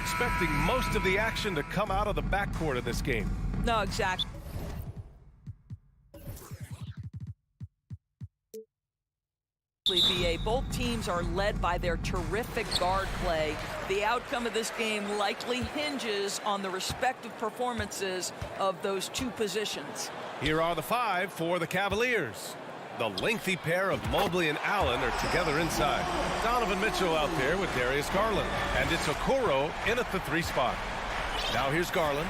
expecting most of the action to come out of the backcourt of this game. No, exactly. BA. Both teams are led by their terrific guard play. The outcome of this game likely hinges on the respective performances of those two positions. Here are the five for the Cavaliers. The lengthy pair of Mobley and Allen are together inside. Donovan Mitchell out there with Darius Garland. And it's Okoro in at the 3 spot. Now here's Garland.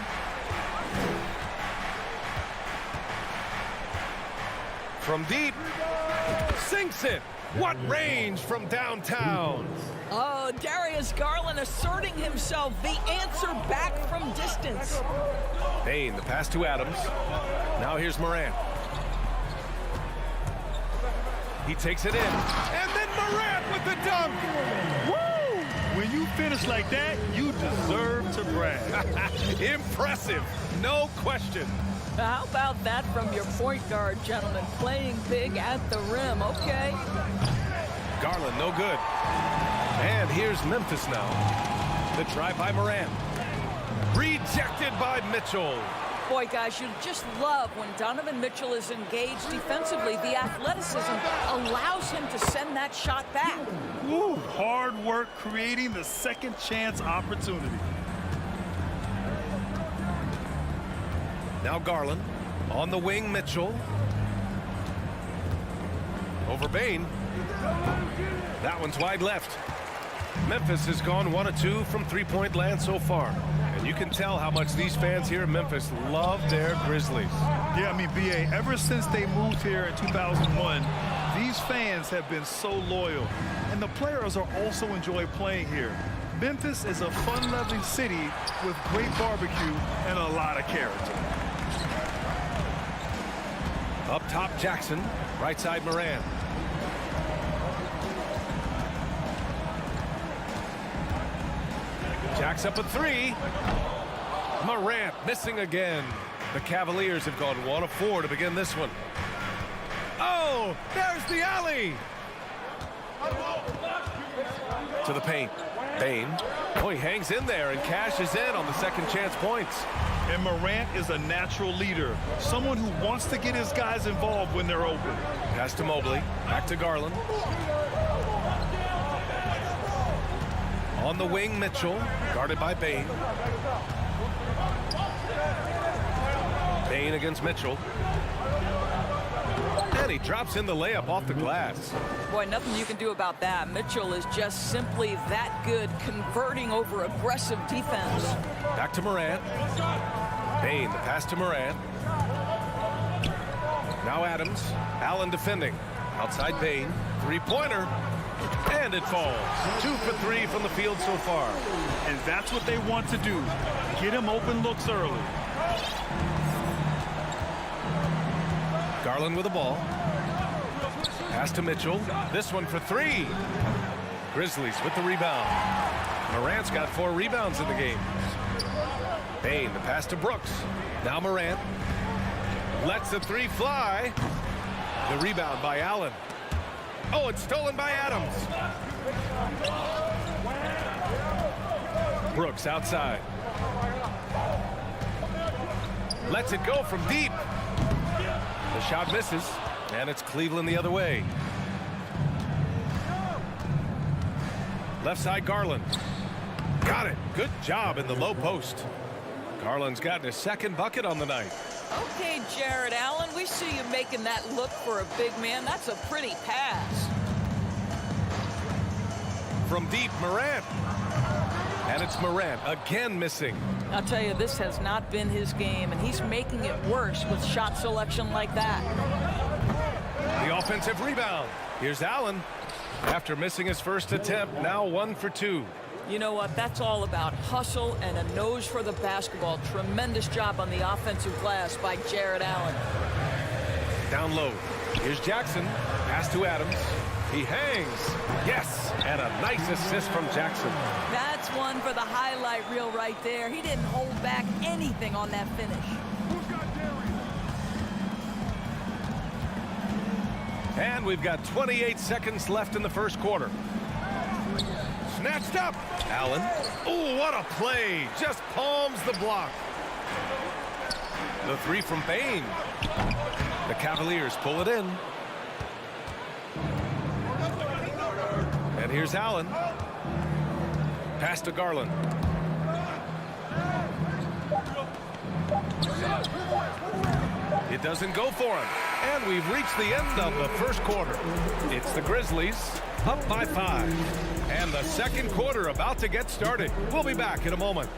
From deep. Sinks it. What range from downtown? Oh, Darius Garland asserting himself, the answer back from distance. Payne, the pass to Adams. Now here's Morant. He takes it in. And then Morant with the dunk. Woo! When you finish like that, you deserve to brag. Impressive. No question. How about that from your point guard, gentlemen? Playing big at the rim, okay. Garland, no good. And here's Memphis now. The try by Morant. Rejected by Mitchell. Boy, guys, you just love when Donovan Mitchell is engaged defensively. The athleticism allows him to send that shot back. Woo, hard work creating the second chance opportunity. Now Garland. On the wing, Mitchell. Over Payne. That one's wide left. Memphis has gone 1 of 2 from three-point land so far. And you can tell how much these fans here in Memphis love their Grizzlies. Yeah, I mean, BA, ever since they moved here in 2001, these fans have been so loyal. And the players are also enjoy playing here. Memphis is a fun-loving city with great barbecue and a lot of character. Up top, Jackson. Right side, Morant. Jack's up a 3. Morant missing again. The Cavaliers have gone 1 of 4 to begin this one. Oh, there's the alley. To the paint. Payne. Oh, he hangs in there and cashes in on the second chance points. And Morant is a natural leader, someone who wants to get his guys involved when they're open. Pass to Mobley. Back to Garland. On the wing, Mitchell. Guarded by Payne. Payne against Mitchell. And he drops in the layup off the glass. Boy, nothing you can do about that. Mitchell is just simply that good, converting over aggressive defense. Back to Morant. Payne, the pass to Morant. Now Adams. Allen defending. Outside Payne. Three-pointer. And it falls. 2 for 3 from the field so far. And that's what they want to do. Get him open looks early. Garland with the ball. Pass to Mitchell. This one for 3. Grizzlies with the rebound. Morant's got 4 rebounds in the game. Payne, the pass to Brooks. Now Morant. Lets the 3 fly. The rebound by Allen. Oh, it's stolen by Adams. Brooks outside. Lets it go from deep. The shot misses, and it's Cleveland the other way. Left side, Garland. Got it. Good job in the low post. Garland's gotten his second bucket on the night. Okay, Jared Allen, we see you making that look for a big man. That's a pretty pass. From deep, Morant. And it's Morant again missing. I'll tell you, this has not been his game, and he's making it worse with shot selection like that. The offensive rebound. Here's Allen. After missing his first attempt, now 1 for 2. You know what? That's all about hustle and a nose for the basketball. Tremendous job on the offensive glass by Jared Allen. Down low. Here's Jackson. Pass to Adams. He hangs. Yes. And a nice assist from Jackson. That's one for the highlight reel right there. He didn't hold back anything on that finish. And we've got 28 seconds left in the first quarter. Snatched up. Allen. Oh, what a play. Just palms the block. The three from Bane. The Cavaliers pull it in. And here's Allen. Pass to Garland. It doesn't go for him. And we've reached the end of the first quarter. It's the Grizzlies up by 5. And the second quarter about to get started. We'll be back in a moment.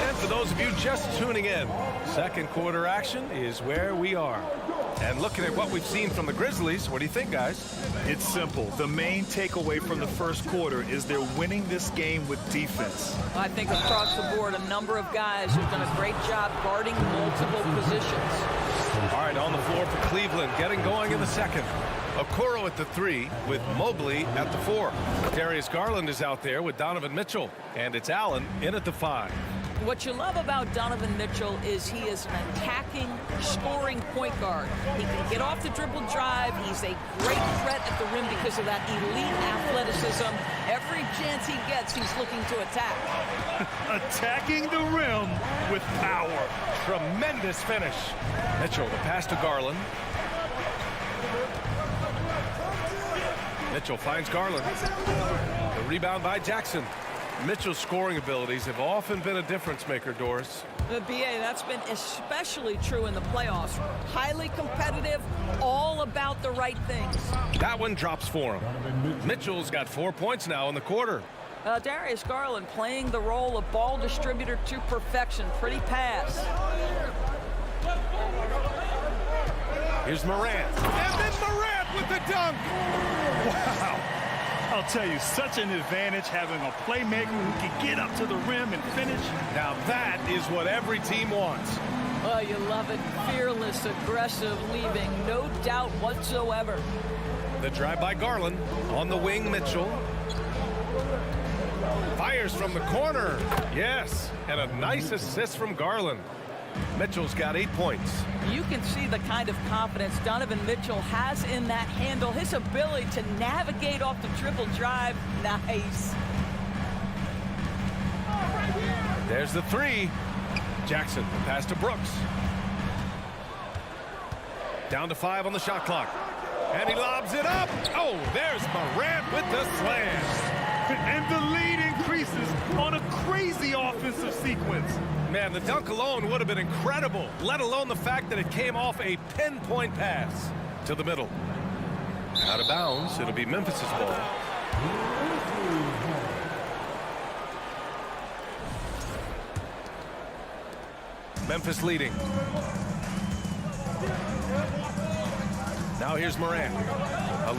And for those of you just tuning in, second quarter action is where we are. And looking at what we've seen from the Grizzlies, what do you think, guys? It's simple. The main takeaway from the first quarter is they're winning this game with defense. I think across the board, a number of guys who've done a great job guarding multiple positions. All right, on the floor for Cleveland, getting going in the second. Okoro at the 3 with Mobley at the 4. Darius Garland is out there with Donovan Mitchell, and it's Allen in at the 5. What you love about Donovan Mitchell is he is an attacking, scoring point guard. He can get off the dribble drive. He's a great threat at the rim because of that elite athleticism. Every chance he gets, he's looking to attack. Attacking the rim with power. Tremendous finish. Mitchell, the pass to Garland. Mitchell finds Garland. The rebound by Jackson. Mitchell's scoring abilities have often been a difference maker, Doris. The BA, that's been especially true in the playoffs. Highly competitive, all about the right things. That one drops for him. Mitchell's got 4 points now in the quarter. Darius Garland playing the role of ball distributor to perfection. Pretty pass. Here's Morant. And then Morant with the dunk. Wow. I'll tell you, such an advantage having a playmaker who can get up to the rim and finish. Now that is what every team wants. Oh, you love it. Fearless, aggressive, leaving no doubt whatsoever. The drive by Garland. On the wing, Mitchell. Fires from the corner. Yes, and a nice assist from Garland. Mitchell's got 8 points. You can see the kind of confidence Donovan Mitchell has in that handle. His ability to navigate off the dribble drive. Nice. There's the 3. Jackson, the pass to Brooks. Down to 5 on the shot clock. And he lobs it up. Oh, there's Morant with the slam. And the lead increases on a crazy offensive sequence. Man, the dunk alone would have been incredible, let alone the fact that it came off a pinpoint pass to the middle. Out of bounds, it'll be Memphis's ball. Memphis leading. Now here's Morant.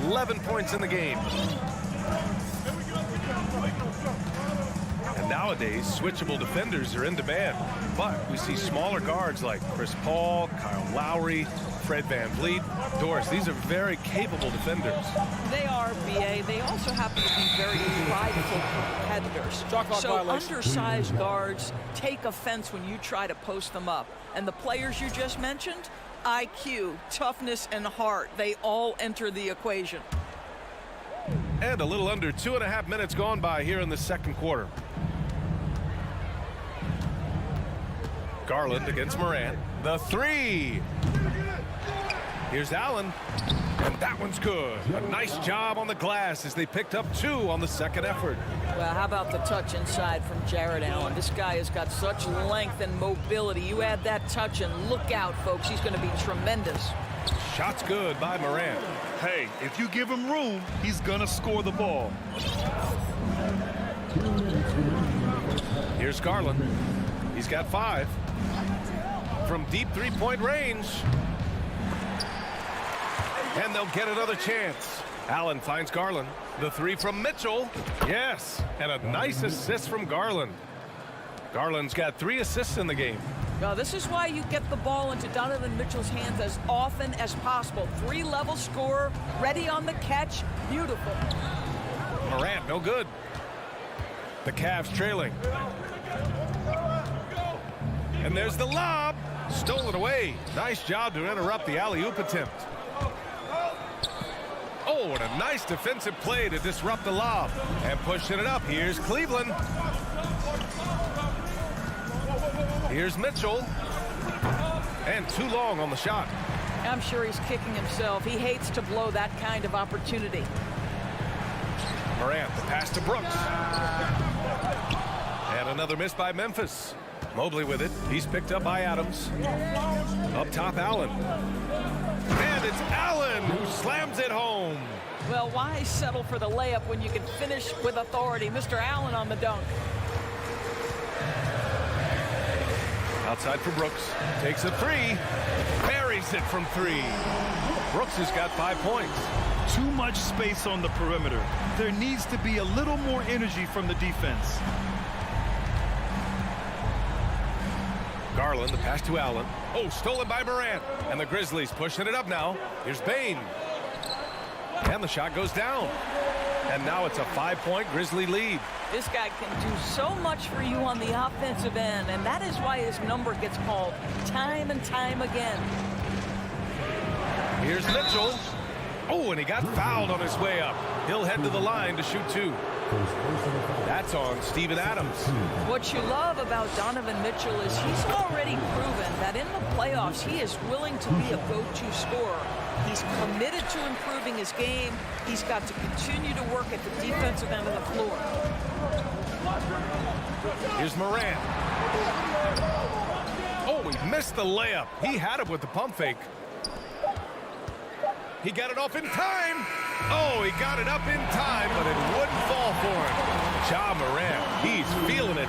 11 points in the game. And nowadays, switchable defenders are in demand. But we see smaller guards like Chris Paul, Kyle Lowry, Fred VanVleet. Doris, these are very capable defenders. They are, BA. They also happen to be very prideful competitors. So undersized guards take offense when you try to post them up. And the players you just mentioned, IQ, toughness, and heart, they all enter the equation. And a little under 2.5 minutes gone by here in the second quarter. Garland against Morant. The 3. Here's Allen. And that one's good. A nice job on the glass as they picked up 2 on the second effort. Well, how about the touch inside from Jared Allen? This guy has got such length and mobility. You add that touch and look out, folks. He's going to be tremendous. Shot's good by Morant. Hey, if you give him room, he's going to score the ball. Here's Garland. He's got 5. From deep three-point range. And they'll get another chance. Allen finds Garland. The 3 from Mitchell. Yes, and a nice assist from Garland. Garland's got 3 assists in the game. Now, this is why you get the ball into Donovan Mitchell's hands as often as possible. 3-level scorer, ready on the catch. Beautiful. Morant, no good. The Cavs trailing. And there's the lob. Stole it away. Nice job to interrupt the alley-oop attempt. Oh, what a nice defensive play to disrupt the lob. And pushing it up, here's Cleveland. Here's Mitchell. And too long on the shot. I'm sure he's kicking himself. He hates to blow that kind of opportunity. Morant, the pass to Brooks. And another miss by Memphis. Mobley with it. He's picked up by Adams. Up top, Allen. And it's Allen who slams it home. Well, why settle for the layup when you can finish with authority? Mr. Allen on the dunk. Outside for Brooks. Takes a three. Buries it from three. Brooks has got 5 points. Too much space on the perimeter. There needs to be a little more energy from the defense. Garland, the pass to Allen. Oh, stolen by Morant. And the Grizzlies pushing it up now. Here's Bane. And the shot goes down. And now it's a 5-point Grizzly lead. This guy can do so much for you on the offensive end, and that is why his number gets called time and time again. Here's Mitchell. Oh, and he got fouled on his way up. He'll head to the line to shoot 2. That's on Steven Adams. What you love about Donovan Mitchell is he's already proven that in the playoffs he is willing to be a go-to scorer. He's committed to improving his game. He's got to continue to work at the defensive end of the floor. Here's Morant. Oh, he missed the layup. He had it with the pump fake. He got it off in time. Oh, he got it up in time, but it wouldn't fall for him. Ja Morant, he's feeling it.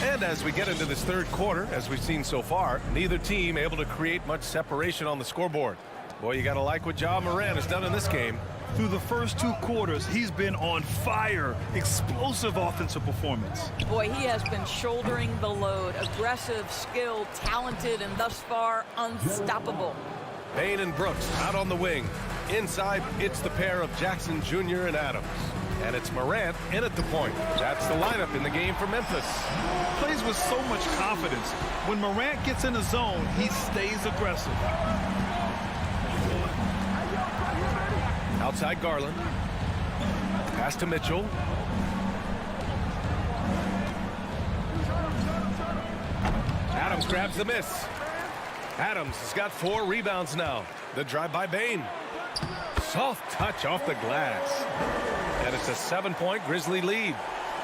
And as we get into this third quarter, as we've seen so far, neither team able to create much separation on the scoreboard. Boy, you got to like what Ja Morant has done in this game. Through the first 2 quarters, he's been on fire. Explosive offensive performance. Boy, he has been shouldering the load. Aggressive, skilled, talented, and thus far, unstoppable. Bane and Brooks out on the wing. Inside, it's the pair of Jackson Jr. and Adams. And it's Morant in at the point. That's the lineup in the game for Memphis. Plays with so much confidence. When Morant gets in the zone, he stays aggressive. Outside Garland. Pass to Mitchell. Adams grabs the miss. Adams has got 4 rebounds now. The drive by Bane. Soft touch off the glass. And it's a 7-point Grizzly lead.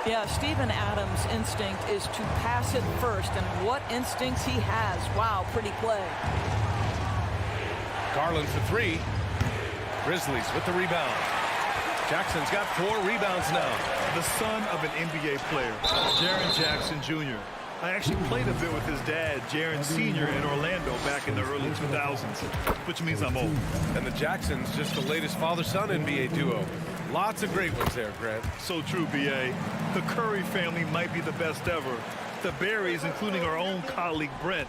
Yeah, Steven Adams' instinct is to pass it first, and what instincts he has. Wow, pretty play. Garland for 3. Grizzlies with the rebound. Jackson's got 4 rebounds now. The son of an NBA player, Jaren Jackson Jr. I actually played a bit with his dad, Jaren Sr. in Orlando back in the early 2000s, which means I'm old. And the Jacksons just the latest father-son NBA duo. Lots of great ones there, Grant. So true, B.A. The Curry family might be the best ever. The Berrys, including our own colleague Brent.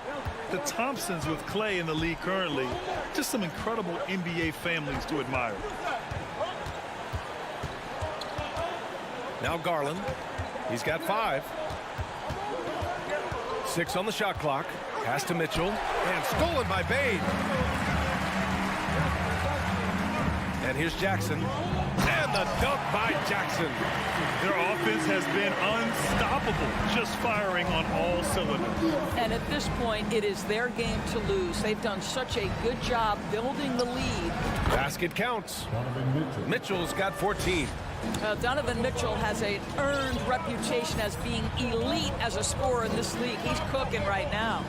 The Thompsons with Clay in the league currently. Just some incredible NBA families to admire. Now Garland. He's got 5. 6 on the shot clock. Pass to Mitchell. And stolen by Bane. And here's Jackson. And the dunk by Jackson. Their offense has been unstoppable, just firing on all cylinders. And at this point, it is their game to lose. They've done such a good job building the lead. Basket counts. Mitchell's got 14. Donovan Mitchell has an earned reputation as being elite as a scorer in this league. He's cooking right now.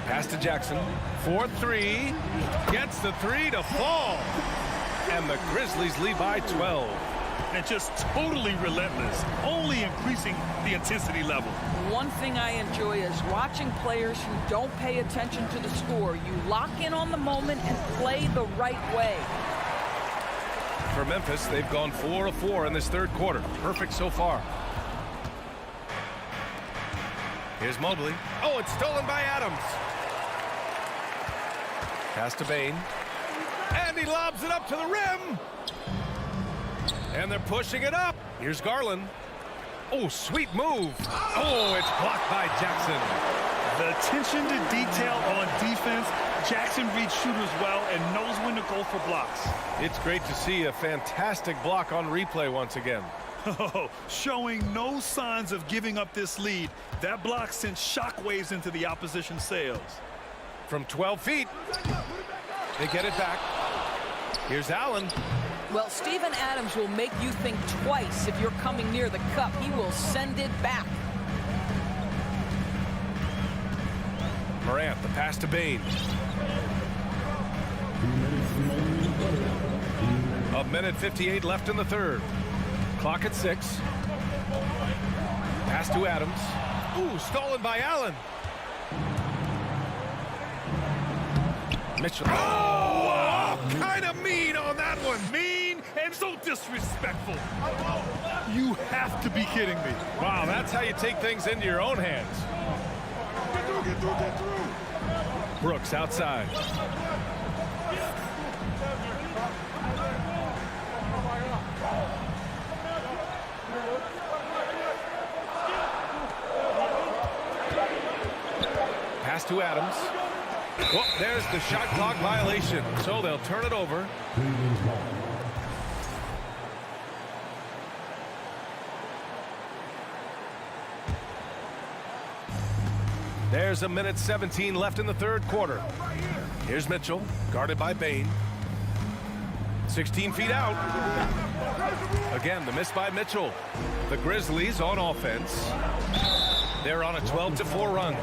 Pass to Jackson. 4-3. Gets the 3 to fall. And the Grizzlies lead by 12. And just totally relentless, only increasing the intensity level. One thing I enjoy is watching players who don't pay attention to the score. You lock in on the moment and play the right way. For Memphis, they've gone 4 of 4 in this third quarter. Perfect so far. Here's Mobley. Oh, it's stolen by Adams. Pass to Bane. And he lobs it up to the rim. And they're pushing it up. Here's Garland. Oh, sweet move. Oh, it's blocked by Jackson. The attention to detail on defense. Jackson reads shooters well and knows when to go for blocks. It's great to see a fantastic block on replay once again. Showing no signs of giving up this lead. That block sent shockwaves into the opposition sails. From 12 feet, they get it back. Here's Allen. Well, Steven Adams will make you think twice if you're coming near the cup. He will send it back. Morant, the pass to Bane. A minute 58 left in the third. Clock at 6. Pass to Adams. Ooh, stolen by Allen. Mitchell. Oh, kind of mean on that one. Mean and so disrespectful. You have to be kidding me. Wow, that's how you take things into your own hands. Get through. Brooks outside. Pass to Adams. Well, there's the shot clock violation, so they'll turn it over. There's a minute 17 left in the third quarter. Here's Mitchell, guarded by Bane. 16 feet out. Again, the miss by Mitchell. The Grizzlies on offense. They're on a 12-4 run.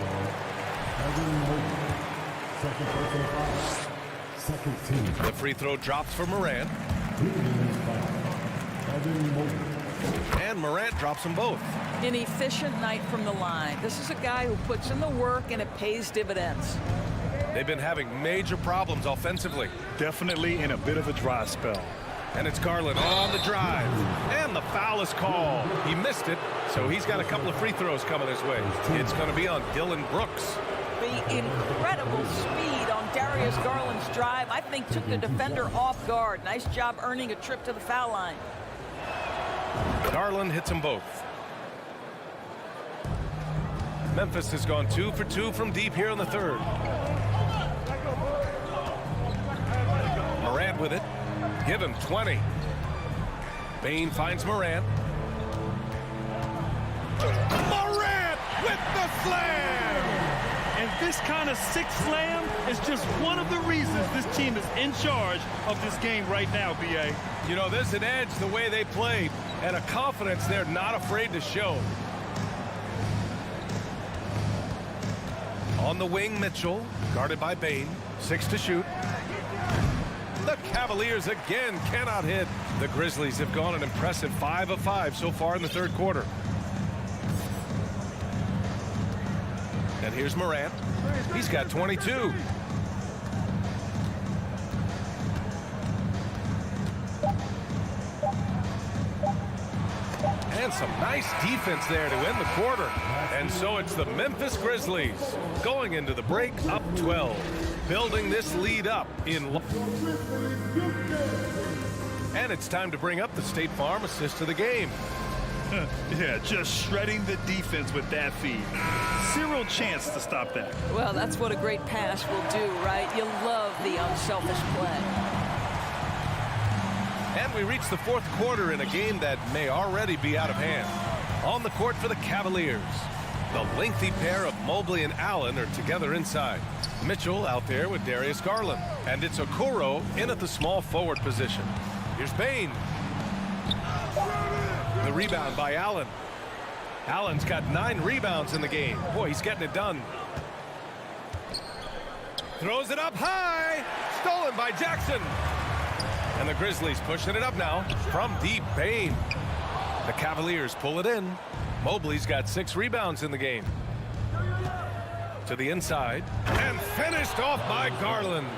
The free throw drops for Morant. And Morant drops them both. An efficient night from the line. This is a guy who puts in the work and it pays dividends. They've been having major problems offensively. Definitely in a bit of a dry spell. And it's Garland on the drive. And the foul is called. He missed it, so he's got a couple of free throws coming his way. It's going to be on Dylan Brooks. The incredible speed on Darius Garland's drive, I think, took the defender off guard. Nice job earning a trip to the foul line. Garland hits them both. Memphis has gone 2 for 2 from deep here in the third. Morant with it. Give him 20. Bane finds Morant. Morant with the slam! And this kind of sixth slam is just one of the reasons this team is in charge of this game right now, B.A. You know, there's an edge the way they played and a confidence they're not afraid to show. On the wing, Mitchell, guarded by Bane. 6 to shoot. The Cavaliers again cannot hit. The Grizzlies have gone an impressive 5 of 5 so far in the third quarter. And here's Morant. He's got 22. And some nice defense there to end the quarter. And so it's the Memphis Grizzlies going into the break up 12. Building this lead up in. And it's time to bring up the State Farm assist of the game. Yeah, just shredding the defense with that feed. Zero chance to stop that. Well, that's what a great pass will do, right? You love the unselfish play. And we reach the fourth quarter in a game that may already be out of hand. On the court for the Cavaliers. The lengthy pair of Mobley and Allen are together inside. Mitchell out there with Darius Garland. And it's Okoro in at the small forward position. Here's Bane. The rebound by Allen. Allen's got 9 rebounds in the game. Boy, he's getting it done. Throws it up high. Stolen by Jackson. And the Grizzlies pushing it up now from deep. Bane. The Cavaliers pull it in. Mobley's got 6 rebounds in the game. To the inside. And finished off by Garland.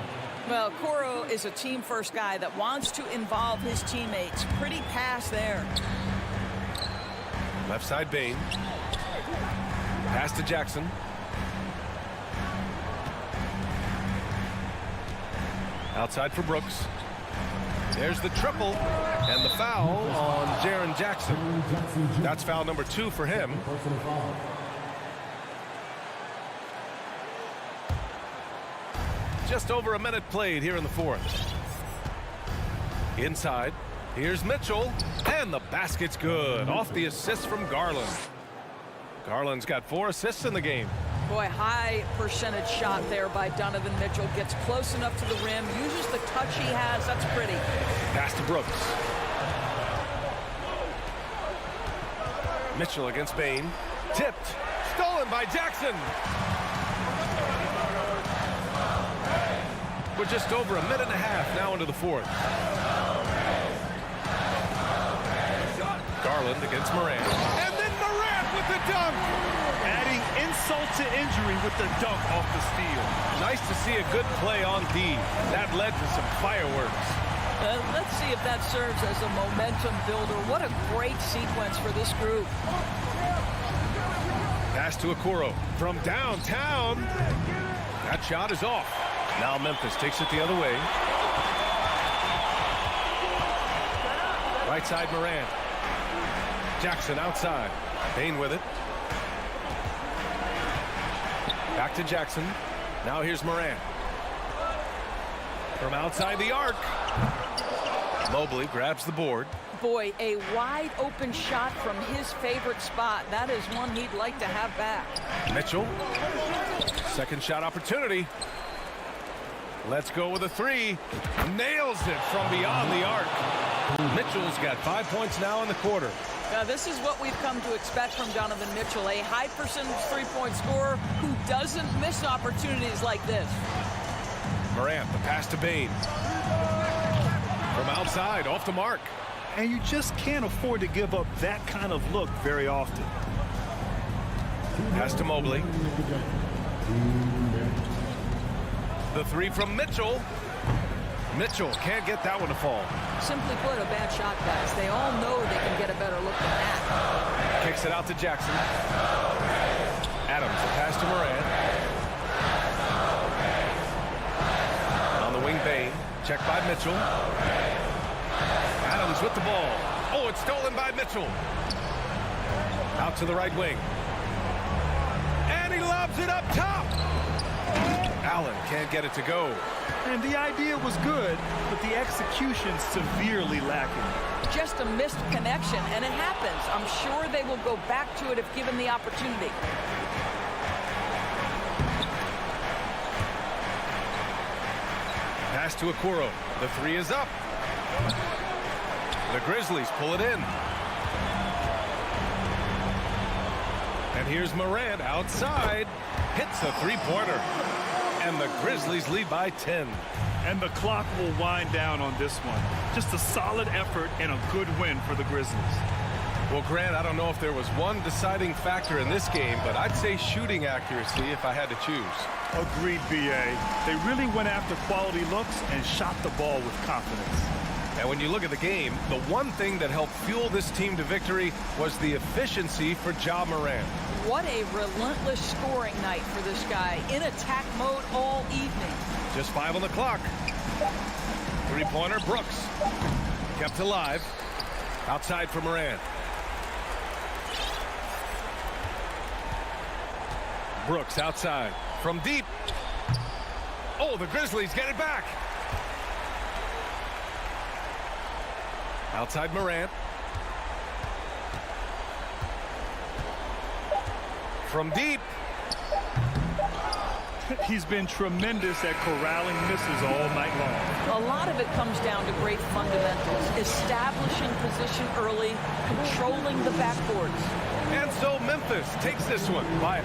Well, Okoro is a team-first guy that wants to involve his teammates. Pretty pass there. Left side Bane. Pass to Jackson. Outside for Brooks. There's the triple and the foul on Jaren Jackson. That's foul number 2 for him. Just over a minute played here in the fourth. Inside, here's Mitchell, and the basket's good. Off the assist from Garland. Garland's got 4 assists in the game. Boy, high percentage shot there by Donovan Mitchell. Gets close enough to the rim, uses the touch he has. That's pretty. Pass to Brooks. Mitchell against Bane. Tipped. Stolen by Jackson. We're just over a minute and a half now into the fourth. Garland against Morant. And then Morant with the dunk. Adding insult to injury with the dunk off the steal. Nice to see a good play on D. That led to some fireworks. Let's see if that serves as a momentum builder. What a great sequence for this group. Pass to Okoro from downtown. That shot is off. Now Memphis takes it the other way. Right side Morant. Jackson outside. Bane with it. Back to Jackson. Now here's Morant. From outside the arc. Mobley grabs the board. Boy, a wide open shot from his favorite spot. That is one he'd like to have back. Mitchell. Second shot opportunity. Let's go with a 3. Nails it from beyond the arc. Mitchell's got 5 points now in the quarter. Now, this is what we've come to expect from Donovan Mitchell, a high percentage three-point scorer who doesn't miss opportunities like this. Morant, the pass to Bane. From outside, off the mark. And you just can't afford to give up that kind of look very often. Pass to Mobley. The 3 from Mitchell. Mitchell can't get that one to fall. Simply put, a bad shot, guys. They all know they can get a better look than that. Kicks it out to Jackson. Adams, the pass to Morant. On the wing, Bane. Checked by Mitchell. Adams with the ball. Oh, it's stolen by Mitchell. Out to the right wing. And he lobs it up top. Allen can't get it to go. And the idea was good, but the execution severely lacking. Just a missed connection, and it happens. I'm sure they will go back to it if given the opportunity. Pass to Okoro. The 3 is up. The Grizzlies pull it in. And here's Morant outside. Hits a 3-pointer. And the Grizzlies lead by 10. And the clock will wind down on this one. Just a solid effort and a good win for the Grizzlies. Well, Grant, I don't know if there was one deciding factor in this game, but I'd say shooting accuracy if I had to choose. Agreed, B.A. They really went after quality looks and shot the ball with confidence. And when you look at the game, the one thing that helped fuel this team to victory was the efficiency for Ja Morant. What a relentless scoring night for this guy. In attack mode all evening. Just 5 on the clock. 3-pointer, Brooks. Kept alive. Outside for Morant. Brooks outside. From deep. Oh, the Grizzlies get it back. Outside Morant. From deep. He's been tremendous at corralling misses all night long. A lot of it comes down to great fundamentals. Establishing position early, controlling the backboards. And so Memphis takes this one by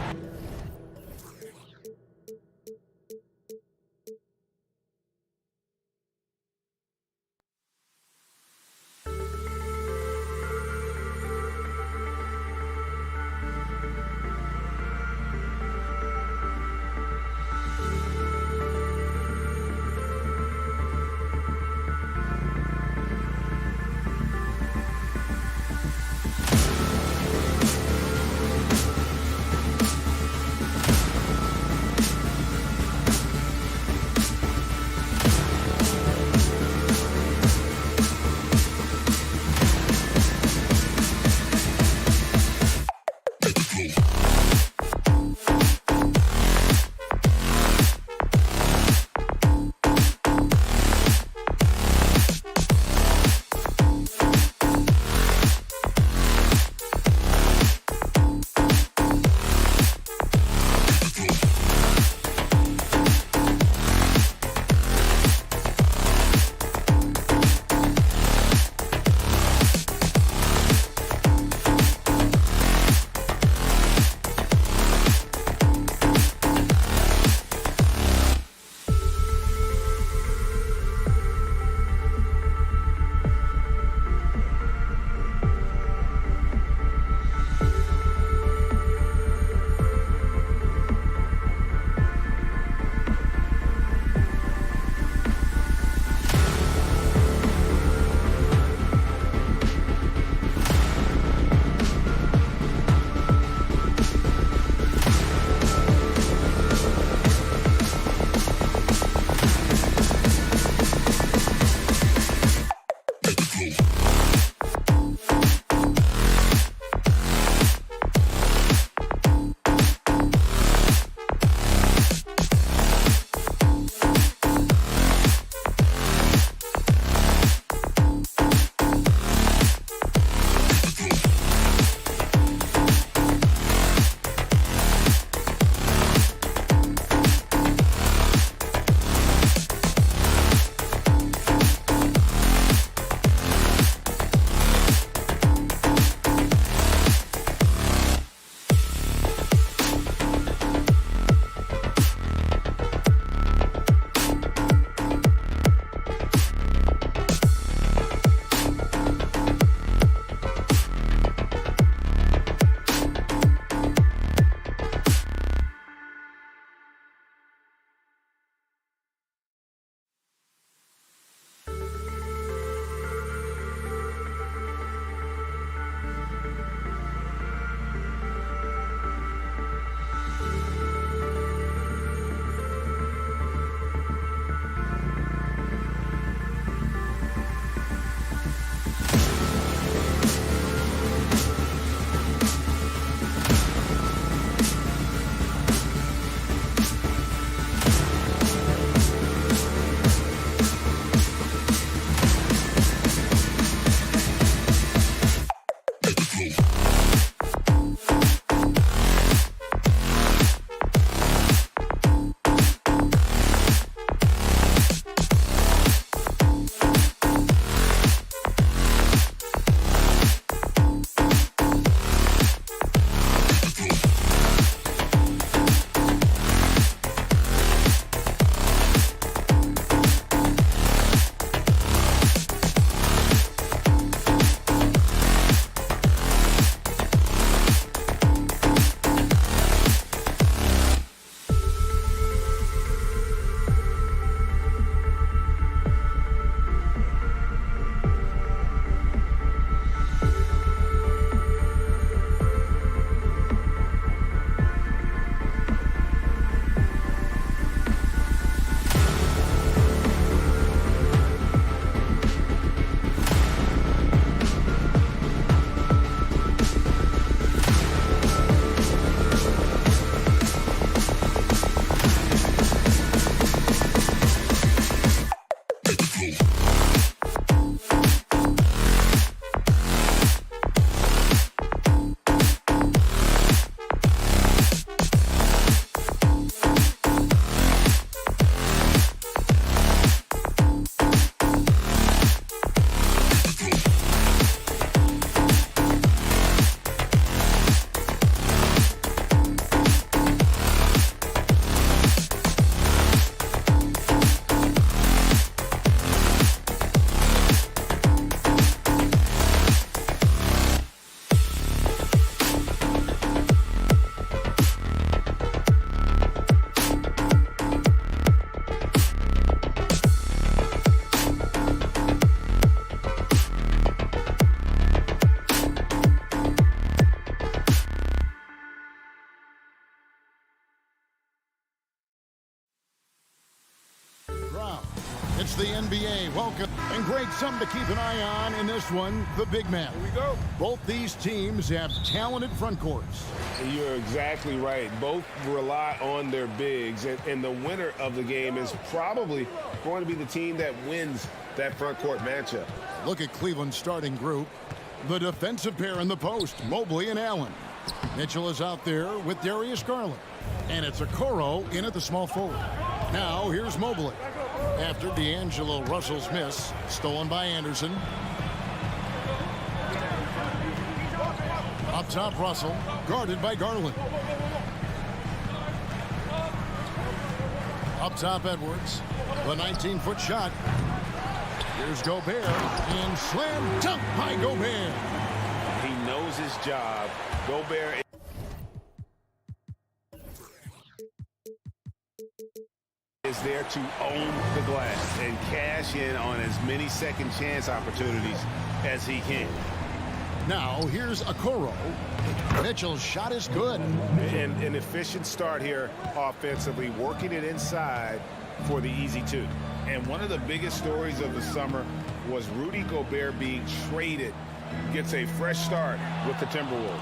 It's the NBA. Welcome. And Greg, something to keep an eye on in this one, the big man. Here we go. Both these teams have talented front courts. You're exactly right. Both rely on their bigs, and the winner of the game is probably going to be the team that wins that front court matchup. Look at Cleveland's starting group. The defensive pair in the post, Mobley and Allen. Mitchell is out there with Darius Garland. And it's Okoro in at the small forward. Now here's Mobley. After D'Angelo Russell's miss, stolen by Anderson. Up top, Russell, guarded by Garland. Up top, Edwards. The 19-foot shot. Here's Gobert, and slam dunk by Gobert. He knows his job. Gobert is there to own the glass and cash in on as many second chance opportunities as he can. Now here's Okoro. Mitchell's shot is good. And an efficient start here offensively, working it inside for the easy two. And one of the biggest stories of the summer was Rudy Gobert being traded. Gets a fresh start with the Timberwolves.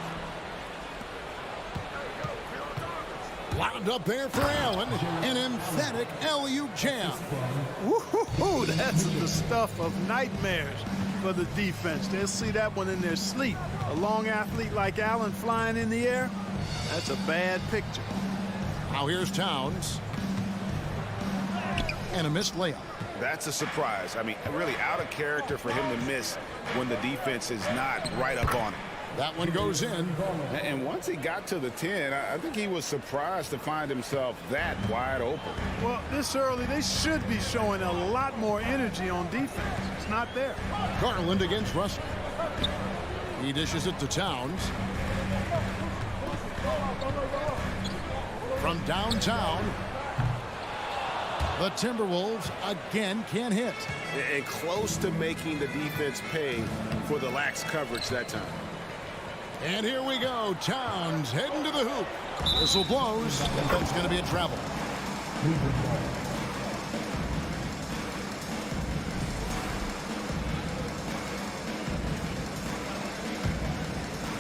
Wound up there for Allen. An emphatic alley-oop jam. Woo-hoo-hoo, that's the stuff of nightmares for the defense. They'll see that one in their sleep. A long athlete like Allen flying in the air, that's a bad picture. Now here's Towns. And a missed layup. That's a surprise. I mean, really out of character for him to miss when the defense is not right up on him. That one goes in. And once he got to the 10, I think he was surprised to find himself that wide open. Well, this early, they should be showing a lot more energy on defense. It's not there. Garland against Russell. He dishes it to Towns. From downtown, the Timberwolves again can't hit. And close to making the defense pay for the lax coverage that time. And here we go. Towns heading to the hoop. Whistle blows, and that's going to be a travel.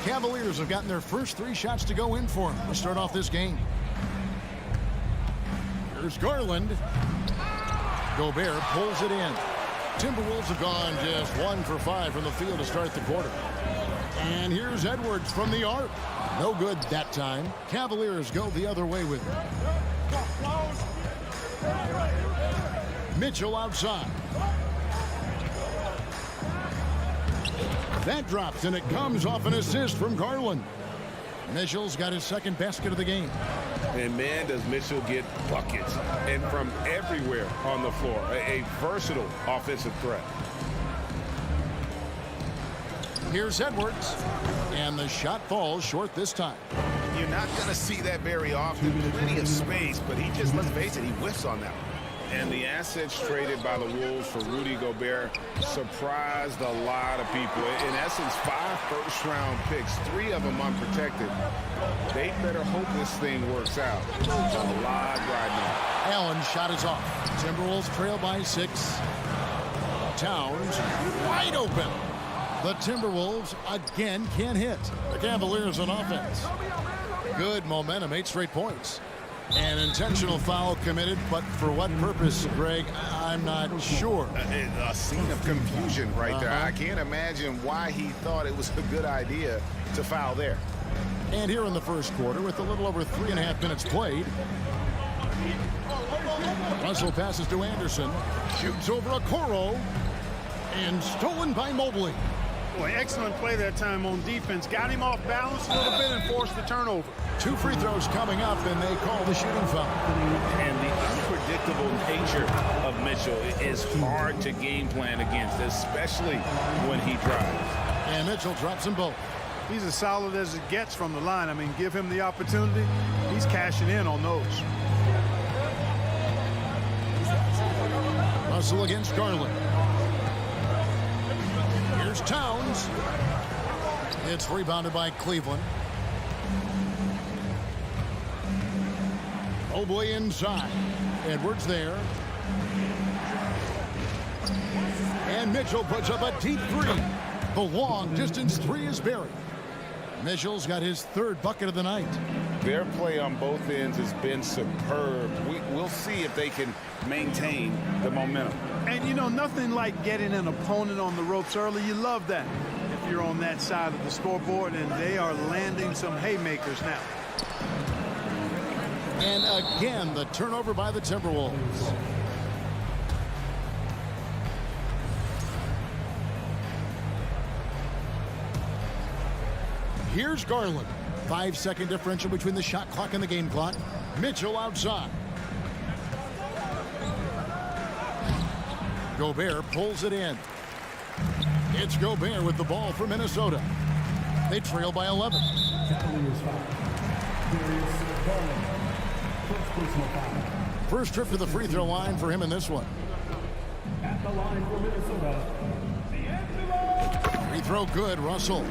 Cavaliers have gotten their first 3 shots to go in for them to start off this game. Here's Garland. Gobert pulls it in. Timberwolves have gone just 1 for 5 from the field to start the quarter. And here's Edwards from the arc. No good that time. Cavaliers go the other way with it. Mitchell outside. That drops, and it comes off an assist from Garland. Mitchell's got his second basket of the game. And man, does Mitchell get buckets. And from everywhere on the floor. A versatile offensive threat. Here's Edwards. And the shot falls short this time. You're not going to see that very often. Plenty of space, but he just, let's face it, he whiffs on that one. And the assets traded by the Wolves for Rudy Gobert surprised a lot of people. In essence, 5 first-round picks, 3 of them unprotected. They better hope this thing works out. A lot riding on. Allen's shot is off. Timberwolves trail by 6. Towns wide open. The Timberwolves again can't hit. The Cavaliers on offense. Good momentum, 8 straight points. An intentional foul committed, but for what purpose, Greg, I'm not sure. A scene of confusion right there. I can't imagine why he thought it was a good idea to foul there. And here in the first quarter, with a little over 3.5 minutes played, Russell passes to Anderson, shoots over Okoro, and stolen by Mobley. Boy, excellent play that time on defense. Got him off balance a little bit and forced the turnover. 2 free throws coming up, and they call the shooting foul. And the unpredictable nature of Mitchell is hard to game plan against, especially when he drives. And Mitchell drops them both. He's as solid as it gets from the line. I mean, give him the opportunity. He's cashing in on those. Russell against Garland. Here's Towns. It's rebounded by Cleveland. Mobley inside. Edwards there. And Mitchell puts up a deep three. The long distance three is buried. Mitchell's got his third bucket of the night. Their play on both ends has been superb. We'll see if they can maintain the momentum. And, you know, nothing like getting an opponent on the ropes early. You love that if you're on that side of the scoreboard, and they are landing some haymakers now. And again, the turnover by the Timberwolves. Here's Garland. 5-second differential between the shot clock and the game clock. Mitchell outside. Gobert pulls it in. It's Gobert with the ball for Minnesota. They trail by 11. First trip to the free throw line for him in this one. At the line for Minnesota, Free throw good, Russell.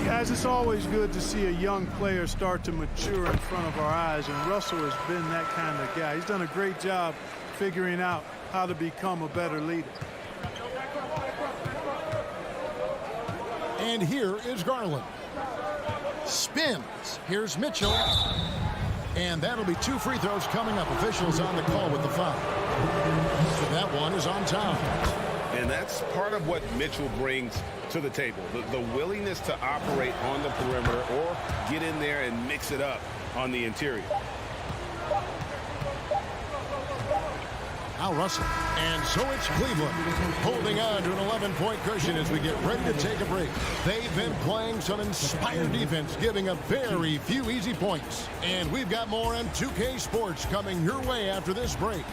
Guys, it's always good to see a young player start to mature in front of our eyes, and Russell has been that kind of guy. He's done a great job figuring out how to become a better leader. And here is Garland. Spins. Here's Mitchell. And that'll be 2 free throws coming up. Officials on the call with the foul. So that one is on Towns. And that's part of what Mitchell brings to the table. The willingness to operate on the perimeter or get in there and mix it up on the interior. Now Russell. And so it's Cleveland holding on to an 11-point cushion as we get ready to take a break. They've been playing some inspired defense, giving up very few easy points. And we've got more on 2K Sports coming your way after this break.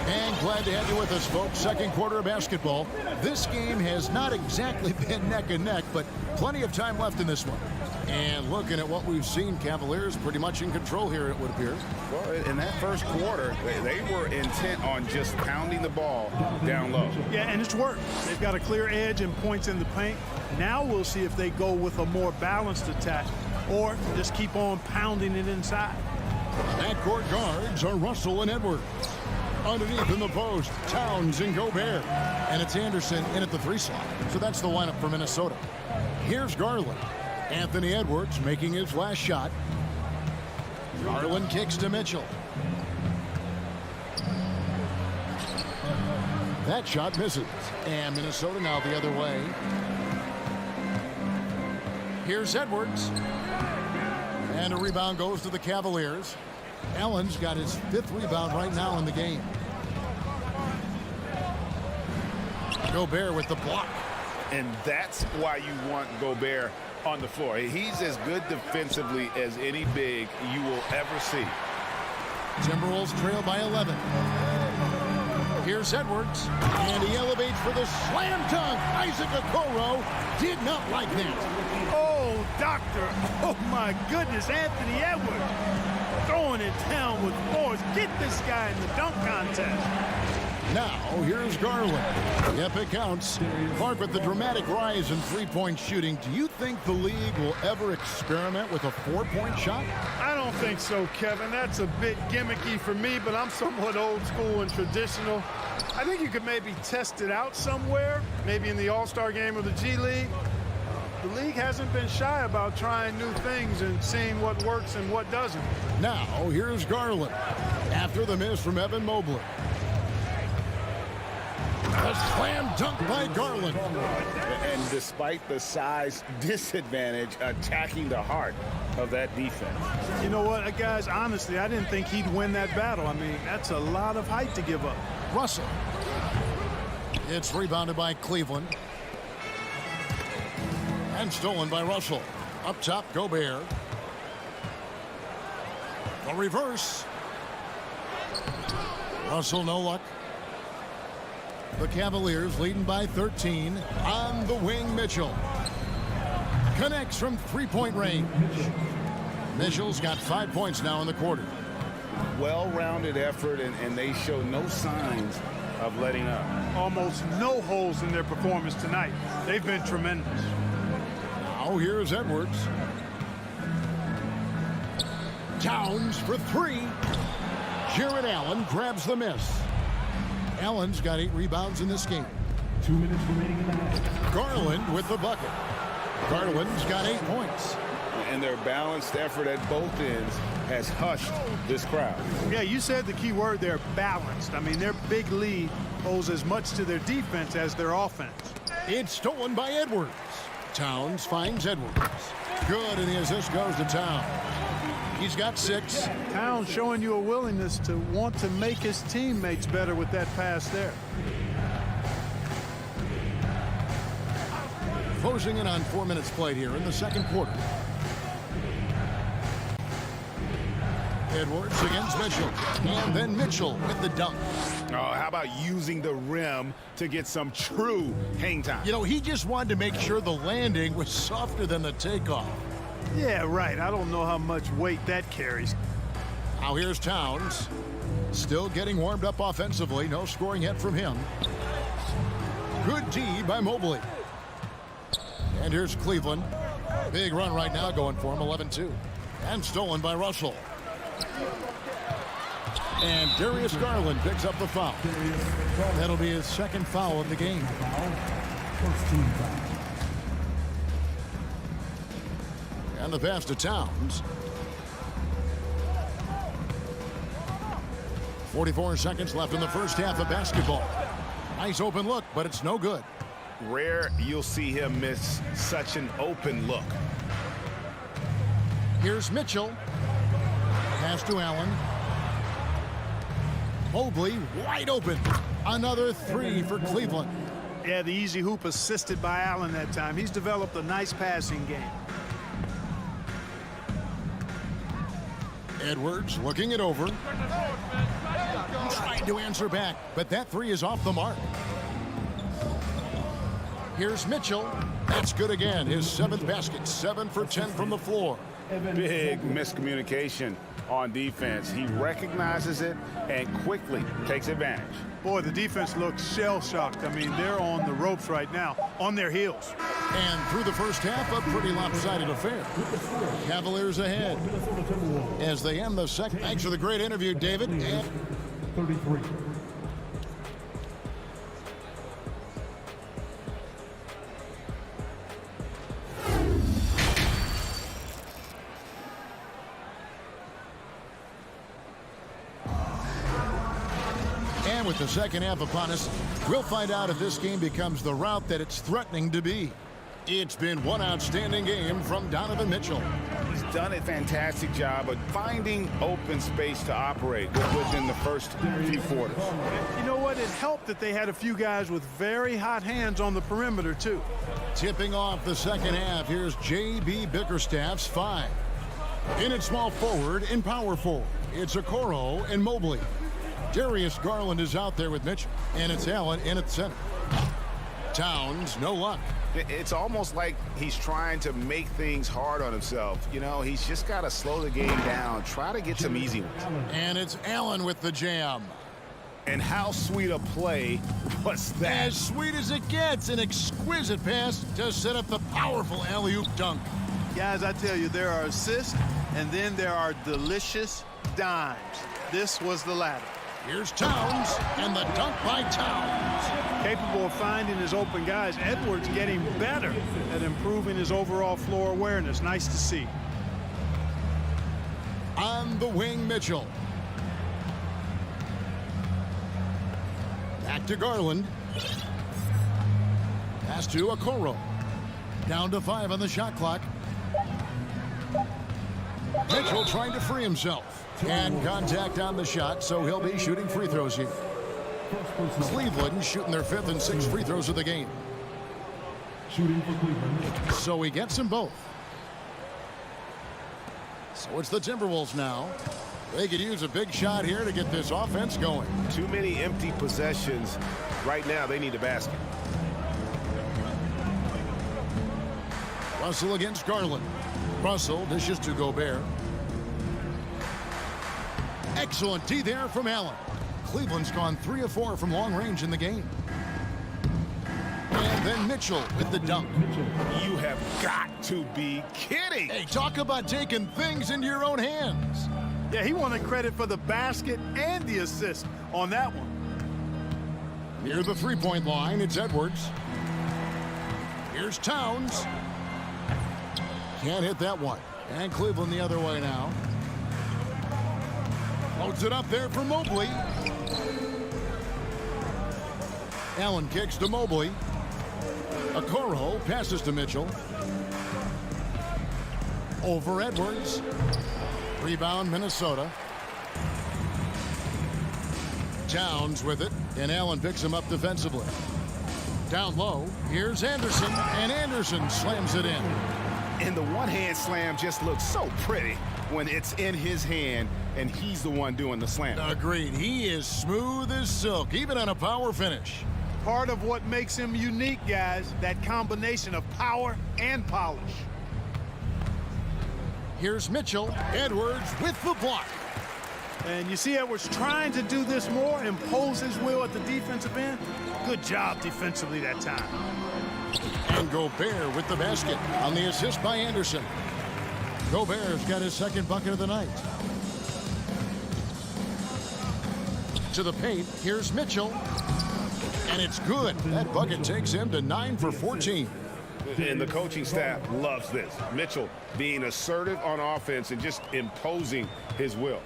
And glad to have you with us, folks. Second quarter of basketball. This game has not exactly been neck and neck, but plenty of time left in this one. And looking at what we've seen, Cavaliers pretty much in control here, it would appear. Well, in that first quarter, they were intent on just pounding the ball down low. Yeah, and it's worked. They've got a clear edge and points in the paint. Now we'll see if they go with a more balanced attack or just keep on pounding it inside. Backcourt guards are Russell and Edwards. Underneath in the post, Towns and Gobert. And it's Anderson in at the 3 slot. So that's the lineup for Minnesota. Here's Garland. Anthony Edwards making his last shot. Garland kicks to Mitchell. That shot misses. And Minnesota now the other way. Here's Edwards. And a rebound goes to the Cavaliers. Allen's got his 5th rebound right now in the game. Gobert with the block. And that's why you want Gobert on the floor. He's as good defensively as any big you will ever see. Timberwolves trail by 11. Here's Edwards. And he elevates for the slam dunk. Isaac Okoro did not like that. Oh, doctor. Oh, my goodness. Anthony Edwards throwing it down with force. Get this guy in the dunk contest. Now, here's Garland. Yep, it counts. Clark, with the dramatic rise in three-point shooting, do you think the league will ever experiment with a 4-point shot? I don't think so, Kevin. That's a bit gimmicky for me, but I'm somewhat old school and traditional. I think you could maybe test it out somewhere, maybe in the All-Star game or the G League. The league hasn't been shy about trying new things and seeing what works and what doesn't. Now, here's Garland. After the miss from Evan Mobley. A slam dunk by Garland. And despite the size disadvantage, attacking the heart of that defense. You know what, guys, honestly, I didn't think he'd win that battle. I mean, that's a lot of height to give up. Russell. It's rebounded by Cleveland. And stolen by Russell. Up top, Gobert. The reverse. Russell, no luck. The Cavaliers leading by 13. On the wing, Mitchell. Connects from three-point range. Mitchell's got 5 points now in the quarter. Well-rounded effort, and they show no signs of letting up. Almost no holes in their performance tonight. They've been tremendous. Now here's Edwards. Towns for three. Jared Allen grabs the miss. Allen's got 8 rebounds in this game. 2 minutes remaining in the half. Garland with the bucket. Garland's got 8 points. And their balanced effort at both ends has hushed this crowd. Yeah, you said the key word there, balanced. I mean, their big lead owes as much to their defense as their offense. It's stolen by Edwards. Towns finds Edwards. Good, and the assist goes to Towns. He's got 6. Towns showing you a willingness to want to make his teammates better with that pass there. Closing in on 4 minutes played here in the second quarter. Edwards against Mitchell. And then Mitchell with the dunk. Oh, how about using the rim to get some true hang time? You know, he just wanted to make sure the landing was softer than the takeoff. Yeah, right. I don't know how much weight that carries. Now here's Towns. Still getting warmed up offensively. No scoring yet from him. Good D by Mobley. And here's Cleveland. Big run right now going for him, 11-2. And stolen by Russell. And Darius Garland picks up the foul. That'll be his second foul of the game. First team foul. And the pass to Towns. 44 seconds left in the first half of basketball. Nice open look, but it's no good. Rare you'll see him miss such an open look. Here's Mitchell. Pass to Allen. Mobley wide open. Another 3 for Cleveland. Yeah, the easy hoop assisted by Allen that time. He's developed a nice passing game. Edwards looking it over. Trying to answer back, but that 3 is off the mark. Here's Mitchell. That's good again. His 7th basket. 7 for 10 from the floor. Big miscommunication on defense. He recognizes it and quickly takes advantage. Boy, the defense looks shell-shocked. I mean, they're on the ropes right now, on their heels. And through the first half, a pretty lopsided affair. Cavaliers ahead as they end the second. Thanks for the great interview, David. And 33. And with the second half upon us, we'll find out if this game becomes the route that it's threatening to be. It's been one outstanding game from Donovan Mitchell. He's done a fantastic job of finding open space to operate within the first few quarters. You know what? It helped that they had a few guys with very hot hands on the perimeter, too. Tipping off the second half, here's J.B. Bickerstaff's 5. In at small forward, in power forward, it's Okoro and Mobley. Darius Garland is out there with Mitchell, and it's Allen in at center. Towns, no luck. It's almost like he's trying to make things hard on himself. You know, he's just got to slow the game down, try to get some easy ones. And it's Allen with the jam. And how sweet a play was that? As sweet as it gets, an exquisite pass to set up the powerful alley-oop dunk. Guys, I tell you, there are assists, and then there are delicious dimes. This was the latter. Here's Towns, and the dunk by Towns. Capable of finding his open guys. Edwards getting better at improving his overall floor awareness. Nice to see. On the wing, Mitchell. Back to Garland. Pass to Okoro. Down to 5 on the shot clock. Mitchell trying to free himself. And contact on the shot, so he'll be shooting free throws here. Cleveland shooting their 5th and 6th free throws of the game. Shooting for Cleveland. So he gets them both. So it's the Timberwolves now. They could use a big shot here to get this offense going. Too many empty possessions. Right now, they need a basket. Russell against Garland. Russell dishes to Gobert. Excellent D there from Allen. Cleveland's gone 3 of 4 from long range in the game. And Donovan Mitchell with the dunk. You have got to be kidding. Hey, talk about taking things into your own hands. Yeah, he wanted credit for the basket and the assist on that one. Near the three-point line, it's Edwards. Here's Towns. Can't hit that one. And Cleveland the other way now. Loads it up there for Mobley. Allen kicks to Mobley. Okoro passes to Mitchell. Over Edwards. Rebound Minnesota. Towns with it, and Allen picks him up defensively. Down low, here's Anderson, and Anderson slams it in. And the one-hand slam just looks so pretty when it's in his hand and he's the one doing the slam. Agreed. He is smooth as silk, even on a power finish. Part of what makes him unique, guys, that combination of power and polish. Here's Mitchell. Edwards with the block. And you see Edwards trying to do this more, impose his will at the defensive end. Good job defensively that time. And Gobert with the basket on the assist by Anderson. Gobert's got his second bucket of the night. To the paint, here's Mitchell. And it's good. That bucket takes him to 9 for 14. And the coaching staff loves this. Mitchell being assertive on offense and just imposing his will.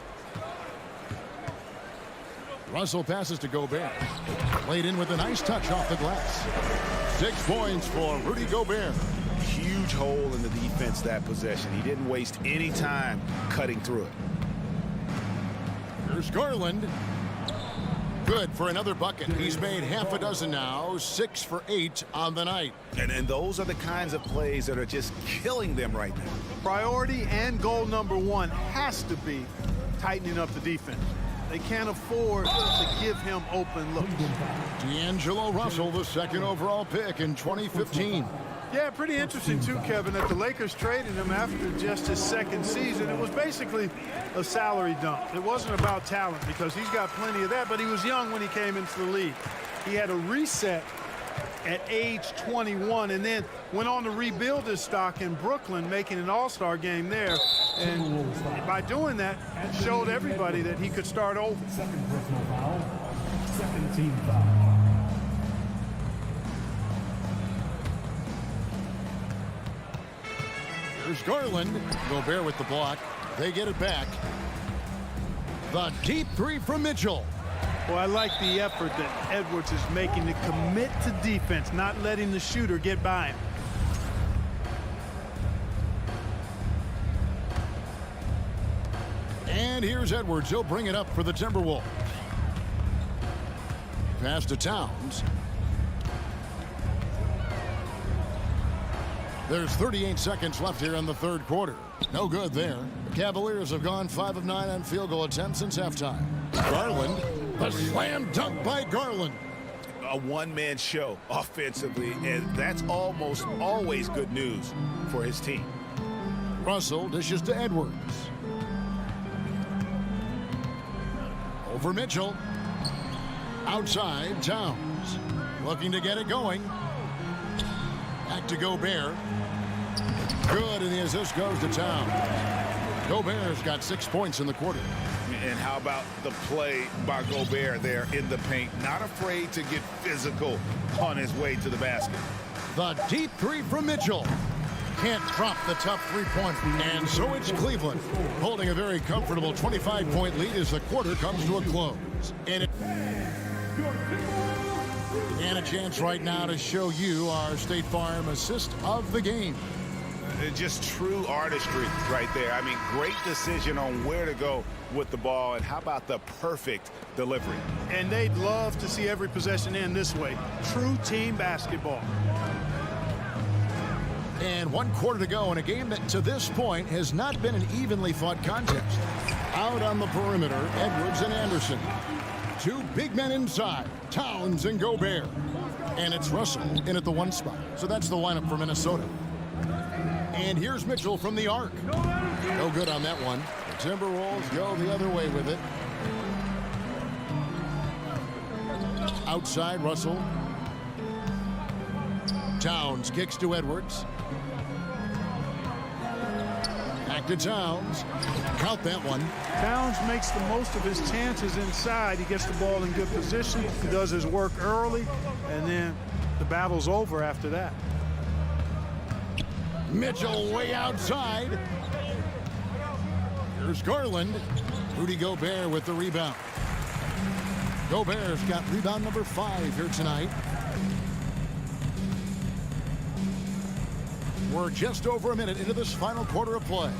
Russell passes to Gobert. Laid in with a nice touch off the glass. 6 points for Rudy Gobert. Huge hole in the defense that possession. He didn't waste any time cutting through it. Here's Garland. Good for another bucket. He's made half a dozen now. 6 for 8 on the night. And those are the kinds of plays that are just killing them right now. Priority and goal number one has to be tightening up the defense. They can't afford to give him open looks. D'Angelo Russell, the second overall pick in 2015. Yeah, pretty interesting too, Kevin, that the Lakers traded him after just his second season. It was basically a salary dump. It wasn't about talent because he's got plenty of that, but he was young when he came into the league. He had a reset at age 21 and then went on to rebuild his stock in Brooklyn, making an all-star game there. And by doing that, showed everybody that he could start over. Second personal foul. Second team foul. Here's Garland. Gobert with the block. They get it back. The deep three from Mitchell. Well, I like the effort that Edwards is making to commit to defense, not letting the shooter get by him. And here's Edwards. He'll bring it up for the Timberwolves. Pass to Towns. There's 38 seconds left here in the third quarter. No good there. The Cavaliers have gone 5 of 9 on field goal attempts since halftime. Garland, the slam dunk by Garland. A one-man show offensively, and that's almost always good news for his team. Russell dishes to Edwards. Over Mitchell. Outside, Towns. Looking to get it going. Back to Gobert. Good, and the assist goes to Towns. Gobert's got 6 points in the quarter. And how about the play by Gobert there in the paint? Not afraid to get physical on his way to the basket. The deep three from Mitchell. Can't drop the tough three-point. And so it's Cleveland holding a very comfortable 25-point lead as the quarter comes to a close. And a chance right now to show you our State Farm assist of the game. Just true artistry right there. I mean, great decision on where to go with the ball, and how about the perfect delivery? And they'd love to see every possession end this way. True team basketball. And 1 quarter to go in a game that to this point has not been an evenly fought contest. Out on the perimeter, Edwards and Anderson. 2 big men inside, Towns and Gobert. And it's Russell in at the 1 spot. So that's the lineup for Minnesota. And here's Mitchell from the arc. No good on that one. The Timberwolves go the other way with it. Outside, Russell. Towns kicks to Edwards. Back to Towns. Count that one. Towns makes the most of his chances inside. He gets the ball in good position. He does his work early, and then the battle's over after that. Mitchell way outside. Here's Garland. Rudy Gobert with the rebound. Gobert's got rebound number 5 here tonight. We're just over a minute into this final quarter of play.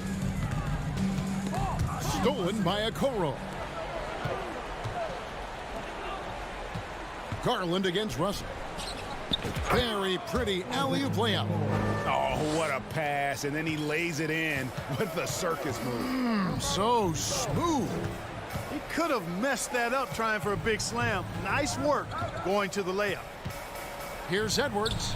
Stolen by Okoro. Garland against Russell. Very pretty alley-oop layup. Oh, what a pass. And then he lays it in with the circus move. So smooth. He could have messed that up trying for a big slam. Nice work going to the layup. Here's Edwards.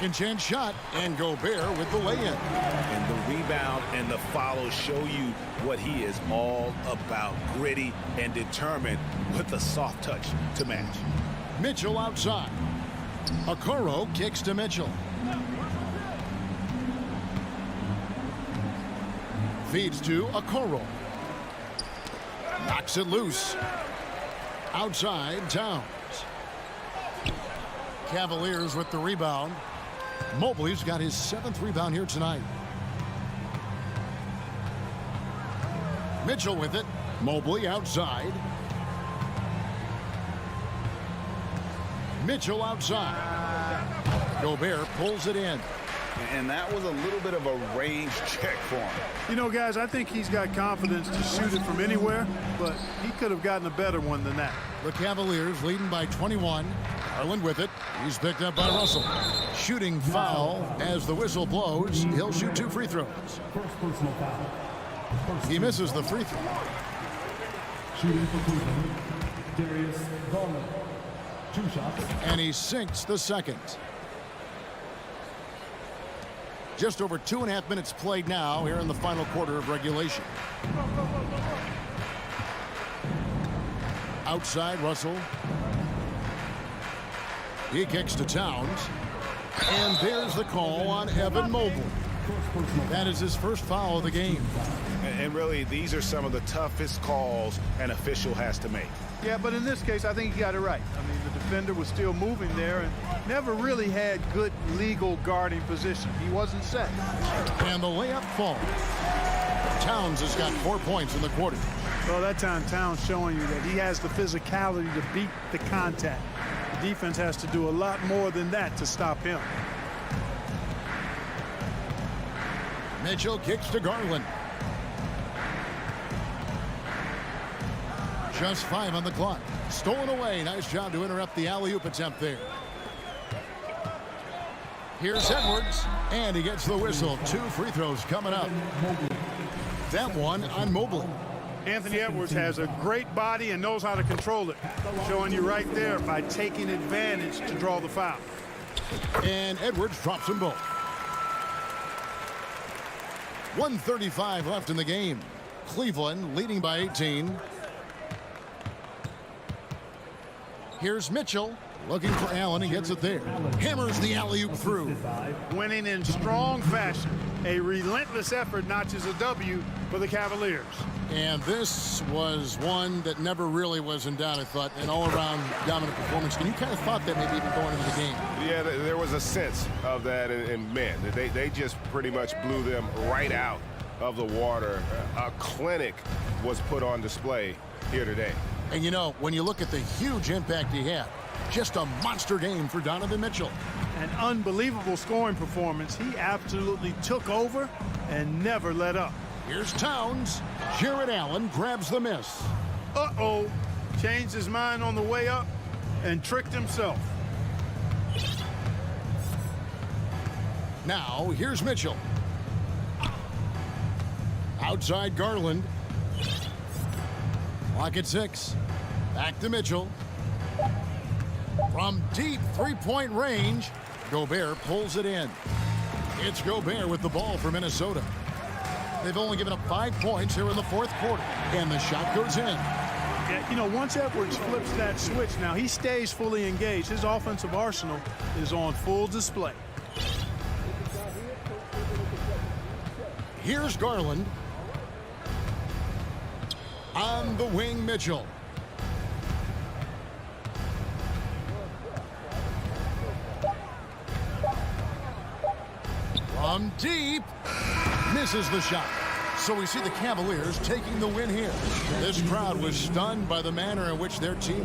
Second chance shot, and Gobert with the lay-in. And the rebound and the follow show you what he is all about. Gritty and determined with a soft touch to match. Mitchell outside. Okoro kicks to Mitchell. Feeds to Okoro. Knocks it loose. Outside, Towns. Cavaliers with the rebound. Mobley's got his 7th rebound here tonight. Mitchell with it. Mobley outside. Mitchell outside. Gobert pulls it in. And that was a little bit of a range check for him. You know, guys, I think he's got confidence to shoot it from anywhere, but he could have gotten a better one than that. The Cavaliers leading by 21. Garland with it. He's picked up by Russell. Shooting foul as the whistle blows. He'll shoot 2 free throws. First personal foul. He misses the free throw. Shooting for Cleveland, Darius Garland. 2 shots. And he sinks the second. Just over 2.5 minutes played now here in the final quarter of regulation. Outside, Russell. He kicks to Towns. And there's the call on Evan Mobley. That is his first foul of the game. And really, these are some of the toughest calls an official has to make. Yeah, but in this case, I think he got it right. I mean, the defender was still moving there and never really had good legal guarding position. He wasn't set. And the layup falls. Towns has got 4 points in the quarter. Well, that time Towns showing you that he has the physicality to beat the contact. The defense has to do a lot more than that to stop him. Mitchell kicks to Garland. Just 5 on the clock. Stolen away. Nice job to interrupt the alley-oop attempt there. Here's Edwards, and he gets the whistle. 2 free throws coming up. That one on Mobley. Anthony Edwards has a great body and knows how to control it. Showing you right there by taking advantage to draw the foul. And Edwards drops them both. 1:35 left in the game. Cleveland leading by 18. Here's Mitchell looking for Allen. He gets it there. Hammers the alley-oop through. Winning in strong fashion. A relentless effort notches a W for the Cavaliers. And this was one that never really was in doubt, I thought. An all-around dominant performance. And you kind of thought that maybe even going into the game. Yeah, there was a sense of that in men. They just pretty much blew them right out of the water. A clinic was put on display here today. And you know, when you look at the huge impact he had, just a monster game for Donovan Mitchell. An unbelievable scoring performance. He absolutely took over and never let up. Here's Towns. Jared Allen grabs the miss. Uh-oh. Changed his mind on the way up and tricked himself. Now, here's Mitchell. Outside Garland. Clock at 6. Back to Mitchell. From deep three-point range, Gobert pulls it in. It's Gobert with the ball for Minnesota. They've only given up 5 points here in the fourth quarter, and the shot goes in. Yeah, you know, once Edwards flips that switch, now he stays fully engaged. His offensive arsenal is on full display. Here's Garland. On the wing, Mitchell. From deep. Misses the shot. So we see the Cavaliers taking the win here. This crowd was stunned by the manner in which their team...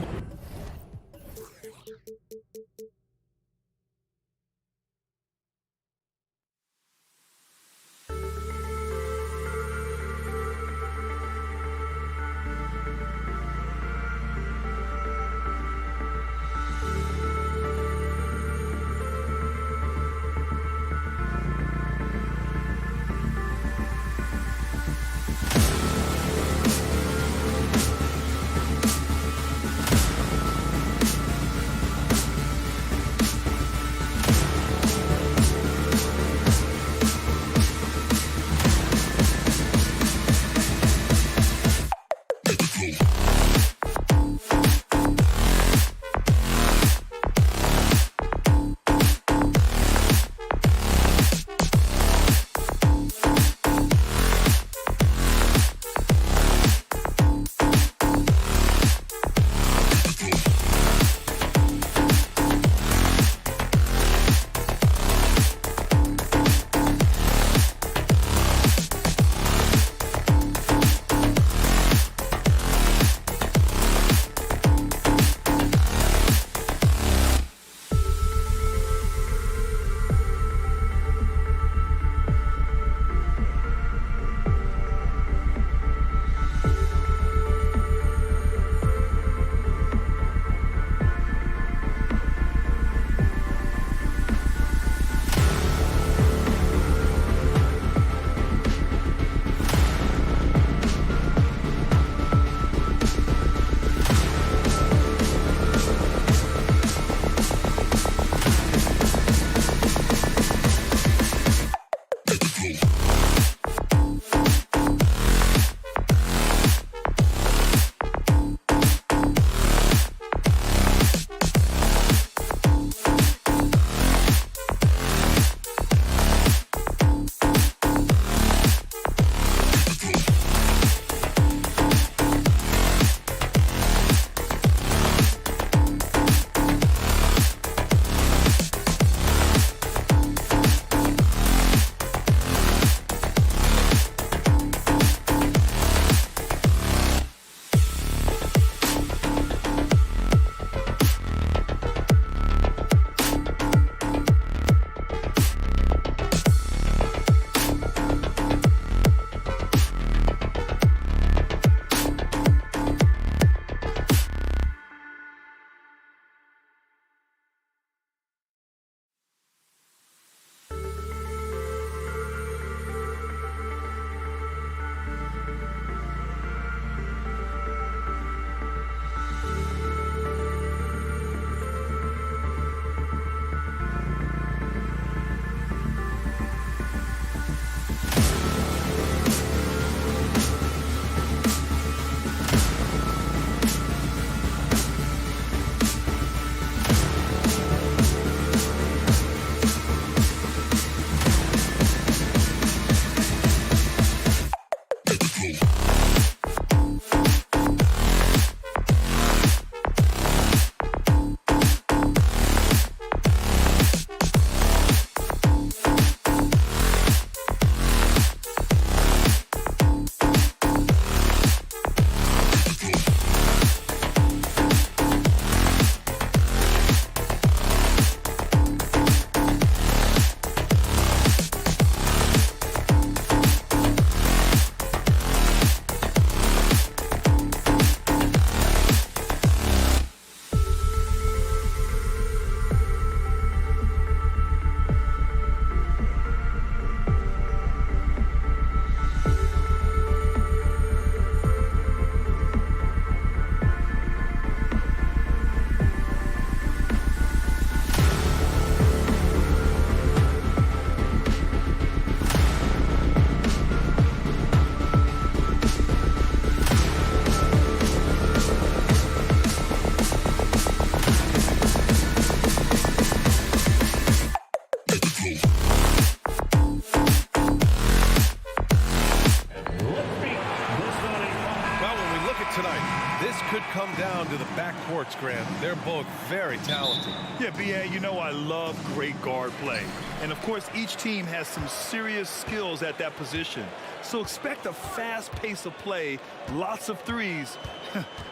courts, Grant. They're both very talented. Yeah, B.A., you know I love great guard play. And, of course, each team has some serious skills at that position. So expect a fast pace of play, lots of threes.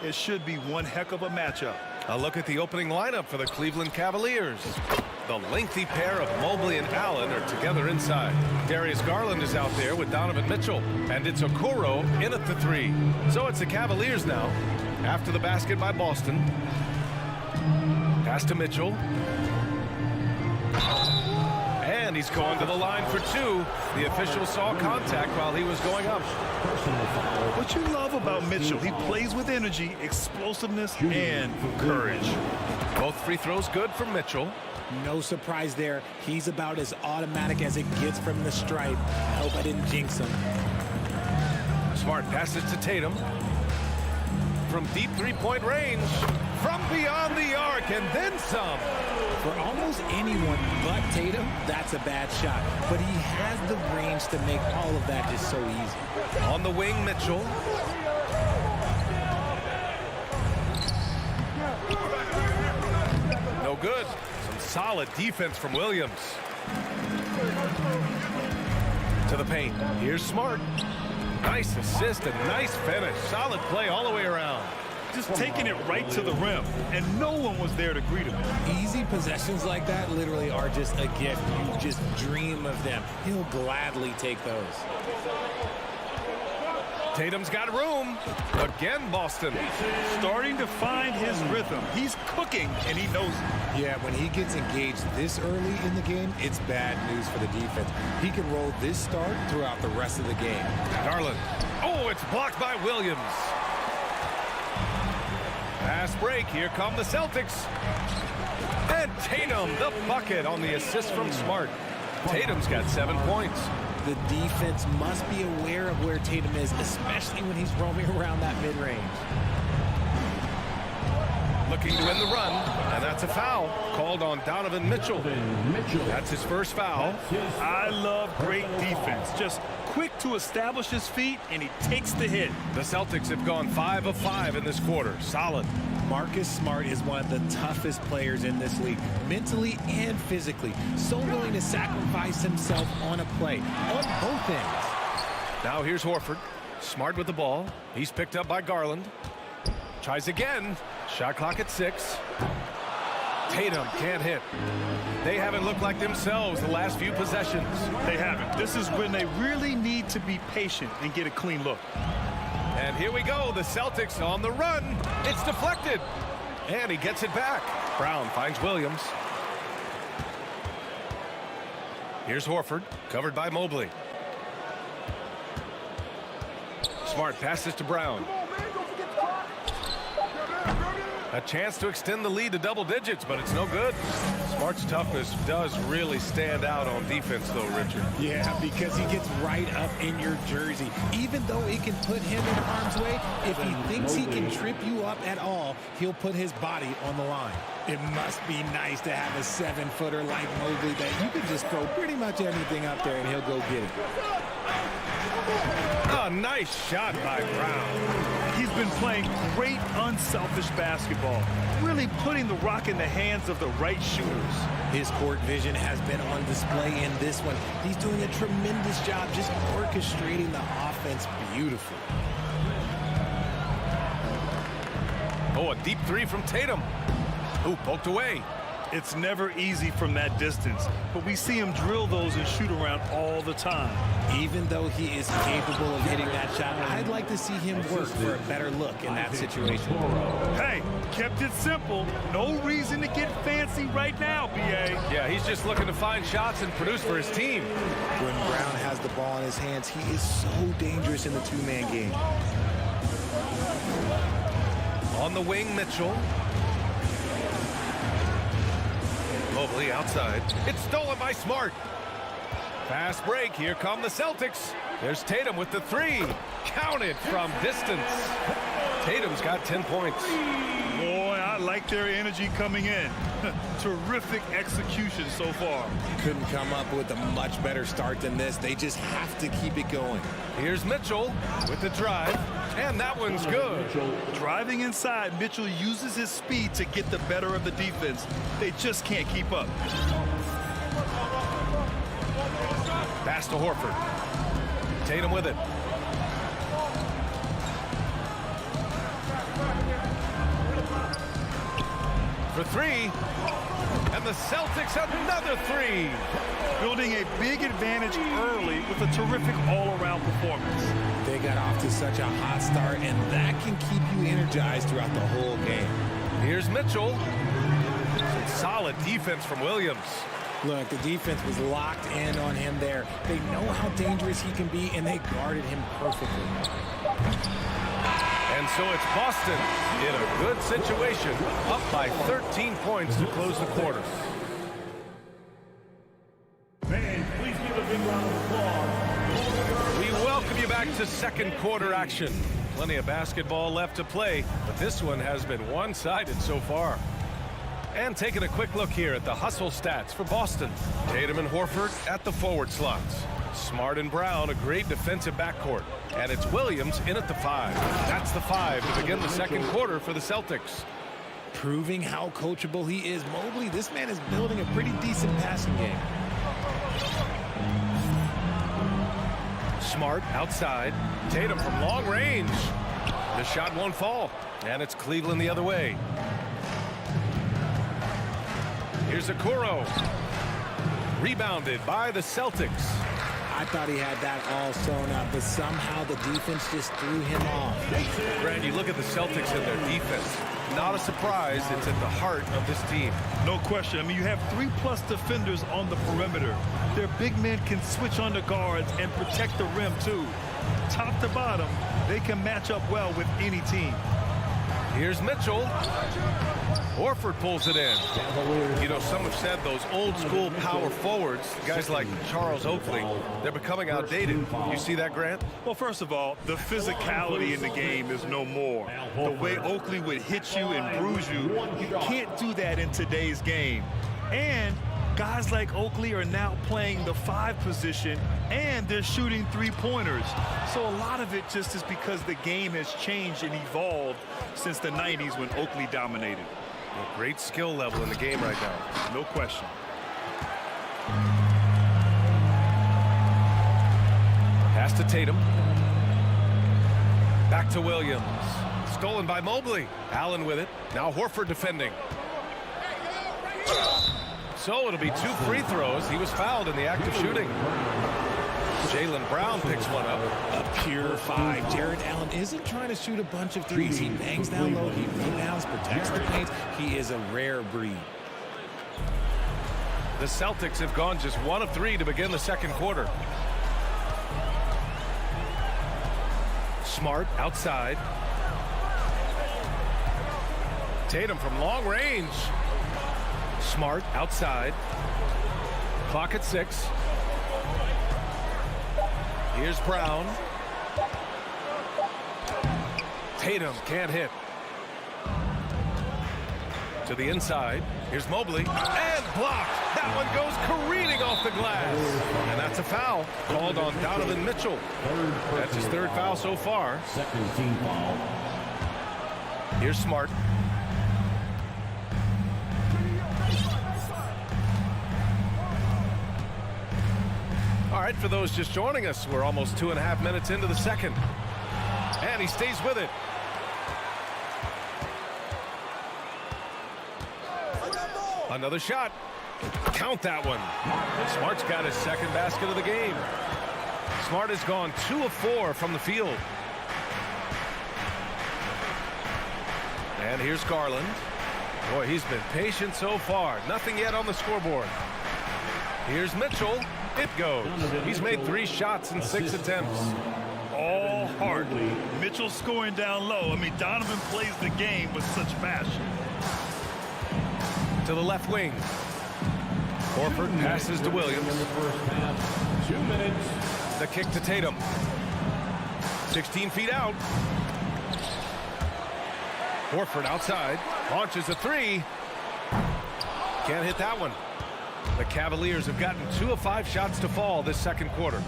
It should be one heck of a matchup. A look at the opening lineup for the Cleveland Cavaliers. The lengthy pair of Mobley and Allen are together inside. Darius Garland is out there with Donovan Mitchell. And it's Okoro in at the 3. So it's the Cavaliers now. After the basket by Boston. Pass to Mitchell. And he's going to the line for 2. The official saw contact while he was going up. What you love about Mitchell, he plays with energy, explosiveness, and courage. Both free throws good from Mitchell. No surprise there. He's about as automatic as it gets from the stripe. I hope I didn't jinx him. Smart passes to Tatum. From deep three-point range. From beyond the arc and then some. For almost anyone but Tatum, that's a bad shot. But he has the range to make all of that just so easy. On the wing, Mitchell. No good. Some solid defense from Williams. To the paint. Here's Smart. Nice assist and nice finish. Solid play all the way around. Just taking it right to the rim, and no one was there to greet him. Easy possessions like that literally are just a gift. You just dream of them. He'll gladly take those. Tatum's got room. Again, Boston. Starting to find his rhythm. He's cooking, and he knows it. Yeah, when he gets engaged this early in the game, it's bad news for the defense. He can roll this start throughout the rest of the game. Garland. Oh, it's blocked by Williams. Fast break. Here come the Celtics. And Tatum, the bucket on the assist from Smart. Tatum's got 7 points. The defense must be aware of where Tatum is, especially when he's roaming around that mid-range. Looking to end the run, and that's a foul called on Donovan Mitchell. That's his first foul. I love great defense. Just quick to establish his feet, and he takes the hit. The Celtics have gone 5 of 5 in this quarter. Solid. Marcus Smart is one of the toughest players in this league, mentally and physically. So willing to sacrifice himself on a play, on both ends. Now here's Horford. Smart with the ball. He's picked up by Garland. Tries again. Shot clock at 6. Tatum can't hit. They haven't looked like themselves the last few possessions. They haven't. This is when they really need to be patient and get a clean look. And here we go. The Celtics on the run. It's deflected. And he gets it back. Brown finds Williams. Here's Horford, covered by Mobley. Smart passes to Brown. A chance to extend the lead to double digits, but it's no good. Smart's toughness does really stand out on defense, though, Richard. Yeah, because he gets right up in your jersey. Even though it can put him in harm's way, if he thinks he can trip you up at all, he'll put his body on the line. It must be nice to have a 7-footer like Mobley that you can just throw pretty much anything up there and he'll go get it. A nice shot by Brown. He's been playing great, unselfish basketball, really putting the rock in the hands of the right shooters. His court vision has been on display in this one. He's doing a tremendous job just orchestrating the offense beautifully. Oh, a deep 3 from Tatum. Ooh, poked away. It's never easy from that distance, but we see him drill those and shoot around all the time. Even though he is capable of hitting that shot, I'd like to see him work for a better look in that situation. Hey, kept it simple. No reason to get fancy right now, B.A. Yeah, he's just looking to find shots and produce for his team. When Brown has the ball in his hands, he is so dangerous in the two-man game. On the wing, Mitchell. Mobley outside. It's stolen by Smart. Fast break. Here come the Celtics. There's Tatum with the 3. Counted from distance. Tatum's got 10 points. Boy, I I like their energy coming in. Terrific execution so far. Couldn't come up with a much better start than this. They just have to keep it going. Here's Mitchell with the drive, and that one's good. Driving inside, Mitchell uses his speed to get the better of the defense. They just can't keep up. Pass to Horford. Tatum with it. For three, and the Celtics another three. Building a big advantage early with a terrific all-around performance. They got off to such a hot start, and that can keep you energized throughout the whole game. Here's Mitchell. Some solid defense from Williams. Look, the defense was locked in on him there. They know how dangerous he can be, and they guarded him perfectly. And so it's Boston in a good situation, up by 13 points to close the quarter. Fans, please give a big round of applause. We welcome you back to second quarter action. Plenty of basketball left to play, but this one has been one-sided so far. And taking a quick look here at the hustle stats for Boston. Tatum and Horford at the forward slots. Smart and Brown, a great defensive backcourt. And it's Williams in at the 5. That's the 5 to begin the second quarter for the Celtics. Proving how coachable he is. Mobley, this man is building a pretty decent passing game. Smart outside. Tatum from long range. The shot won't fall. And it's Cleveland the other way. Here's Okoro. Rebounded by the Celtics. I thought he had that all sewn up, but somehow the defense just threw him off. Brand, you look at the Celtics and their defense. Not a surprise, it's at the heart of this team. No question. I mean, you have 3+ defenders on the perimeter. Their big men can switch on the guards and protect the rim, too. Top to bottom, they can match up well with any team. Here's Mitchell. Horford pulls it in. You know, some have said those old school power forwards, guys like Charles Oakley, they're becoming outdated. You see that, Grant? Well, first of all, the physicality in the game is no more. The way Oakley would hit you and bruise you, you can't do that in today's game. And guys like Oakley are now playing the 5 position, and they're shooting 3-pointers. So a lot of it just is because the game has changed and evolved since the 90s when Oakley dominated. A great skill level in the game right now. No question. Pass to Tatum. Back to Williams. Stolen by Mobley. Allen with it. Now Horford defending. So it'll be 2 free throws. He was fouled in the act of shooting. Jaylen Brown picks one up. A pure 5. Jared Allen isn't trying to shoot a bunch of threes. He bangs down low. He rebounds, protects the paint. He is a rare breed. The Celtics have gone just 1 of 3 to begin the second quarter. Smart outside. Tatum from long range. Smart outside. Clock at 6. Here's Brown. Tatum can't hit. To the inside. Here's Mobley. And blocked. That one goes careening off the glass. And that's a foul called on Donovan Mitchell. That's his 3rd foul so far. Second team foul. Here's Smart. All right, for those just joining us, we're almost 2.5 minutes into the second. And he stays with it. Another shot. Count that one. Smart's got his 2nd basket of the game. Smart has gone 2 of 4 from the field. And here's Garland. Boy, he's been patient so far. Nothing yet on the scoreboard. Here's Mitchell. It goes. He's made 3 shots in 6 attempts. All heart. Mitchell scoring down low. I mean, Donovan plays the game with such passion. To the left wing. Horford passes to Williams. 2 minutes. The kick to Tatum. 16 feet out. Horford outside. Launches a three. Can't hit that one. The Cavaliers have gotten 2 of 5 shots to fall this second quarter.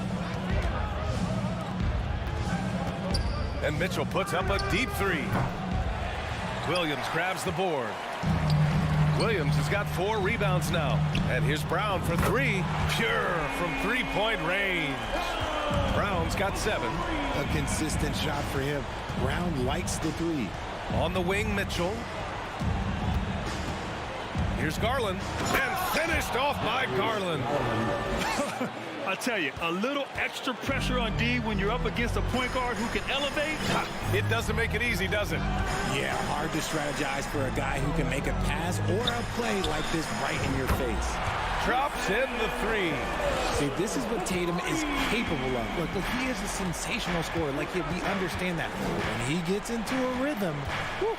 And Mitchell puts up a deep three. Williams grabs the board. Williams has got 4 rebounds now. And here's Brown for 3. Pure from 3-point range. Brown's got 7. A consistent shot for him. Brown likes the 3. On the wing, Mitchell. Here's Garland. And finished off by Garland. I tell you, a little extra pressure on D when you're up against a point guard who can elevate. It doesn't make it easy, does it? Yeah, hard to strategize for a guy who can make a pass or a play like this right in your face. Drops in the 3. See, this is what Tatum is capable of. Look, he is a sensational scorer. Like, we understand that. When he gets into a rhythm, whew.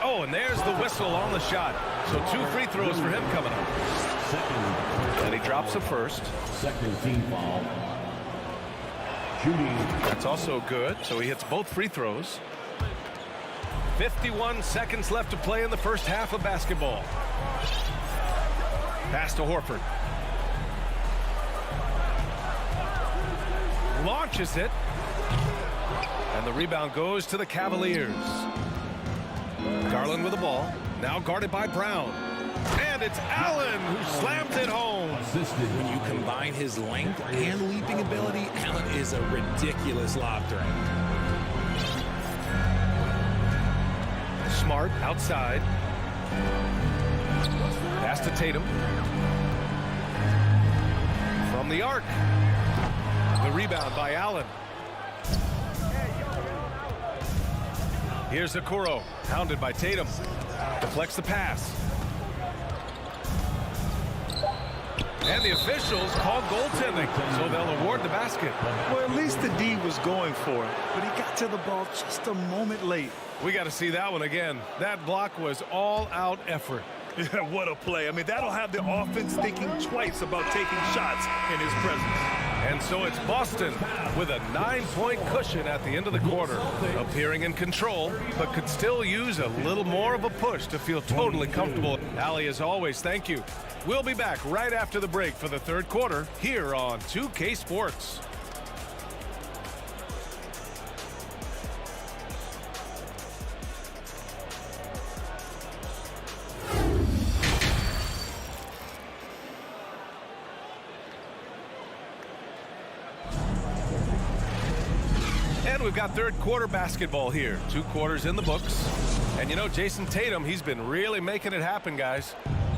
Oh, and there's the whistle on the shot. So 2 free throws for him coming up. And he drops a first. Second team foul. Shooting. That's also good. So he hits both free throws. 51 seconds left to play in the first half of basketball. Pass to Horford. Launches it. And the rebound goes to the Cavaliers. Garland with the ball. Now guarded by Brown. And it's Allen who slams it home. When you combine his length and leaping ability, Allen is a ridiculous lob threat. Smart outside. Pass to Tatum. From the arc. The rebound by Allen. Here's Okoro, hounded by Tatum. Deflects the pass. And the officials call goaltending, so they'll award the basket. Well, at least the D was going for it, but he got to the ball just a moment late. We got to see that one again. That block was all-out effort. Yeah, what a play. I mean, that'll have the offense thinking twice about taking shots in his presence. And so it's Boston with a 9-point cushion at the end of the quarter. Appearing in control, but could still use a little more of a push to feel totally comfortable. Allie, as always, thank you. We'll be back right after the break for the third quarter here on 2K Sports. And we've got third quarter basketball here. 2 quarters in the books. And you know, Jason Tatum, he's been really making it happen, guys.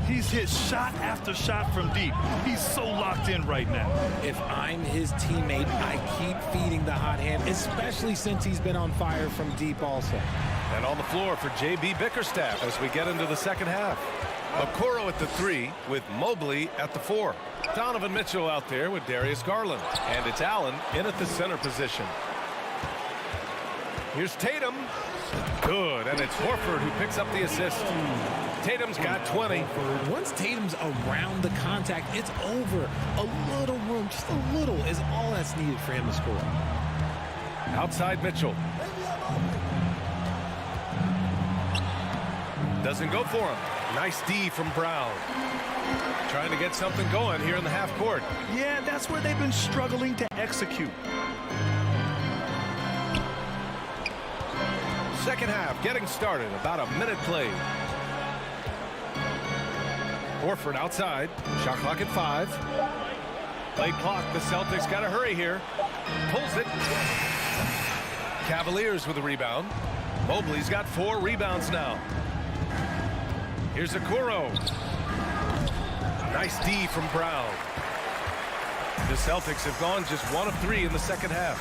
He's hit shot after shot from deep. He's so locked in right now. If I'm his teammate, I keep feeding the hot hand, especially since he's been on fire from deep also. And on the floor for J.B. Bickerstaff as we get into the second half. Okoro at the 3 with Mobley at the 4. Donovan Mitchell out there with Darius Garland. And it's Allen in at the center position. Here's Tatum. Good, and it's Horford who picks up the assist. Tatum's got 20. Once Tatum's around the contact, it's over. A little room, just a little, is all that's needed for him to score. Outside Mitchell. Doesn't go for him. Nice D from Brown. Trying to get something going here in the half court. Yeah, that's where they've been struggling to execute. Second half getting started. About a minute played. Horford outside. Shot clock at 5. Play clock. The Celtics got to hurry here. Pulls it. Cavaliers with a rebound. Mobley's got 4 rebounds now. Here's Okoro. Nice D from Brown. The Celtics have gone just 1 of 3 in the second half.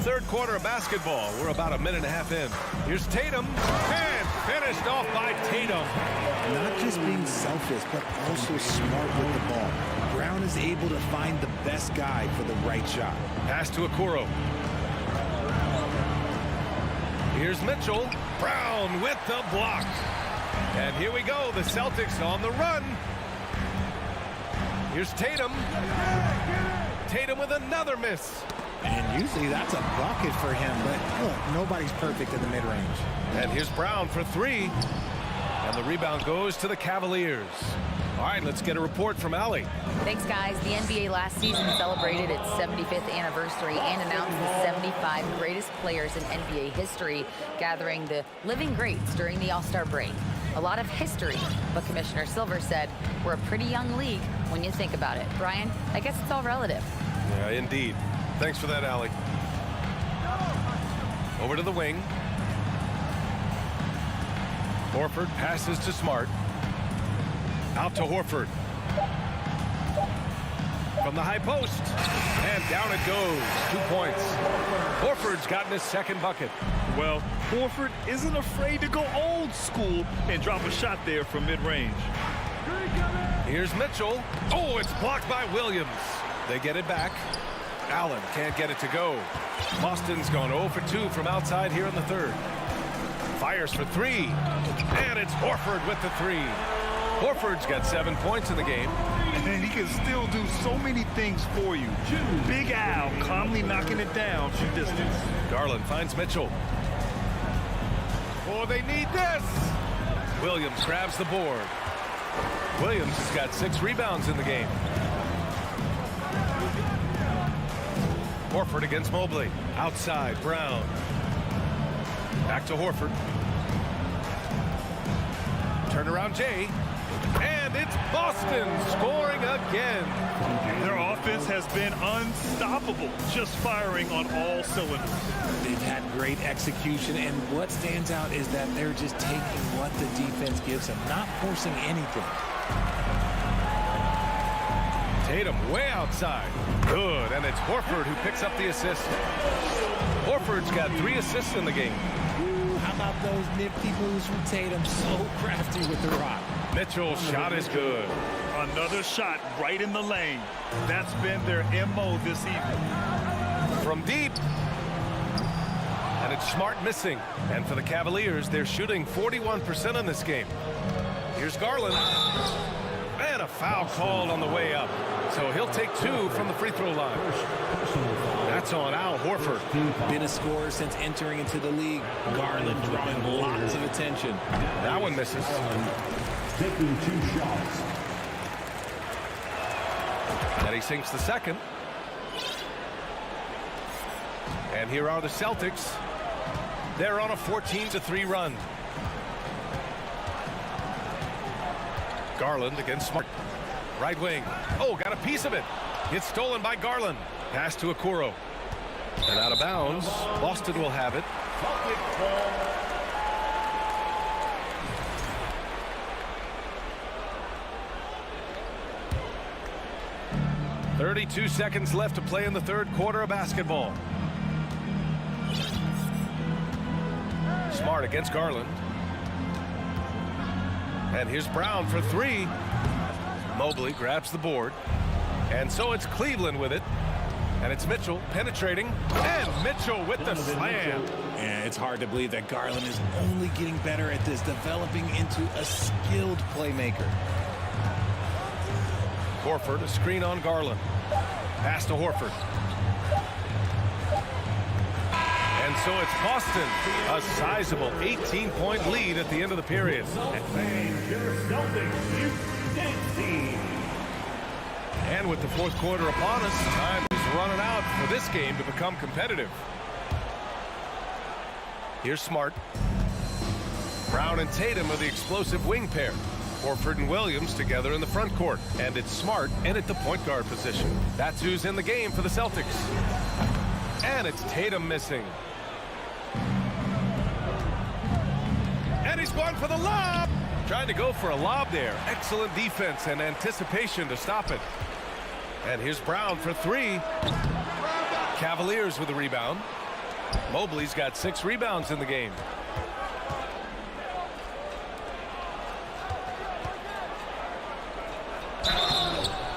Third quarter of basketball. We're about a minute and a half in. Here's Tatum. And finished off by Tatum. Not just being selfish, but also smart with the ball. Brown is able to find the best guy for the right shot. Pass to Okoro. Here's Mitchell. Brown with the block. And here we go. The Celtics on the run. Here's Tatum. Tatum with another miss. And usually that's a bucket for him, but look, nobody's perfect in the mid-range. And here's Brown for three. And the rebound goes to the Cavaliers. All right, let's get a report from Allie. Thanks, guys. The NBA last season celebrated its 75th anniversary and announced the 75 greatest players in NBA history, gathering the living greats during the All-Star break. A lot of history, but Commissioner Silver said we're a pretty young league when you think about it. Brian, I guess it's all relative. Yeah, indeed. Thanks for that, Allie. Over to the wing. Horford passes to Smart. Out to Horford. From the high post. And down it goes. 2 points. Horford's gotten his second bucket. Well, Horford isn't afraid to go old school and drop a shot there from mid-range. Here's Mitchell. Oh, it's blocked by Williams. They get it back. Allen can't get it to go. Boston's gone 0 for 2 from outside here in the third. Fires for three. And it's Horford with the three. Horford's got 7 points in the game. And he can still do so many things for you. Big Al calmly knocking it down from distance. Garland finds Mitchell. Oh, they need this. Williams grabs the board. Williams has got 6 rebounds in the game. Horford against Mobley. Outside, Brown. Back to Horford. Turnaround Jay. And it's Boston scoring again. Their offense has been unstoppable, just firing on all cylinders. They've had great execution, and what stands out is that they're just taking what the defense gives them, not forcing anything. Tatum way outside. Good, and it's Horford who picks up the assist. Horford's got 3 assists in the game. Ooh, how about those nifty moves from Tatum? So crafty with the rock. Mitchell's shot is good. Another shot right in the lane. That's been their MO this evening. From deep. And it's Smart missing. And for the Cavaliers, they're shooting 41% in this game. Here's Garland. And a foul called on the way up. So he'll take 2 from the free throw line. That's on Al Horford. Been a scorer since entering into the league. Garland drawing lots of attention. That one misses. Taking 2 shots. And he sinks the second. And here are the Celtics. They're on a 14-3 run. Garland against Smart. Right wing. Oh, got a piece of it. It's stolen by Garland. Pass to Okoro. And out of bounds. Boston will have it. 32 seconds left to play in the third quarter of basketball. Smart against Garland. And here's Brown for 3. Mobley grabs the board. And so it's Cleveland with it. And it's Mitchell penetrating. And Mitchell with the slam. Yeah, it's hard to believe that Garland is only getting better at this, developing into a skilled playmaker. Horford, a screen on Garland. Pass to Horford. And so it's Boston, a sizable 18-point lead at the end of the period. And with the fourth quarter upon us, time is running out for this game to become competitive. Here's Smart. Brown and Tatum are the explosive wing pair. Horford and Williams together in the front court. And it's Smart in at the point guard position. That's who's in the game for the Celtics. And it's Tatum missing. And he's going for the lob. Trying to go for a lob there. Excellent defense and anticipation to stop it. And here's Brown for 3. Cavaliers with the rebound. Mobley's got 6 rebounds in the game.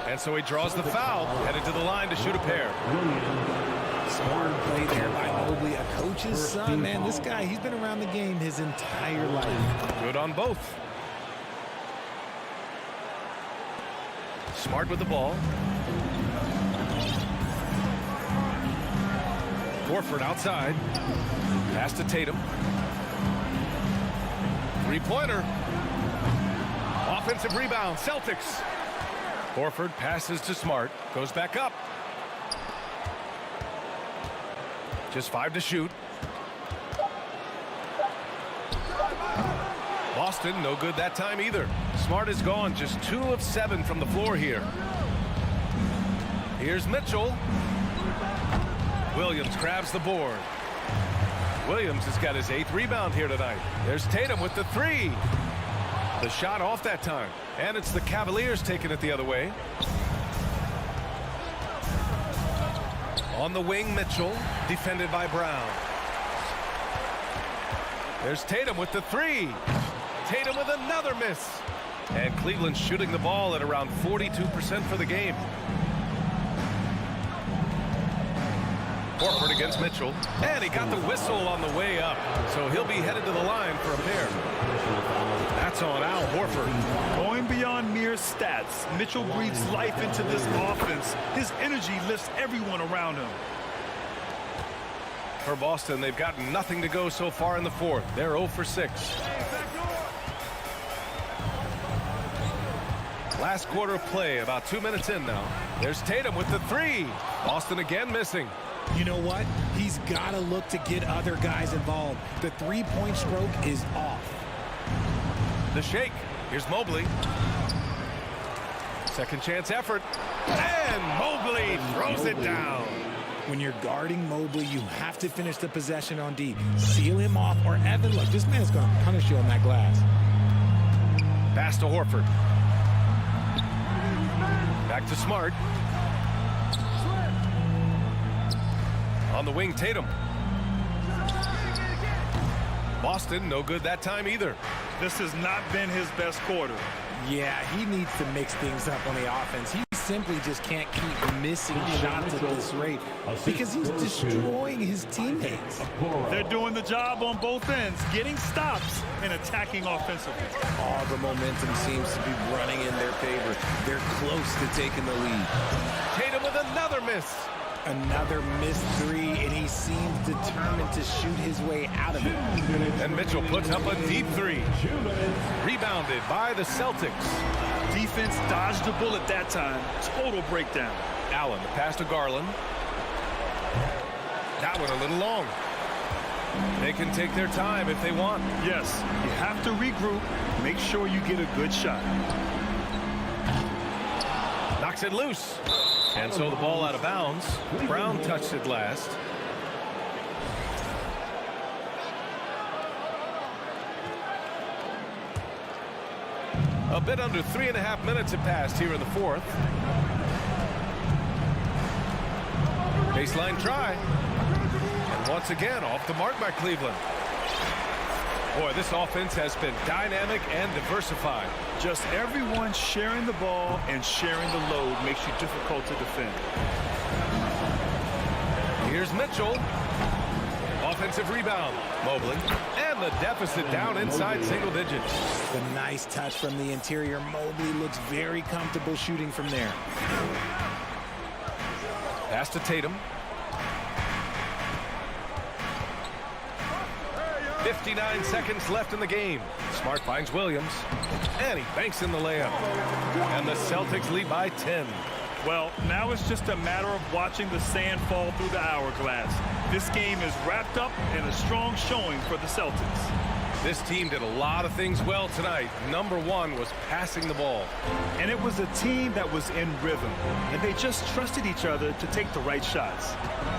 And so he draws the foul, headed to the line to shoot a pair. Smart play there by Mobley, a coach's son. Man, this guy, he's been around the game his entire life. Good on both. Smart with the ball. Horford outside. Pass to Tatum. Three-pointer. Offensive rebound, Celtics. Horford passes to Smart. Goes back up. Just 5 to shoot. Boston, no good that time either. Smart is gone, just 2 of 7 from the floor here. Here's Mitchell. Williams grabs the board. Williams has got his 8th rebound here tonight. There's Tatum with the 3. The shot off that time. And it's the Cavaliers taking it the other way. On the wing, Mitchell, defended by Brown. There's Tatum with the 3. Tatum with another miss. And Cleveland shooting the ball at around 42% for the game. Horford against Mitchell. And he got the whistle on the way up. So he'll be headed to the line for a pair. That's on Al Horford. Going beyond mere stats, Mitchell breathes life into this offense. His energy lifts everyone around him. For Boston, they've got nothing to go so far in the 4th. They're 0 for 6. Last quarter of play, about 2 minutes in now. There's Tatum with the 3. Boston again missing. You know what? He's got to look to get other guys involved. The three-point stroke is off. The shake. Here's Mobley. Second chance effort. And Mobley throws it down. When you're guarding Mobley, you have to finish the possession on D. Seal him off, or Evan, look, this man's going to punish you on that glass. Pass to Horford. Back to Smart. On the wing, Tatum. Boston, no good that time either. This has not been his best quarter. Yeah, he needs to mix things up on the offense. He simply just can't keep missing shots at this rate because he's destroying his teammates. They're doing the job on both ends, getting stops and attacking offensively. All the momentum seems to be running in their favor. They're close to taking the lead. Tatum with another miss. Another missed 3, and he seems determined to shoot his way out of it. And Mitchell puts up a deep 3. Rebounded by the Celtics. Defense dodged a bullet that time. Total breakdown. Allen, the pass to Garland. That one a little long. They can take their time if they want. Yes, you have to regroup. Make sure you get a good shot. Knocks it loose. And so the ball out of bounds. Brown touched it last. A bit under 3.5 minutes have passed here in the 4th. Baseline try. And once again, off the mark by Cleveland. Boy, this offense has been dynamic and diversified. Just everyone sharing the ball and sharing the load makes you difficult to defend. Here's Mitchell. Offensive rebound. Mobley. And the deficit down inside single digits. The nice touch from the interior. Mobley looks very comfortable shooting from there. Pass to Tatum. 59 seconds left in the game. Smart finds Williams. And he banks in the layup. And the Celtics lead by 10. Well, now it's just a matter of watching the sand fall through the hourglass. This game is wrapped up in a strong showing for the Celtics. This team did a lot of things well tonight. Number 1 was passing the ball. And it was a team that was in rhythm. And they just trusted each other to take the right shots.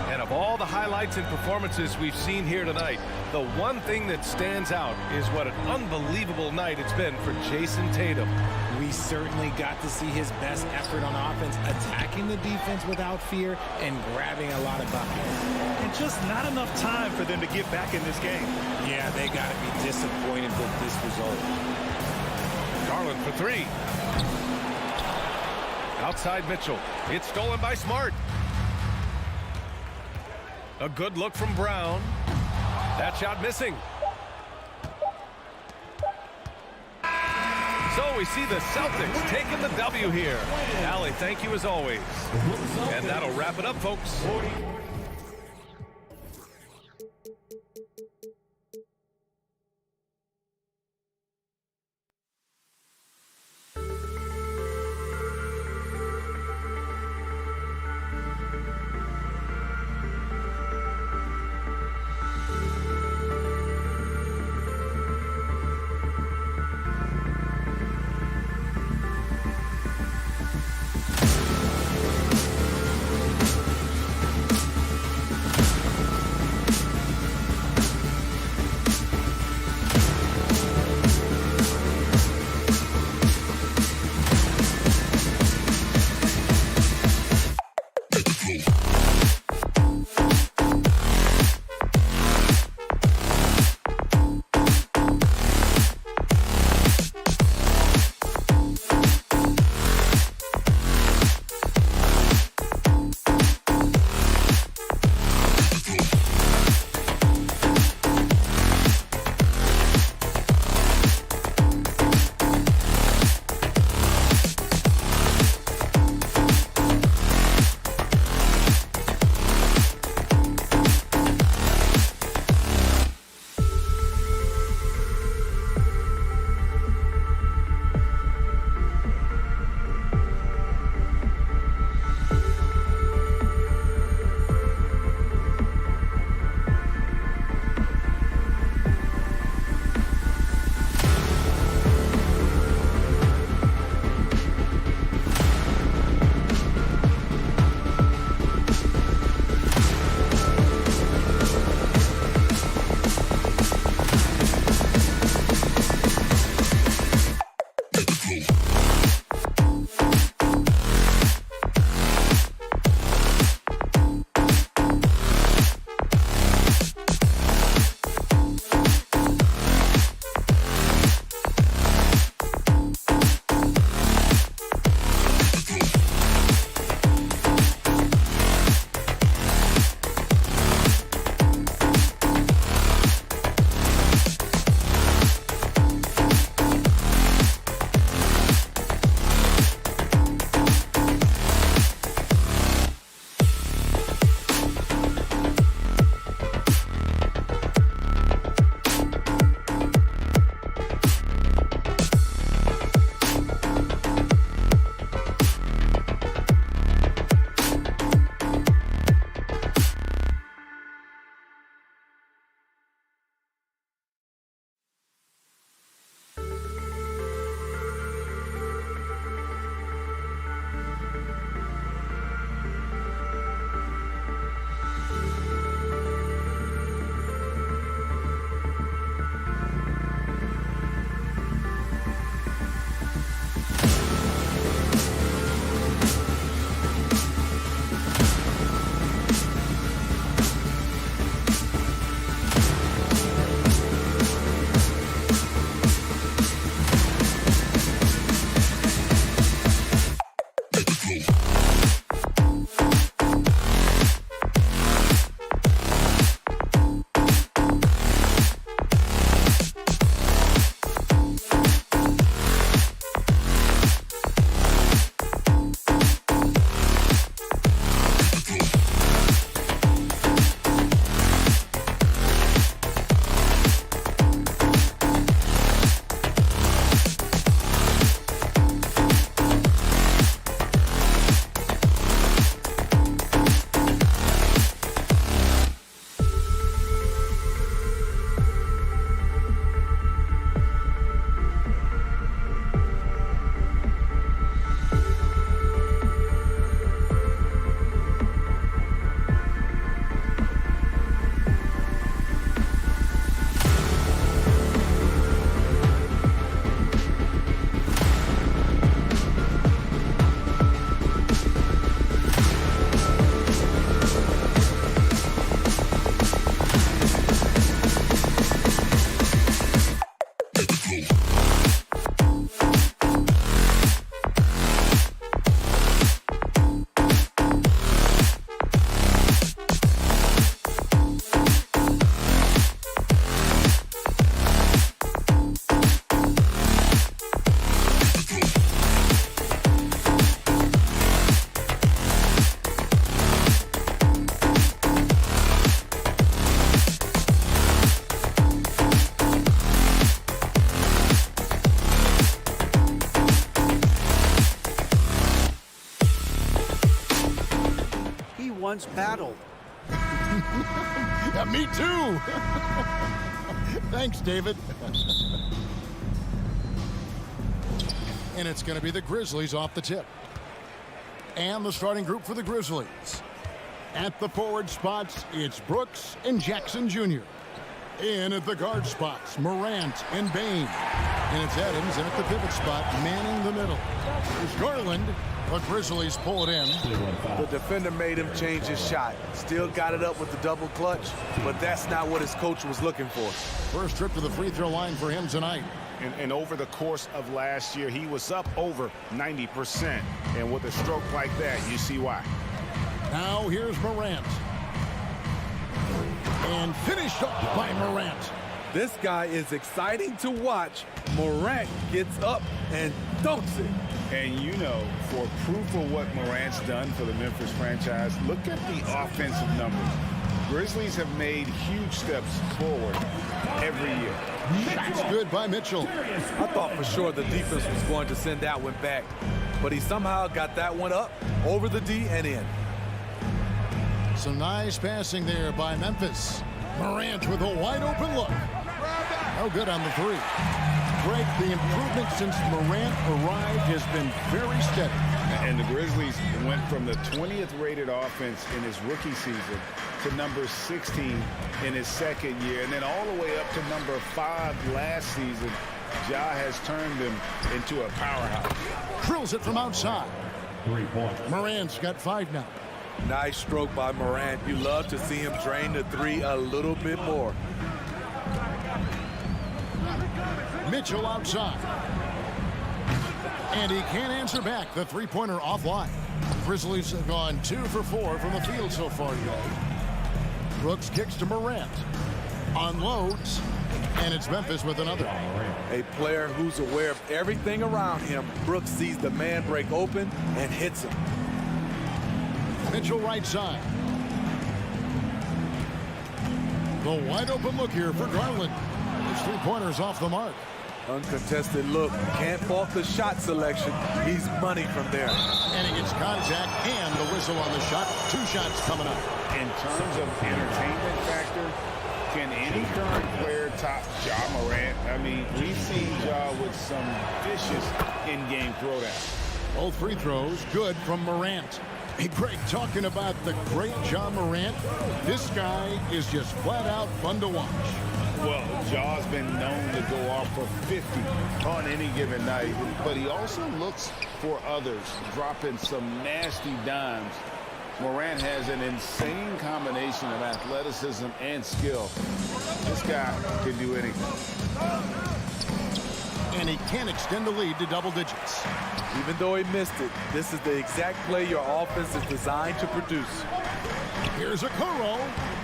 And of all the highlights and performances we've seen here tonight, the one thing that stands out is what an unbelievable night it's been for Jason Tatum. We certainly got to see his best effort on offense, attacking the defense without fear and grabbing a lot of buckets. And just not enough time for them to get back in this game. Yeah, they got to be disappointed with this result. Garland for 3. Outside Mitchell. It's stolen by Smart. A good look from Brown. That shot missing. So we see the Celtics taking the W here. Allie, thank you as always. And that'll wrap it up, folks. Once battled. Yeah, me too. Thanks, David. And it's going to be the Grizzlies off the tip. And the starting group for the Grizzlies. At the forward spots, it's Brooks and Jackson Jr. In at the guard spots, Morant and Bane. And it's Adams at the pivot spot, manning the middle. There's Garland. The Grizzlies pull it in. The defender made him change his shot. Still got it up with the double clutch, but that's not what his coach was looking for. First trip to the free throw line for him tonight. And over the course of last year, he was up over 90%. And with a stroke like that, you see why. Now here's Morant. And finished up by Morant. This guy is exciting to watch. Morant gets up and dunks it. And you know, for proof of what Morant's done for the Memphis franchise, look at the offensive numbers. Grizzlies have made huge steps forward every year. Shots good by Mitchell. I thought for sure the defense was going to send that one back, but he somehow got that one up, over the D, and in. Some nice passing there by Memphis. Morant with a wide open look. No good on the three. Greg, the improvement since Morant arrived has been very steady. And the Grizzlies went from the 20th rated offense in his rookie season to number 16 in his second year, and then all the way up to number 5 last season. Ja has turned them into a powerhouse. Drills it from outside. 3 points. Morant's got 5 now. Nice stroke by Morant. You love to see him drain the three a little bit more. Mitchell outside. And he can't answer back. The three-pointer offline. Grizzlies have gone 2 for 4 from the field so far today. Brooks kicks to Morant. Unloads. And it's Memphis with another. A player who's aware of everything around him. Brooks sees the man break open and hits him. Mitchell right side. The wide open look here for Garland. His three-pointers off the mark. Uncontested look. Can't fault the shot selection. He's money from there. And he gets contact and the whistle on the shot. 2 shots coming up. In terms of entertainment factor, can any current player top Ja Morant? I mean, we've seen Ja with some vicious in-game throwdown. Both free throws good from Morant. Hey, Greg, talking about the great Ja Morant, this guy is just flat out fun to watch. Well, Ja's been known to go off for 50 on any given night, but he also looks for others, dropping some nasty dimes. Morant has an insane combination of athleticism and skill. This guy can do anything. And he can extend the lead to double digits. Even though he missed it, this is the exact play your offense is designed to produce. Here's a Okoro,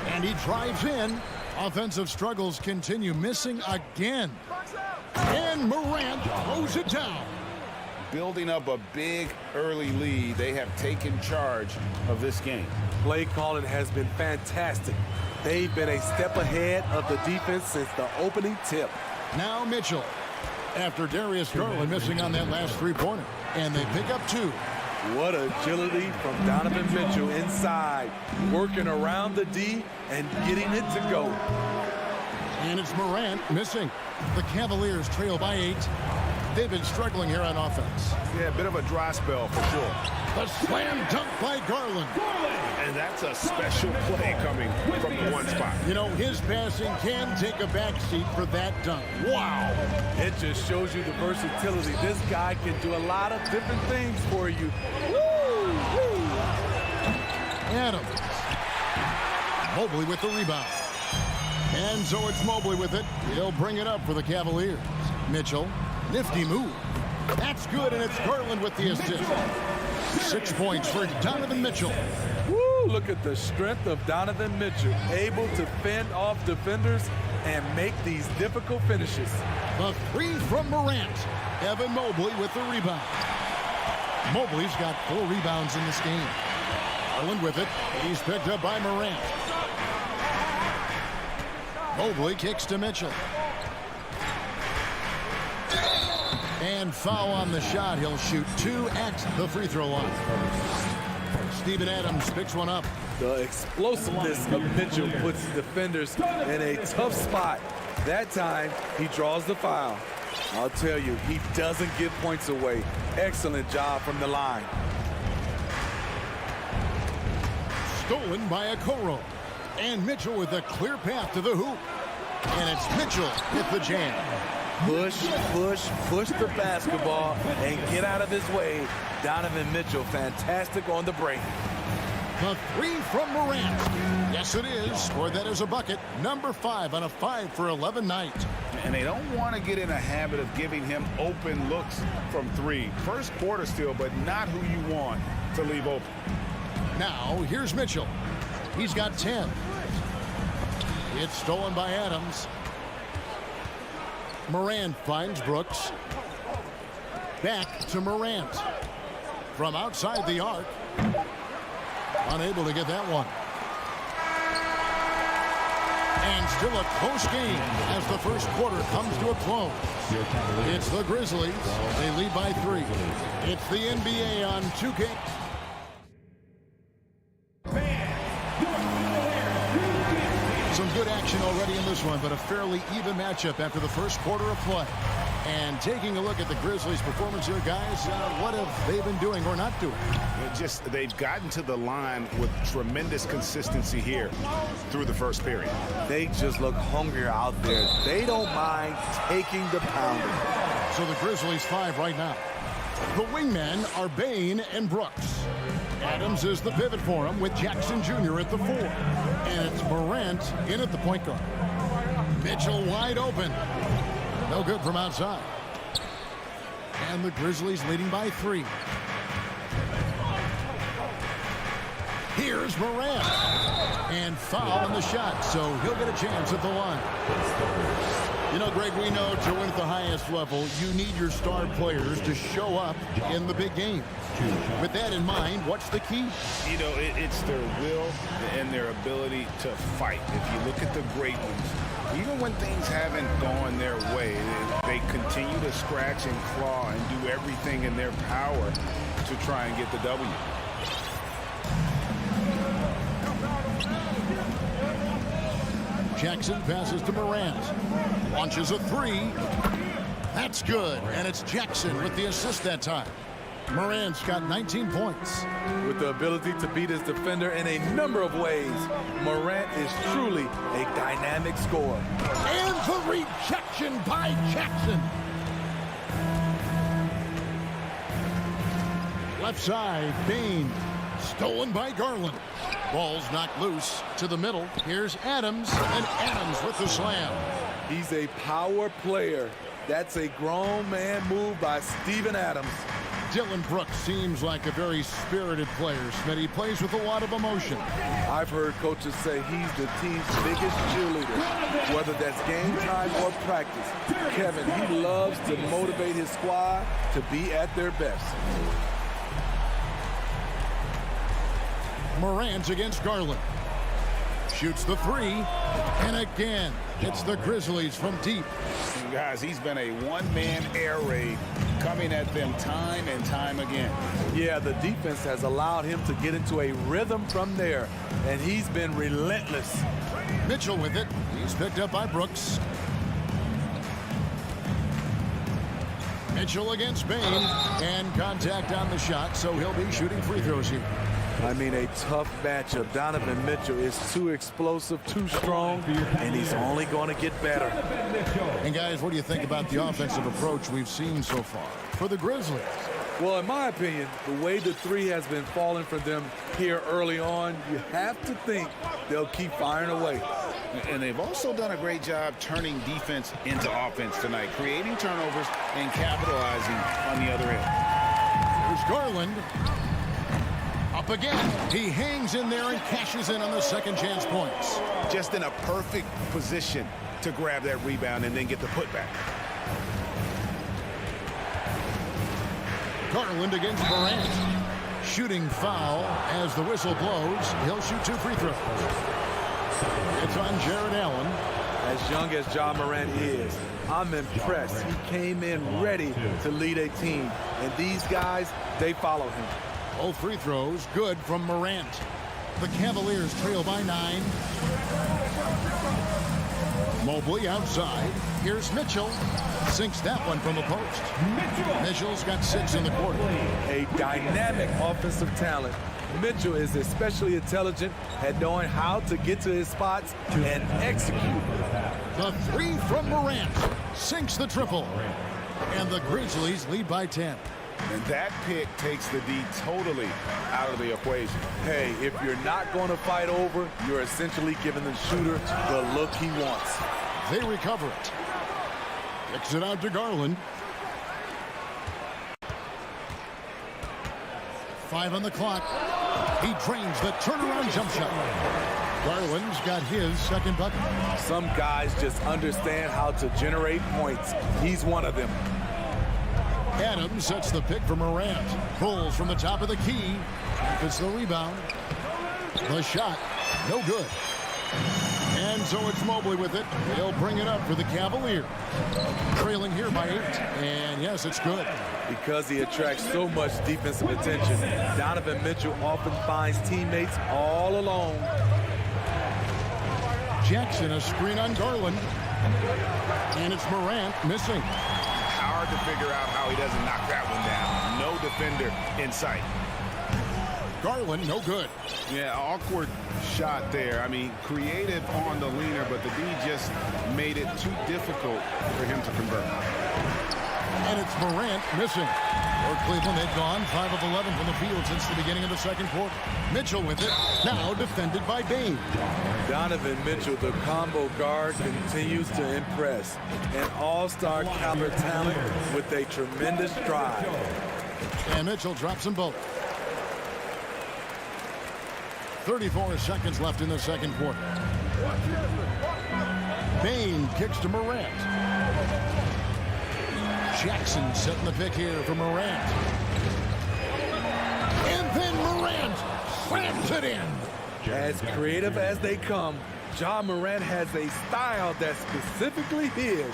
and he drives in. Offensive struggles continue, missing again. And Morant throws it down. Building up a big early lead, they have taken charge of this game. Play calling has been fantastic. They've been a step ahead of the defense since the opening tip. Now Mitchell, after Darius Garland missing on that last three-pointer. And they pick up 2. What agility from Donovan Mitchell inside, working around the D and getting it to go. And it's Morant missing. The Cavaliers trail by 8. They've been struggling here on offense. Yeah, a bit of a dry spell for sure. The slam dunk by Garland. And that's a special play coming from the one spot. You know, his passing can take a backseat for that dunk. Wow. It just shows you the versatility. This guy can do a lot of different things for you. Woo! Woo! Adams. Mobley with the rebound. And so it's Mobley with it. He'll bring it up for the Cavaliers. Mitchell, nifty move. That's good, and it's Garland with the assist. 6 points for Donovan Mitchell. Woo, look at the strength of Donovan Mitchell, able to fend off defenders and make these difficult finishes. The three from Morant. Evan Mobley with the rebound. Mobley's got 4 rebounds in this game. Garland with it. He's picked up by Morant. Mobley kicks to Mitchell. And foul on the shot. He'll shoot 2 at the free throw line. Steven Adams picks one up. The explosiveness of Mitchell puts defenders in a tough spot. That time, he draws the foul. I'll tell you, he doesn't give points away. Excellent job from the line. Stolen by Okoro. And Mitchell with a clear path to the hoop. And it's Mitchell with the jam. Push the basketball and get out of his way. Donovan Mitchell, fantastic on the break. The three from Morant. Yes, it is. Scored that as a bucket. Number 5 on a 5-for-11 night. And they don't want to get in a habit of giving him open looks from 3. First quarter still, but not who you want to leave open. Now, here's Mitchell. He's got 10. It's stolen by Adams. Morant finds Brooks. Back to Morant. From outside the arc. Unable to get that one. And still a close game as the first quarter comes to a close. It's the Grizzlies. They lead by 3. It's the NBA on 2K. Some good action already in this one, but a fairly even matchup after the first quarter of play. And taking a look at the Grizzlies' performance here, guys, what have they been doing or not doing? They've gotten to the line with tremendous consistency here through the first period. They just look hungrier out there. They don't mind taking the pounding. So the Grizzlies 5 right now. The wingmen are Bane and Brooks. Adams is the pivot for him with Jackson Jr. at the 4. And it's Morant in at the point guard. Mitchell wide open. No good from outside. And the Grizzlies leading by 3. Here's Morant. And foul on the shot, so he'll get a chance at the line. You know, Greg, we know to win at the highest level, you need your star players to show up in the big game. With that in mind, what's the key? You know, it's their will and their ability to fight. If you look at the great ones, even when things haven't gone their way, they continue to scratch and claw and do everything in their power to try and get the W. Jackson passes to Morant. Launches a 3. That's good. And it's Jackson with the assist that time. Morant's got 19 points. With the ability to beat his defender in a number of ways, Morant is truly a dynamic scorer. And the rejection by Jackson. Left side, Bane. Stolen by Garland. Ball's knocked loose to the middle. Here's Adams, and Adams with the slam. He's a power player. That's a grown man move by Steven Adams. Dylan Brooks seems like a very spirited player, Smith. He plays with a lot of emotion. I've heard coaches say he's the team's biggest cheerleader, whether that's game time or practice. Kevin, he loves to motivate his squad to be at their best. Morant against Garland. Shoots the 3. And again, it's the Grizzlies from deep. Guys, he's been a one-man air raid coming at them time and time again. Yeah, the defense has allowed him to get into a rhythm from there, and he's been relentless. Mitchell with it. He's picked up by Brooks. Mitchell against Bane. And contact on the shot, so he'll be shooting free throws here. I mean, a tough matchup. Donovan Mitchell is too explosive, too strong, and he's only going to get better. And guys, what do you think about the offensive approach we've seen so far for the Grizzlies? Well, in my opinion, the way the 3 has been falling for them here early on, you have to think they'll keep firing away. And they've also done a great job turning defense into offense tonight, creating turnovers and capitalizing on the other end. Here's Garland. Up again. He hangs in there and cashes in on the second chance points. Just in a perfect position to grab that rebound and then get the putback. Garland against Morant. Shooting foul as the whistle blows. He'll shoot 2 free throws. It's on Jared Allen. As young as Ja Morant is, I'm impressed. He came in ready to lead a team. And these guys, they follow him. Both free throws good from Morant. The Cavaliers trail by 9. Mobley outside. Here's Mitchell. Sinks that one from the post. Mitchell's got 6 in the quarter. A dynamic offensive talent. Mitchell is especially intelligent at knowing how to get to his spots and execute. The 3 from Morant sinks the triple. And the Grizzlies lead by 10. And that pick takes the D totally out of the equation. Hey, if you're not going to fight over, you're essentially giving the shooter the look he wants. They recover it. Kicks it out to Garland. 5 on the clock. He drains the turnaround jump shot. Garland's got his second bucket. Some guys just understand how to generate points. He's one of them. Adams sets the pick for Morant. Pulls from the top of the key. Gets the rebound. The shot, no good. And so it's Mobley with it. He'll bring it up for the Cavaliers. Trailing here by 8. And yes, it's good. Because he attracts so much defensive attention, Donovan Mitchell often finds teammates all alone. Jackson, a screen on Garland. And it's Morant missing. Hard to figure out how he doesn't knock that one down. No defender in sight. Garland, no good. Yeah, awkward shot there. I mean, creative on the leaner, but the D just made it too difficult for him to convert. And it's Morant missing. For Cleveland, they've gone 5 of 11 from the field since the beginning of the second quarter. Mitchell with it, now defended by Bain. Donovan Mitchell, the combo guard, continues to impress. An all-star caliber talent with a tremendous drive. And Mitchell drops them both. 34 seconds left in the second quarter. Bain kicks to Morant. Jackson setting the pick here for Morant. And then Morant slams it in. As creative as they come, Ja Morant has a style that's specifically his.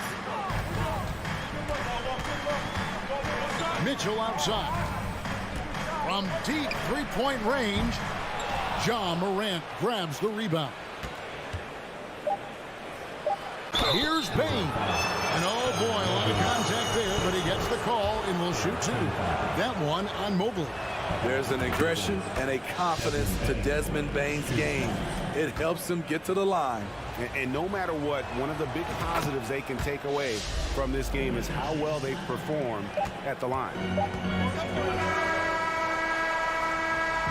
Mitchell outside. From deep three-point range, Ja Morant grabs the rebound. Here's Bain. And oh boy, a lot of contact there, but he gets the call and will shoot 2. That one on Mobley. There's an aggression and a confidence to Desmond Bain's game. It helps him get to the line. And no matter what, one of the big positives they can take away from this game is how well they perform at the line.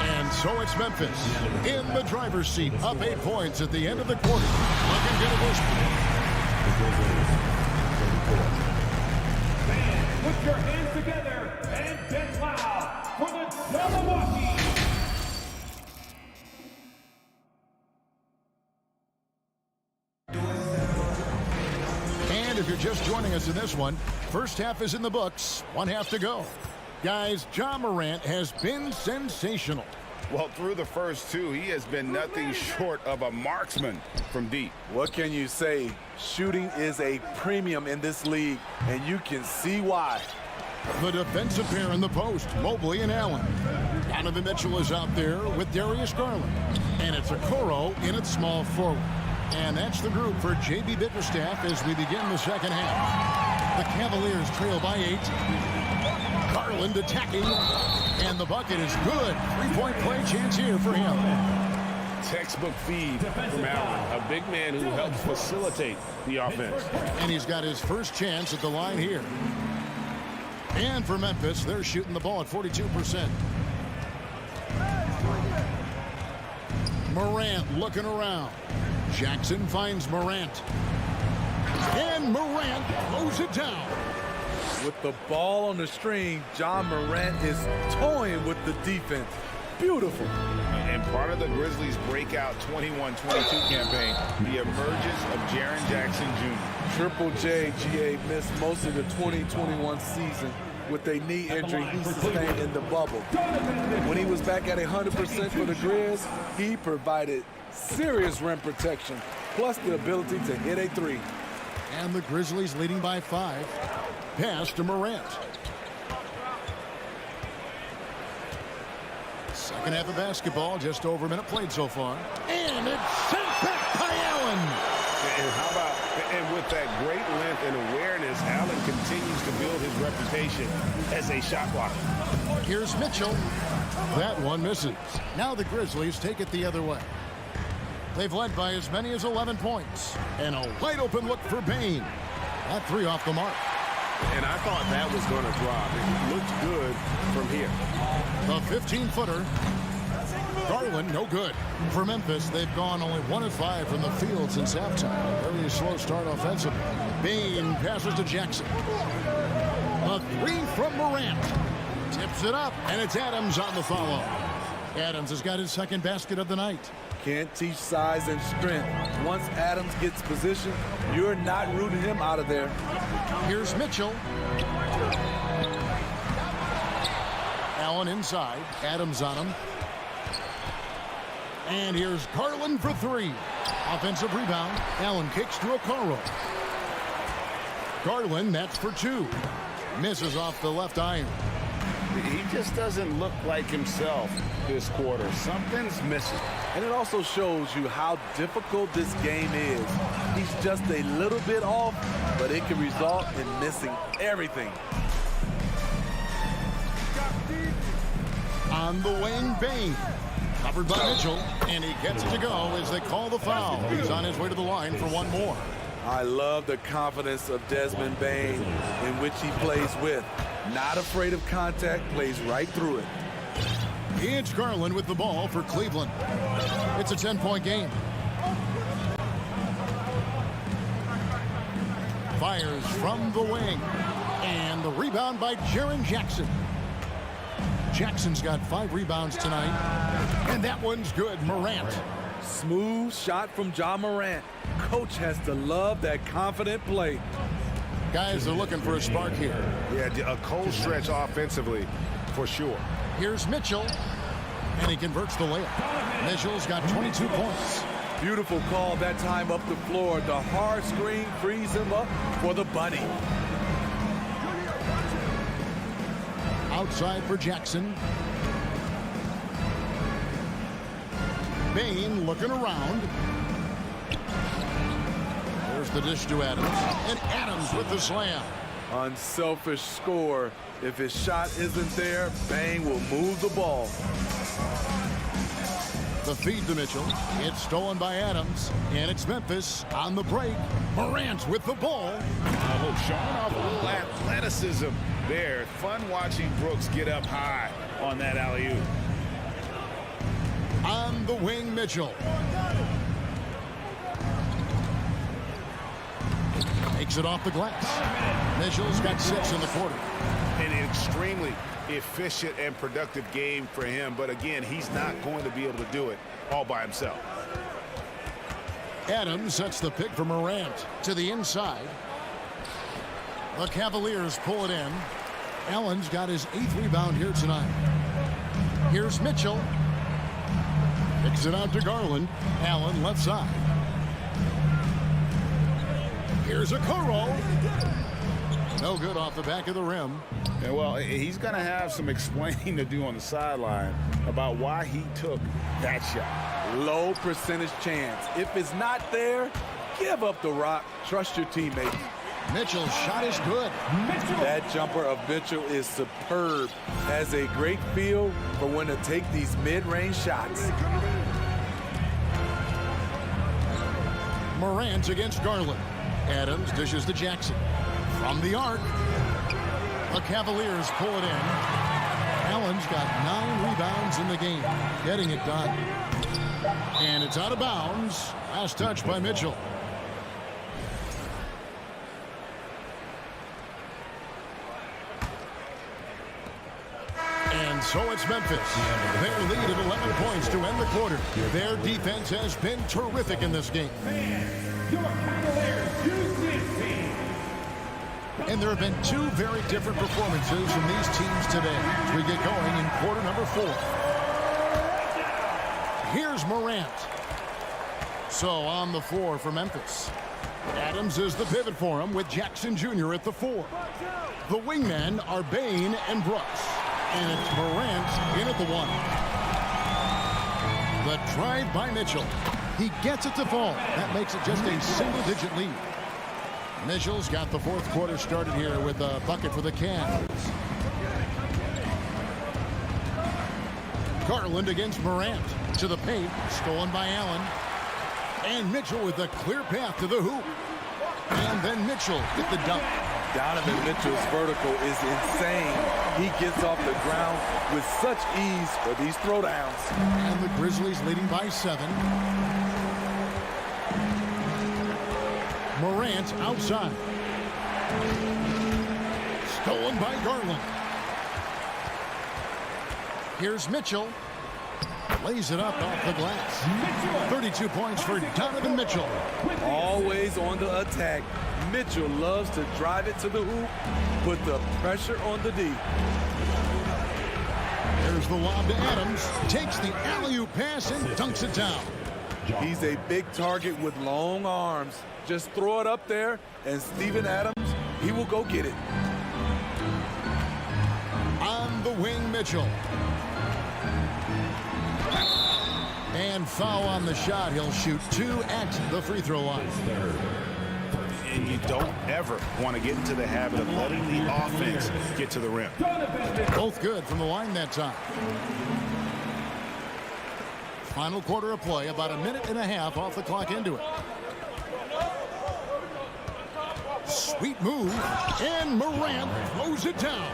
And so it's Memphis in the driver's seat, up 8 points at the end of the quarter. Looking good at this point. Put your hands together and get loud for the Milwaukee. And if you're just joining us in this one, first half is in the books, 1 half to go. Guys, Ja Morant has been sensational. Well, through the first 2, he has been nothing short of a marksman from deep. What can you say? Shooting is a premium in this league, and you can see why. The defensive pair in the post, Mobley and Allen. Donovan Mitchell is out there with Darius Garland. And it's Okoro in at small forward. And that's the group for J.B. Bickerstaff as we begin the second half. The Cavaliers trail by 8. Garland attacking. And the bucket is good. 3-point play chance here for him. Textbook feed from Allen, a big man who helps facilitate the offense. And he's got his first chance at the line here. And for Memphis, they're shooting the ball at 42%. Morant looking around. Jackson finds Morant. And Morant throws it down. With the ball on the string, John Morant is toying with the defense. Beautiful. And part of the Grizzlies' breakout 21-22 campaign, the emergence of Jaren Jackson Jr. Triple J, GA, missed most of the 2021 season with a knee injury he sustained in the bubble. When he was back at 100% for the Grizz, he provided serious rim protection, plus the ability to hit a three. And the Grizzlies leading by 5. Pass to Morant. Second half of basketball, just over a minute played so far. And it's sent back by Allen. And how about, and with that great length and awareness, Allen continues to build his reputation as a shot blocker. Here's Mitchell. That one misses. Now the Grizzlies take it the other way. They've led by as many as 11 points. And a wide open look for Bane. That three off the mark. And I thought that was going to drop. It looked good from here. The 15-footer. Garland, no good. For Memphis, they've gone only 1 of 5 from the field since halftime. Very slow start offensively. Bane passes to Jackson. A three from Morant. Tips it up, and it's Adams on the follow. Adams has got his second basket of the night. Can't teach size and strength. Once Adams gets position, you're not rooting him out of there. Here's Mitchell. Allen inside. Adams on him. And here's Garland for 3. Offensive rebound. Allen kicks to Okoro. Garland, that's for 2. Misses off the left iron. He just doesn't look like himself this quarter. Something's missing. And it also shows you how difficult this game is. He's just a little bit off, but it can result in missing everything. On the wing, Bane. Covered by Mitchell, and he gets it to go as they call the foul. He's on his way to the line for one more. I love the confidence of Desmond Bane in which he plays with. Not afraid of contact, plays right through it. It's Garland with the ball for Cleveland. It's a 10-point game. Fires from the wing. And the rebound by Jaren Jackson. Jackson's got 5 rebounds tonight. And that one's good. Morant. Smooth shot from John Morant. Coach has to love that confident play. Guys are looking for a spark here. Yeah, a cold stretch offensively, for sure. Here's Mitchell, and he converts the layup. Mitchell's got 22 points. Beautiful call that time up the floor. The hard screen frees him up for the bunny. Outside for Jackson. Bane looking around. There's the dish to Adams. And Adams with the slam. Unselfish score. If his shot isn't there, Bane will move the ball. The feed to Mitchell. It's stolen by Adams. And it's Memphis on the break. Morant with the ball. Showing off a little athleticism there. Fun watching Brooks get up high on that alley-oop. On the wing, Mitchell. Takes it off the glass. Mitchell's got 6 in the quarter. An extremely efficient and productive game for him. But again, he's not going to be able to do it all by himself. Adams sets the pick for Morant to the inside. The Cavaliers pull it in. Allen's got his 8th rebound here tonight. Here's Mitchell. Kicks it out to Garland. Allen left side. Here's Okoro. No good off the back of the rim. Yeah, well, he's going to have some explaining to do on the sideline about why he took that shot. Low percentage chance. If it's not there, give up the rock. Trust your teammates. Mitchell's shot is good. That jumper of Mitchell is superb. Has a great feel for when to take these mid-range shots. Morant against Garland. Adams dishes to Jackson. From the arc. The Cavaliers pull it in. Allen's got 9 rebounds in the game. Getting it done. And it's out of bounds. Last touch by Mitchell. And so it's Memphis. They lead at 11 points to end the quarter. Their defense has been terrific in this game. Your Cavaliers use this team. And there have been two very different performances from these teams today as we get going in quarter number 4. Here's Morant. So on the floor for Memphis. Adams is the pivot for him with Jackson Jr. at the 4. The wingmen are Bane and Brooks. And it's Morant in at the 1. The drive by Mitchell. He gets it to fall. That makes it just a single-digit lead. Mitchell's got the fourth quarter started here with a bucket for the Cavs. Garland against Morant. To the paint. Stolen by Allen. And Mitchell with a clear path to the hoop. And then Mitchell with the dunk. Donovan Mitchell's vertical is insane. He gets off the ground with such ease for these throwdowns. And the Grizzlies leading by 7. Morant outside. Stolen by Garland. Here's Mitchell. Lays it up off the glass. 32 points for Donovan Mitchell. Always on the attack. Mitchell loves to drive it to the hoop, put the pressure on the D. There's the lob to Adams. Takes the alley-oop pass and dunks it down. He's a big target with long arms. Just throw it up there, and Steven Adams, he will go get it. On the wing, Mitchell. And foul on the shot. He'll shoot 2 at the free throw line. And you don't ever want to get into the habit of letting the offense get to the rim. Both good from the line that time. Final quarter of play, about a minute and a half off the clock into it. Sweet move, and Morant throws it down.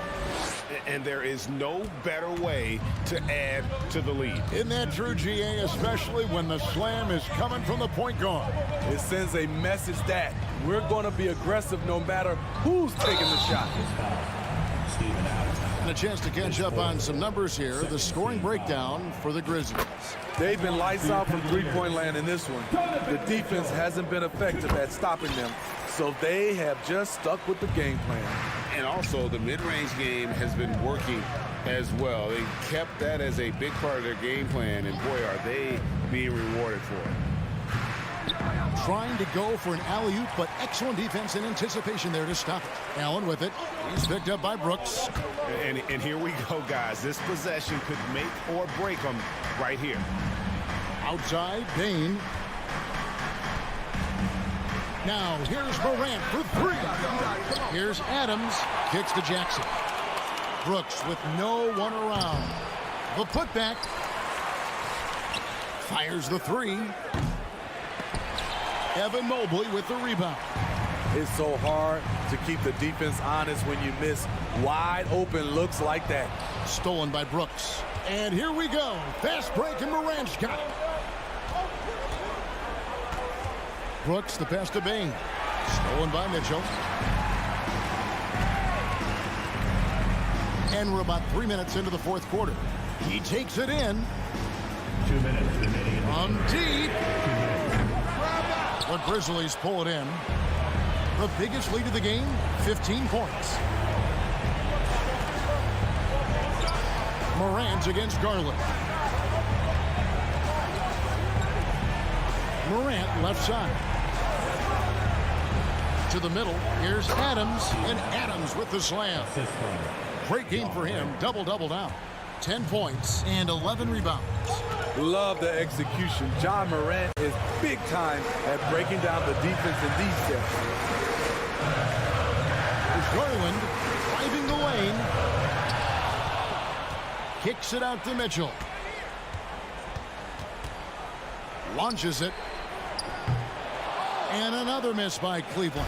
And there is no better way to add to the lead. Isn't that true, GA, especially when the slam is coming from the point guard? It sends a message that we're going to be aggressive no matter who's taking the shot. And a chance to catch up on some numbers here. The scoring breakdown for the Grizzlies. They've been lights out from three-point land in this one. The defense hasn't been effective at stopping them, so they have just stuck with the game plan. And also, the mid-range game has been working as well. They kept that as a big part of their game plan, and boy, are they being rewarded for it. Trying to go for an alley-oop, but excellent defense and anticipation there to stop it. Allen with it. He's picked up by Brooks. And here we go, guys. This possession could make or break them right here. Outside, Bane. Now, here's Morant for 3. Here's Adams. Kicks to Jackson. Brooks with no one around. The putback. Fires the 3. Evan Mobley with the rebound. It's so hard to keep the defense honest when you miss wide open looks like that. Stolen by Brooks. And here we go. Fast break, and Morant's got it. Brooks, the pass to Bane. Stolen by Mitchell. And we're about 3 minutes into the fourth quarter. He takes it in. 2 minutes remaining. On deep. The Grizzlies pull it in. The biggest lead of the game, 15 points. Morant against Garland. Morant left side. To the middle. Here's Adams, and Adams with the slam. Great game for him. Double-double down. 10 points and 11 rebounds. Love the execution. John Morant is big time at breaking down the defense in these sets. Garland driving the lane. Kicks it out to Mitchell. Launches it. And another miss by Cleveland.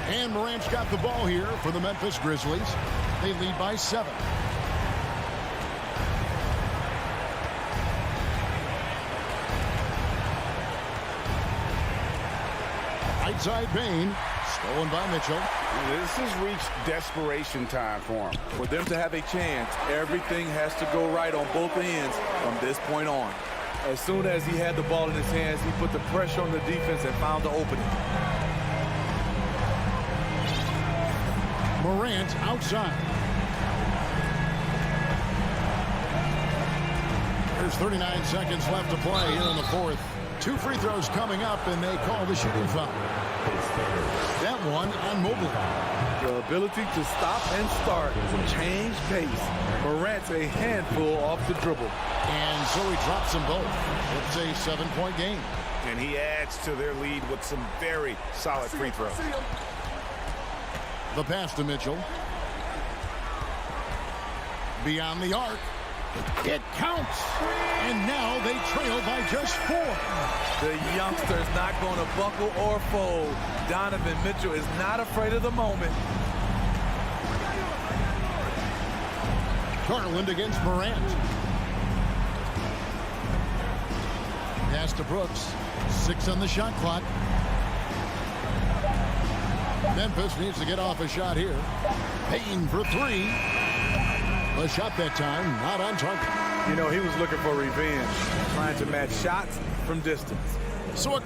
And Morant's got the ball here for the Memphis Grizzlies. They lead by 7. inside Payne. Stolen by Mitchell. This has reached desperation time for him. For them to have a chance, everything has to go right on both ends from this point on. As soon as he had the ball in his hands, he put the pressure on the defense and found the opening. Morant outside. There's 39 seconds left to play here in the fourth. 2 free throws coming up, and they call the shooting foul. That one on Mobley. The ability to stop and start, change pace. Morant's a handful off the dribble. And so he drops them both. It's a 7-point game. And he adds to their lead with some very solid free throws. The pass to Mitchell. Beyond the arc. It counts. And now they trail by just 4. The youngster's not going to buckle or fold. Donovan Mitchell is not afraid of the moment. Garland against Morant. Pass to Brooks. 6 on the shot clock. Memphis needs to get off a shot here. Payne for 3. A shot that time, not on target. You know, he was looking for revenge, trying to match shots from distance. So a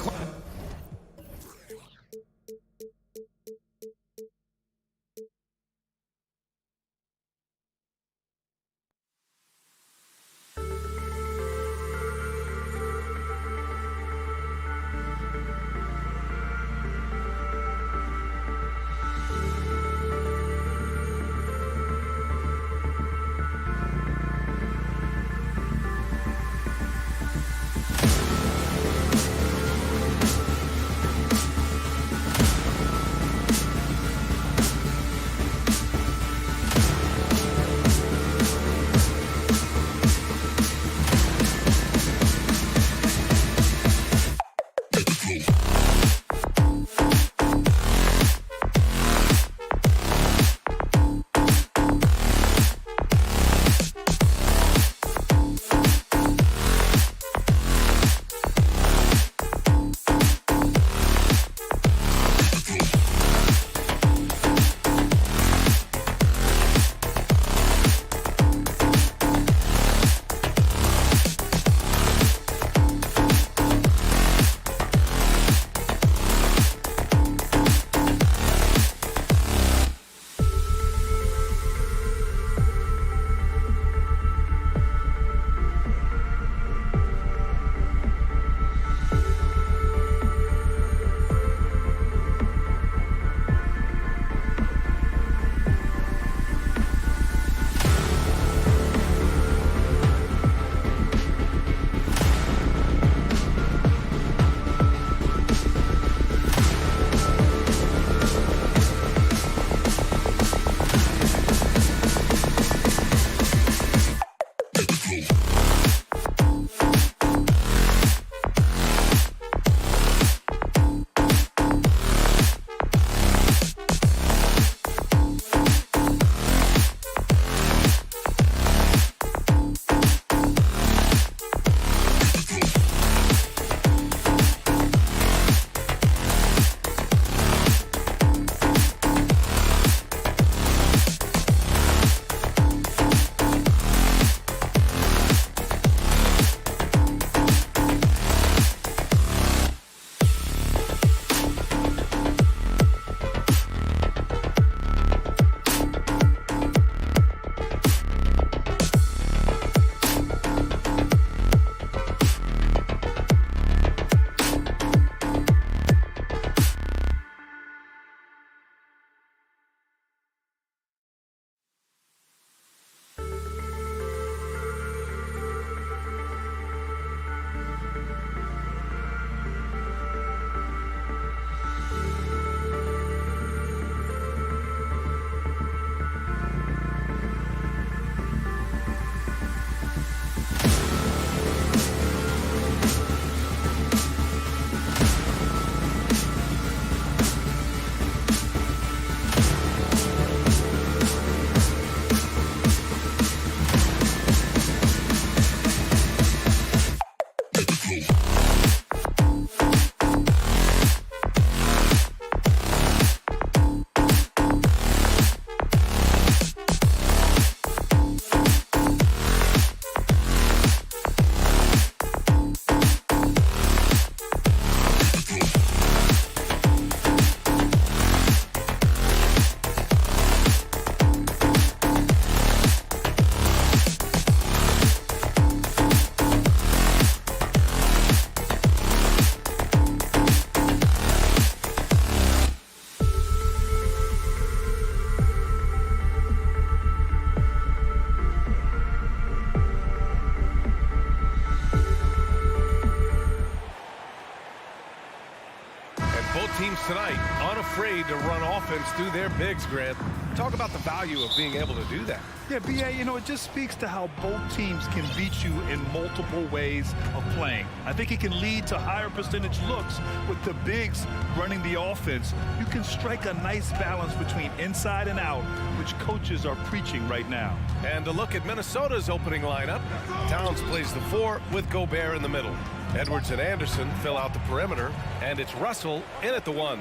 Timberwolves tonight, unafraid to run offense through their bigs, Grant. Talk about the value of being able to do that. Yeah, B.A., you know, it just speaks to how both teams can beat you in multiple ways of playing. I think it can lead to higher percentage looks with the bigs running the offense. You can strike a nice balance between inside and out, which coaches are preaching right now. And to look at Minnesota's opening lineup, Towns plays the 4 with Gobert in the middle. Edwards and Anderson fill out the perimeter, and it's Russell in at the 1.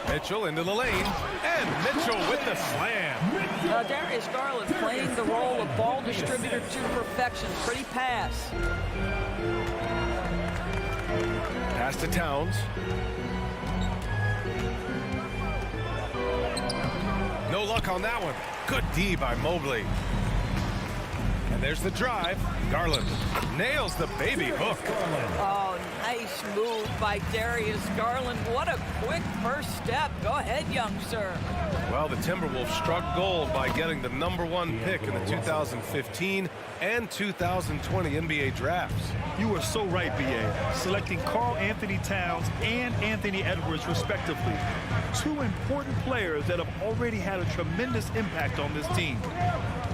Mitchell into the lane, and Mitchell with the slam. Darius Garland playing the role of ball distributor to perfection. Pretty pass. Pass to Towns. No luck on that one. Good D by Mobley. And there's the drive. Garland nails the baby hook. Oh, nice move by Darius Garland. What a quick first step. Go ahead, young sir. Well, the Timberwolves struck gold by getting the #1 pick in the 2015 and 2020 NBA drafts. You are so right, B.A. Selecting Karl Anthony Towns and Anthony Edwards, respectively. Two important players that have already had a tremendous impact on this team.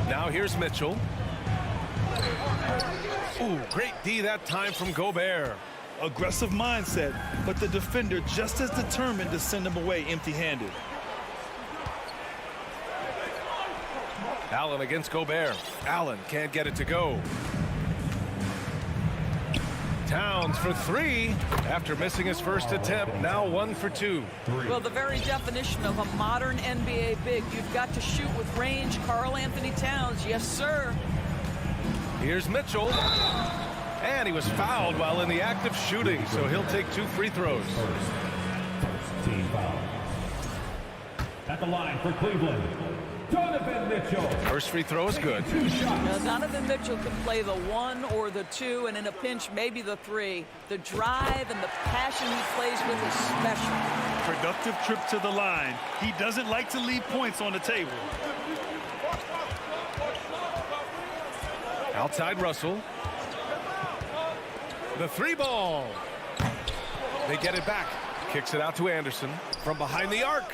Now here's Mitchell. Ooh, great D that time from Gobert. Aggressive mindset, but the defender just as determined to send him away empty-handed. Allen against Gobert. Allen can't get it to go. Towns for 3 after missing his first attempt. Now 1 for 2. Well, the very definition of a modern NBA big. You've got to shoot with range. Karl Anthony Towns, yes, sir. Here's Mitchell. And he was fouled while in the act of shooting, so he'll take 2 free throws. Team foul. At the line for Cleveland, Donovan Mitchell. First free throw is good. Now, Donovan Mitchell can play the 1 or the 2, and in a pinch, maybe the 3. The drive and the passion he plays with is special. Productive trip to the line. He doesn't like to leave points on the table. Outside Russell. The 3 ball. They get it back. Kicks it out to Anderson from behind the arc.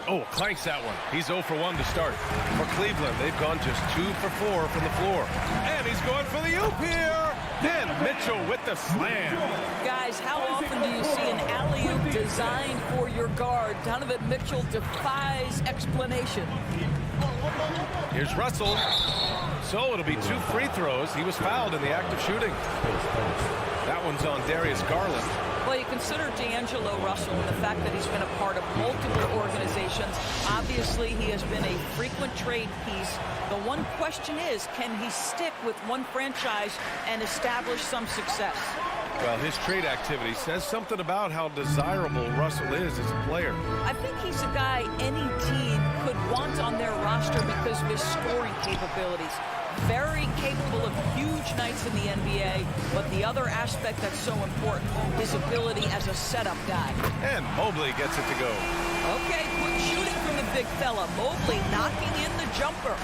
Oh, clanks that one. He's 0 for 1 to start. For Cleveland, they've gone just 2 for 4 from the floor. And he's going for the oop here. Then Mitchell with the slam. Guys, how often do you see an alley-oop designed for your guard? Donovan Mitchell defies explanation. Here's Russell. So it'll be 2 free throws. He was fouled in the act of shooting. That one's on Darius Garland. Well, you consider D'Angelo Russell and the fact that he's been a part of multiple organizations. Obviously, he has been a frequent trade piece. The one question is, can he stick with one franchise and establish some success? Well, his trade activity says something about how desirable Russell is as a player. I think he's a guy any team could want on their roster because of his scoring capabilities. Very capable of huge nights in the NBA, but the other aspect that's so important, his ability as a setup guy. And Mobley gets it to go. Okay, good shooting from the big fella. Mobley knocking in the jumper.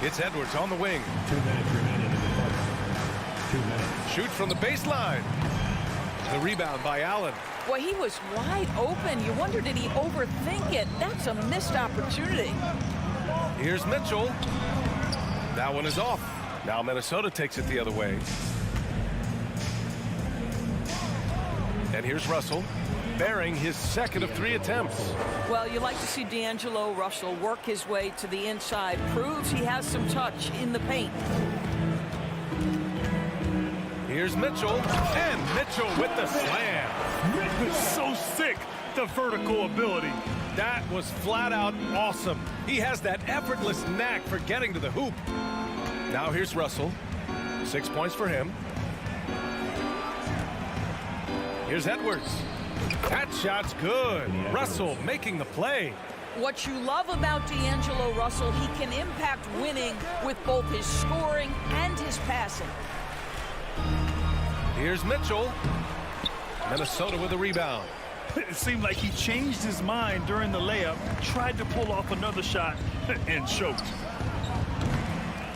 It's Edwards on the wing. 2 minutes remaining in the quarter. 2 minutes. Shoot from the baseline. The rebound by Allen. Well, he was wide open. You wonder, did he overthink it? That's a missed opportunity. Here's Mitchell. That one is off. Now Minnesota takes it the other way. And here's Russell, bearing his second of 3 attempts. Well, you like to see D'Angelo Russell work his way to the inside. Proves he has some touch in the paint. Here's Mitchell, and Mitchell with the slam. It's so sick, the vertical ability. That was flat out awesome. He has that effortless knack for getting to the hoop. Now here's Russell. 6 points for him. Here's Edwards. That shot's good. Russell making the play. What you love about D'Angelo Russell, he can impact winning with both his scoring and his passing. Here's Mitchell. Minnesota with a rebound. It seemed like he changed his mind during the layup, tried to pull off another shot, and choked.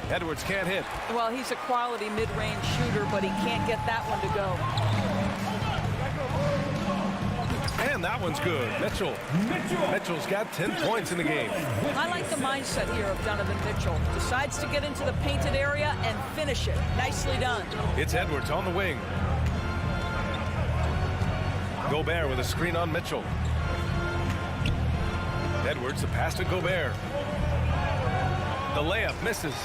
Edwards can't hit. Well, he's a quality mid-range shooter, but he can't get that one to go. And that one's good. Mitchell's got 10 points in the game. I like the mindset here of Donovan Mitchell. Decides to get into the painted area and finish it. Nicely done. It's Edwards on the wing. Gobert with a screen on Mitchell. Edwards, the pass to Gobert. The layup misses.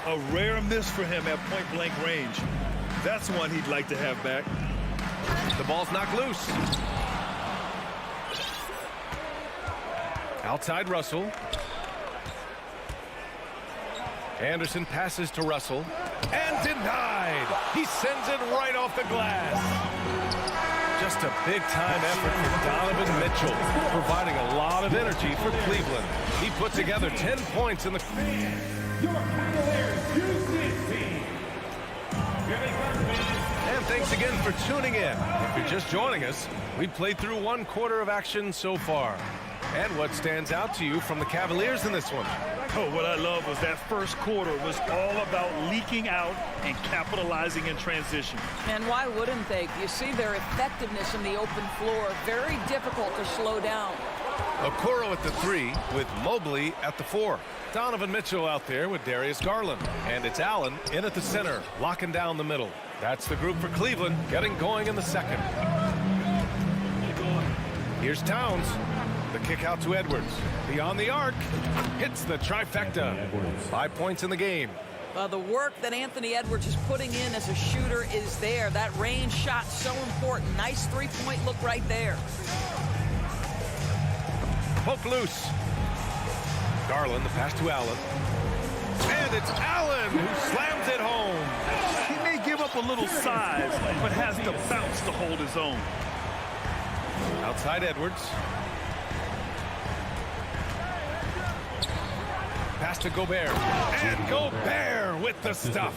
A rare miss for him at point-blank range. That's one he'd like to have back. The ball's knocked loose. Outside Russell. Anderson passes to Russell. And denied. He sends it right off the glass. Just a big-time effort for Donovan Mitchell, providing a lot of energy for Cleveland. He put together 10 points in the... And thanks again for tuning in. If you're just joining us, we've played through one quarter of action so far. And what stands out to you from the Cavaliers in this one? Oh, what I love was that first quarter was all about leaking out and capitalizing in transition. And why wouldn't they? You see their effectiveness in the open floor. Very difficult to slow down. Okoro at the 3 with Mobley at the 4. Donovan Mitchell out there with Darius Garland. And it's Allen in at the center, locking down the middle. That's the group for Cleveland, getting going in the second. Here's Towns. The kick out to Edwards. Beyond the arc. Hits the trifecta. 5 points in the game. The work that Anthony Edwards is putting in as a shooter is there. That range shot so important. Nice three-point look right there. Poke loose. Garland, the pass to Allen. And it's Allen who slams it home. He may give up a little size, but has the bounce to hold his own. Outside Edwards. Pass to Gobert. And Gobert with the stuff.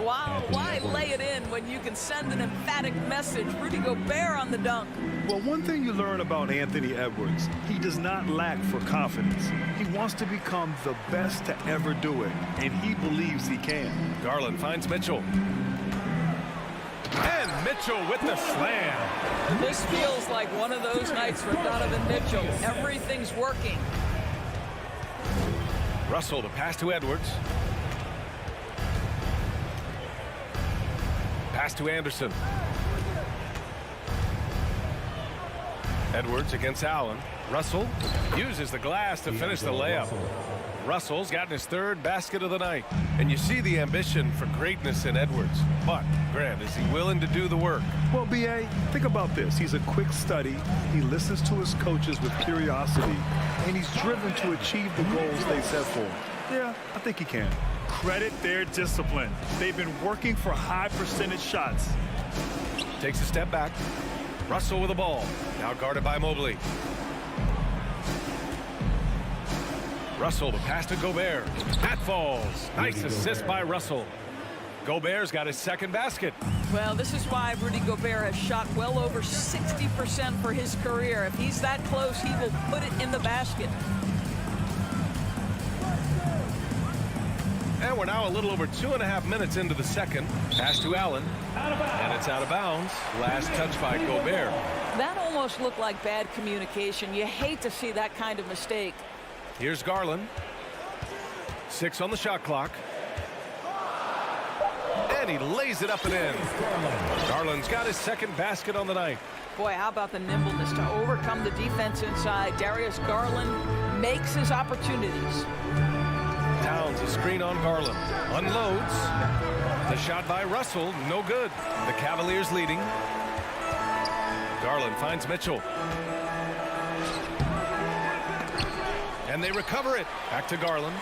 Wow, why lay it in when you can send an emphatic message? Rudy Gobert on the dunk. Well, one thing you learn about Anthony Edwards, he does not lack for confidence. He wants to become the best to ever do it, and he believes he can. Garland finds Mitchell. And Mitchell with the slam. This feels like one of those nights for Donovan Mitchell. Everything's working. Russell, the pass to Edwards. Pass to Anderson. Edwards against Allen. Russell uses the glass to finish the layup. Russell's gotten his third basket of the night. And you see the ambition for greatness in Edwards. But, Grant, is he willing to do the work? Well, B.A., think about this. He's a quick study. He listens to his coaches with curiosity. And he's driven to achieve the goals they set for him. Yeah, I think he can. Credit their discipline. They've been working for high percentage shots. Takes a step back. Russell with the ball. Now guarded by Mobley. Russell, the pass to Gobert. That falls. Nice assist by Russell. Gobert's got his second basket. Well, this is why Rudy Gobert has shot well over 60% for his career. If he's that close, he will put it in the basket. And we're now a little over 2.5 minutes into the second. Pass to Allen. And it's out of bounds. Last touch by Gobert. That almost looked like bad communication. You hate to see that kind of mistake. Here's Garland. 6 on the shot clock. And he lays it up and in. Garland's got his second basket on the night. Boy, how about the nimbleness to overcome the defense inside. Darius Garland makes his opportunities. Towns, a screen on Garland. Unloads. The shot by Russell, no good. The Cavaliers leading. Garland finds Mitchell. And they recover it. Back to Garland.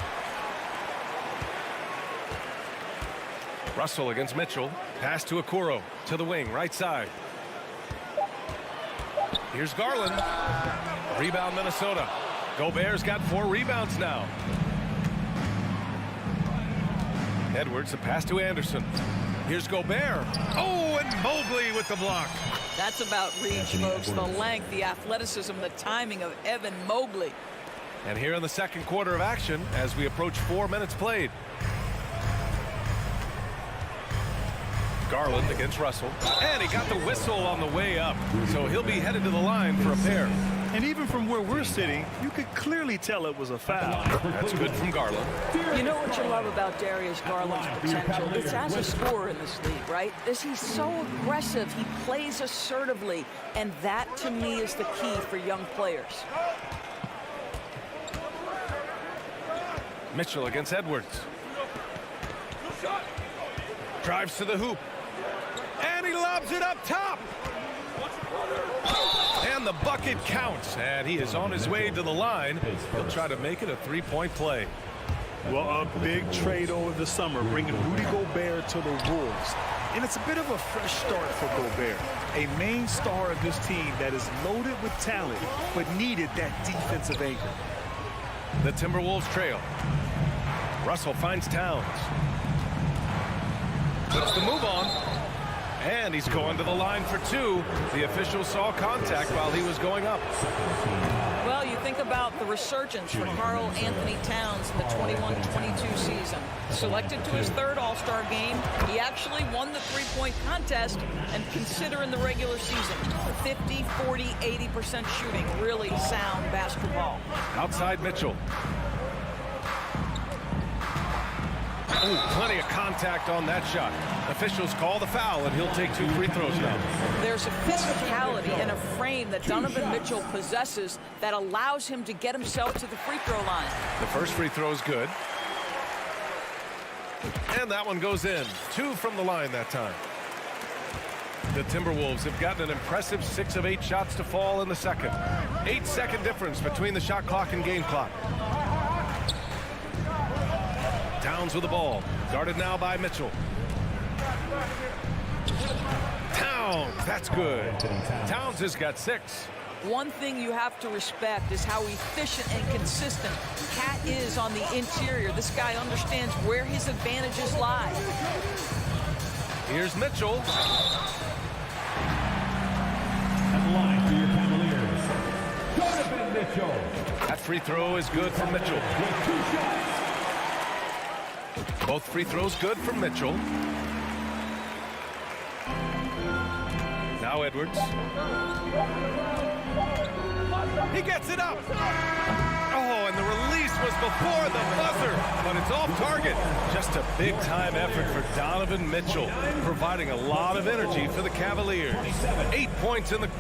Russell against Mitchell. Pass to Okoro. To the wing, right side. Here's Garland. Rebound Minnesota. Gobert's got 4 rebounds now. Edwards, a pass to Anderson. Here's Gobert. Oh, and Mobley with the block. That's about reach, folks. The length, the athleticism, the timing of Evan Mobley. And here in the second quarter of action, as we approach 4 minutes played. Garland against Russell. And he got the whistle on the way up. So he'll be headed to the line for a pair. And even from where we're sitting, you could clearly tell it was a foul. That's good from Garland. You know what you love about Darius Garland's potential? It's as a scorer in this league, right? He's so aggressive. He plays assertively. And that, to me, is the key for young players. Mitchell against Edwards. Drives to the hoop. And he lobs it up top. And the bucket counts. And he is on his way to the line. He'll try to make it a three-point play. Well, a big trade over the summer, bringing Rudy Gobert to the Wolves. And it's a bit of a fresh start for Gobert, a main star of this team that is loaded with talent, but needed that defensive anchor. The Timberwolves trail. Russell finds Towns. Puts the move on. And he's going to the line for two. The official saw contact while he was going up. Well, you think about the resurgence for Karl Anthony Towns in the 21-22 season. Selected to his third All-Star game, he actually won the three-point contest, and consider in the regular season, 50, 40, 80% shooting, really sound basketball. Outside Mitchell. Ooh, plenty of contact on that shot. Officials call the foul, and he'll take 2 free throws now. There's a physicality and a frame that Donovan Mitchell possesses that allows him to get himself to the free throw line. The first free throw is good. And that one goes in. 2 from the line that time. The Timberwolves have gotten an impressive 6 of 8 shots to fall in the second. 8-second difference between the shot clock and game clock. Towns with the ball. Guarded now by Mitchell. Towns, that's good. Towns has got 6. One thing you have to respect is how efficient and consistent Cat is on the interior. This guy understands where his advantages lie. Here's Mitchell. At the line for your Cavaliers, Donovan Mitchell. That free throw is good for Mitchell. With 2 shots. Both free throws good for Mitchell. Now Edwards. He gets it up. Oh, and the release was before the buzzer, but it's off target. Just a big-time effort for Donovan Mitchell, providing a lot of energy for the Cavaliers. 8 points in the...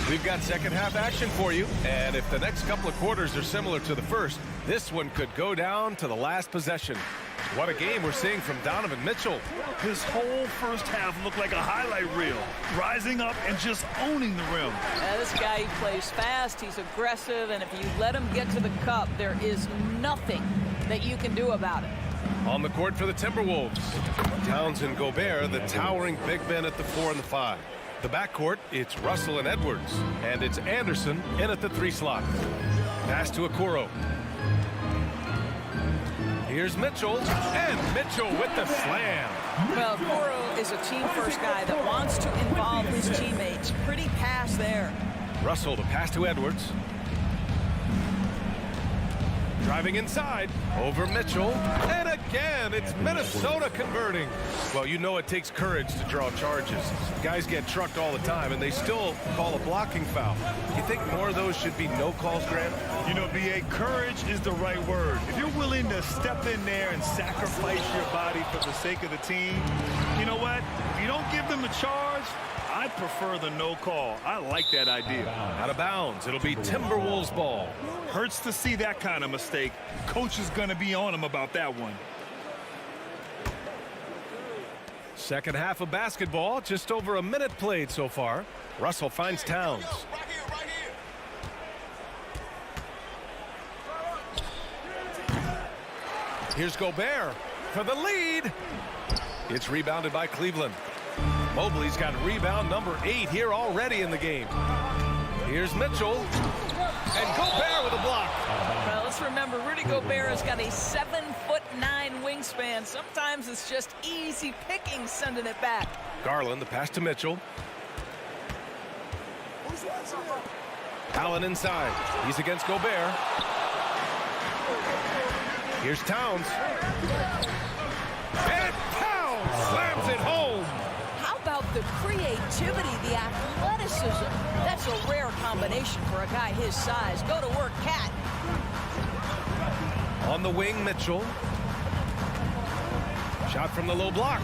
We've got second half action for you, and if the next couple of quarters are similar to the first, this one could go down to the last possession. What a game we're seeing from Donovan Mitchell. His whole first half looked like a highlight reel, rising up and just owning the rim. This guy plays fast, he's aggressive, and if you let him get to the cup, there is nothing that you can do about it. On the court for the Timberwolves, Towns and Gobert, the towering big men at the 4 and the 5. The backcourt, it's Russell and Edwards, and it's Anderson in at the 3 slot. Pass to Okoro. Here's Mitchell, and Mitchell with the slam. Well, Okoro is a team-first guy that wants to involve his teammates. Pretty pass there. Russell, the pass to Edwards. Driving inside, over Mitchell, and again, it's Minnesota converting. Well, you know it takes courage to draw charges. Guys get trucked all the time, and they still call a blocking foul. You think more of those should be no calls, Grant? You know, B.A., courage is the right word. If you're willing to step in there and sacrifice your body for the sake of the team, you know what? If you don't give them a charge, I prefer the no call. I like that idea. Out of bounds. It'll be Timberwolves ball. Hurts to see that kind of mistake. Coach is going to be on him about that one. Second half of basketball, just over a minute played so far. Russell finds Towns. Here's Gobert for the lead. It's rebounded by Cleveland. Mobley's got rebound number 8 here already in the game. Here's Mitchell. And Gobert with a block. Well, it's Let's remember, Rudy Gobert has got a 7'9" wingspan. Sometimes it's just easy picking sending it back. Garland, the pass to Mitchell. Allen inside. He's against Gobert. Here's Towns. And Towns slams it home. How about the creativity, the athleticism? That's a rare combination for a guy his size. Go to work, Cat. On the wing, Mitchell. Shot from the low block.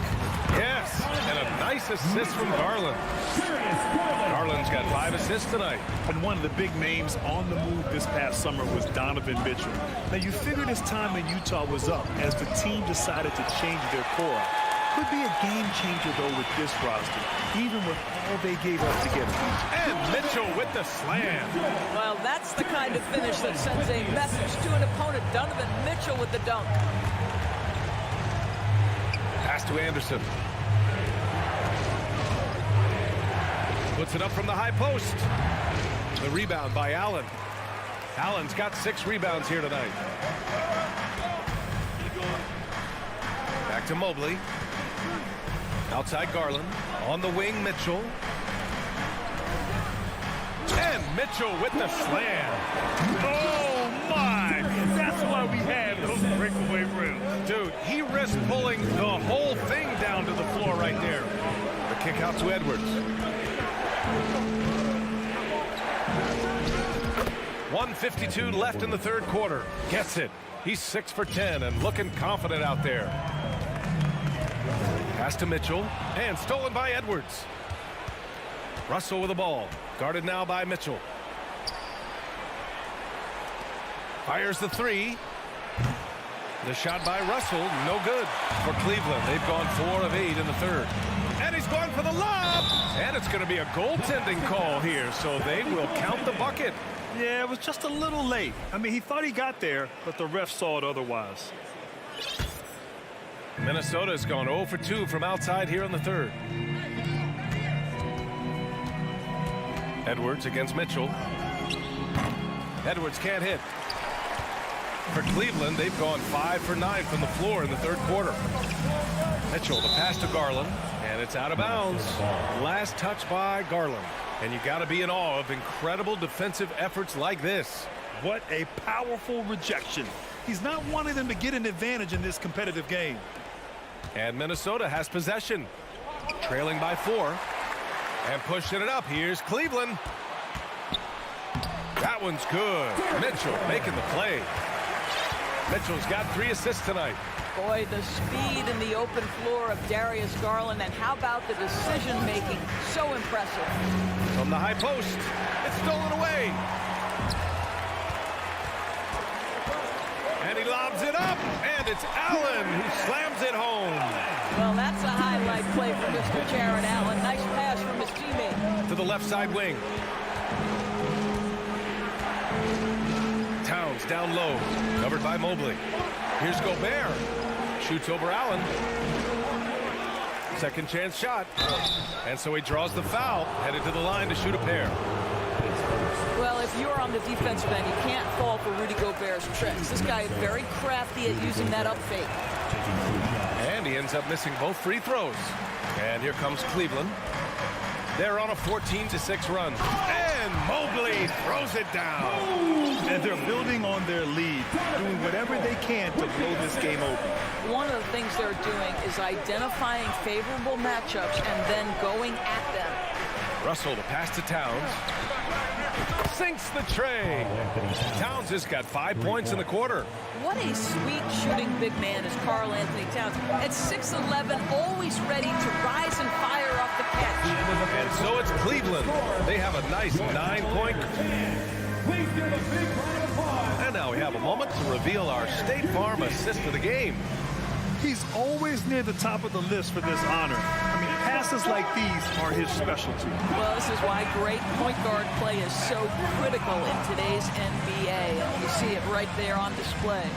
Yes, and a nice assist from Garland. Garland's got 5 assists tonight. And one of the big names on the move this past summer was Donovan Mitchell. Now, you figured his time in Utah was up as the team decided to change their core. Could be a game changer, though, with this roster, even with all they gave up to get him. And Mitchell with the slam. Well, that's the kind of finish that sends a message to an opponent. Donovan Mitchell with the dunk. Pass to Anderson. Puts it up from the high post. The rebound by Allen. Allen's got 6 rebounds here tonight. Back to Mobley. Outside Garland. On the wing, Mitchell. And Mitchell with the slam. Oh, my! That's why we have those breakaway rims. Dude, he risked pulling the whole thing down to the floor right there. The kick out to Edwards. 1:52 left in the third quarter. Gets it. He's 6 for 10 and looking confident out there. Pass to Mitchell and stolen by Edwards. Russell with the ball. Guarded now by Mitchell. Fires the 3. The shot by Russell, no good for Cleveland. They've gone 4 of 8 in the third. And he's going for the lob. And it's going to be a goaltending call here, so they will count the bucket. Yeah, it was just a little late. I mean, he thought he got there, but the ref saw it otherwise. Minnesota has gone 0 for 2 from outside here in the third. Edwards against Mitchell. Edwards can't hit. For Cleveland, they've gone 5 for 9 from the floor in the third quarter. Mitchell, the pass to Garland, and it's out of bounds. Last touch by Garland. And you got to be in awe of incredible defensive efforts like this. What a powerful rejection. He's not wanting them to get an advantage in this competitive game. And Minnesota has possession. Trailing by 4. And pushing it up. Here's Cleveland. That one's good. Mitchell making the play. Mitchell's got 3 assists tonight. Boy, the speed in the open floor of Darius Garland, and how about the decision-making? So impressive. From the high post, it's stolen away. And he lobs it up, and it's Allen who slams it home. Well, that's a highlight play for Mr. Jaron Allen. Nice pass from his teammate. To the left side wing. Towns down low, covered by Mobley. Here's Gobert. Shoots over Allen. Second chance shot. And so he draws the foul, headed to the line to shoot a pair. Well, if you're on the defensive end, you can't fall for Rudy Gobert's tricks. This guy is very crafty at using that up fake. And he ends up missing both free throws. And here comes Cleveland. They're on a 14-6 run. And Mobley throws it down. And they're building on their lead, doing whatever they can to blow this game open. One of the things they're doing is identifying favorable matchups and then going at them. Russell, the pass to Towns. Sinks the tray. Towns has got 5 points in the quarter. What a sweet shooting big man is Karl Anthony Towns. At 6'11", always ready to rise and fire off the catch. And so it's Cleveland. They have a nice 9-point. And now we have a moment to reveal our State Farm assist of the game. He's always near the top of the list for this honor. I mean, passes like these are his specialty. Well, this is why great point guard play is so critical in today's NBA. And you see it right there on display.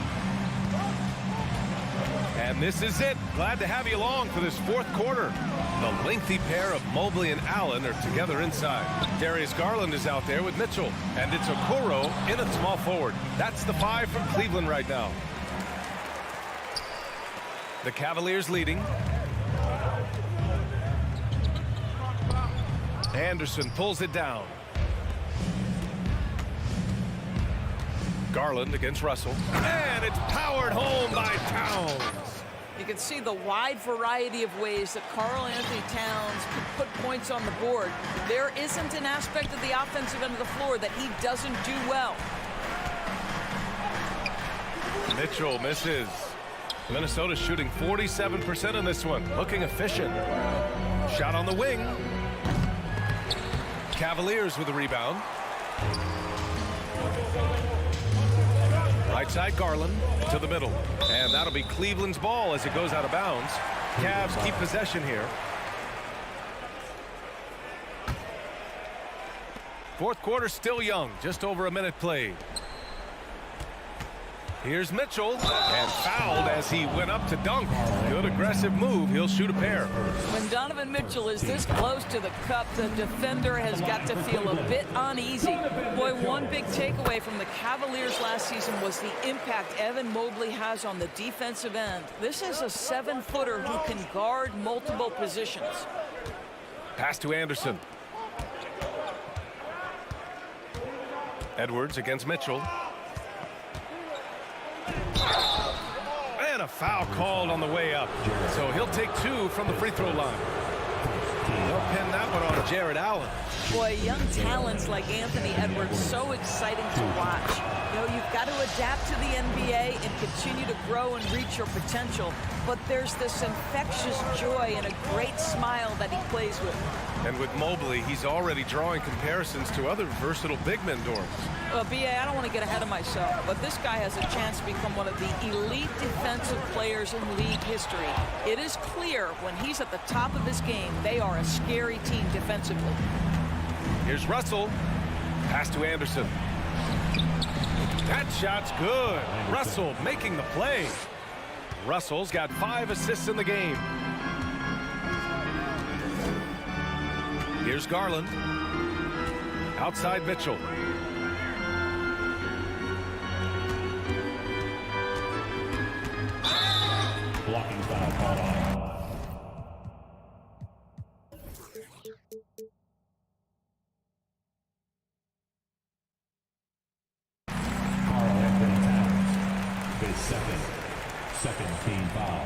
And And this is it. Glad to have you along for this fourth quarter. The lengthy pair of Mobley and Allen are together inside. Darius Garland is out there with Mitchell. And it's Okoro in at small forward. That's the 5 from Cleveland right now. The Cavaliers leading. Anderson pulls it down. Garland against Russell. And it's powered home by Towns. You can see the wide variety of ways that Karl-Anthony Towns can put points on the board. There isn't an aspect of the offensive end of the floor that he doesn't do well. Mitchell misses. Minnesota shooting 47% in this one. Looking efficient. Shot on the wing. Cavaliers with a rebound. Right side Garland to the middle. And that'll be Cleveland's ball as it goes out of bounds. Cavs keep possession here. Fourth quarter still young. Just over a minute played. Here's Mitchell, and fouled as he went up to dunk. Good aggressive move. He'll shoot a pair. When Donovan Mitchell is this close to the cup, the defender has got to feel a bit uneasy. Boy, one big takeaway from the Cavaliers last season was the impact Evan Mobley has on the defensive end. This is a 7-footer who can guard multiple positions. Pass to Anderson. Edwards against Mitchell. And a foul called on the way up. So he'll take 2 from the free throw line. They'll pin that one on Jared Allen. Boy, young talents like Anthony Edwards, so exciting to watch. You know, you've got to adapt to the NBA and continue to grow and reach your potential. But there's this infectious joy and a great smile that he plays with. And with Mobley, he's already drawing comparisons to other versatile big men, Dorms. Well, B.A., I don't want to get ahead of myself, but this guy has a chance to become one of the elite defensive players in league history. It is clear when he's at the top of his game, they are a scary team defensively. Here's Russell. Pass to Anderson. That shot's good. Russell making the play. Russell's got 5 assists in the game. Here's Garland. Outside Mitchell. Blocking foul called on. Karl-Anthony Towns, his second team foul.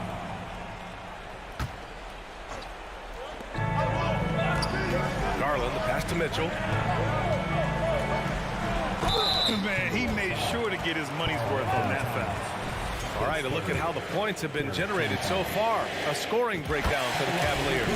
Garland, the pass to Mitchell. Man, he made sure to get his money's worth on that foul. All right, a look at how the points have been generated so far. A scoring breakdown for the Cavaliers.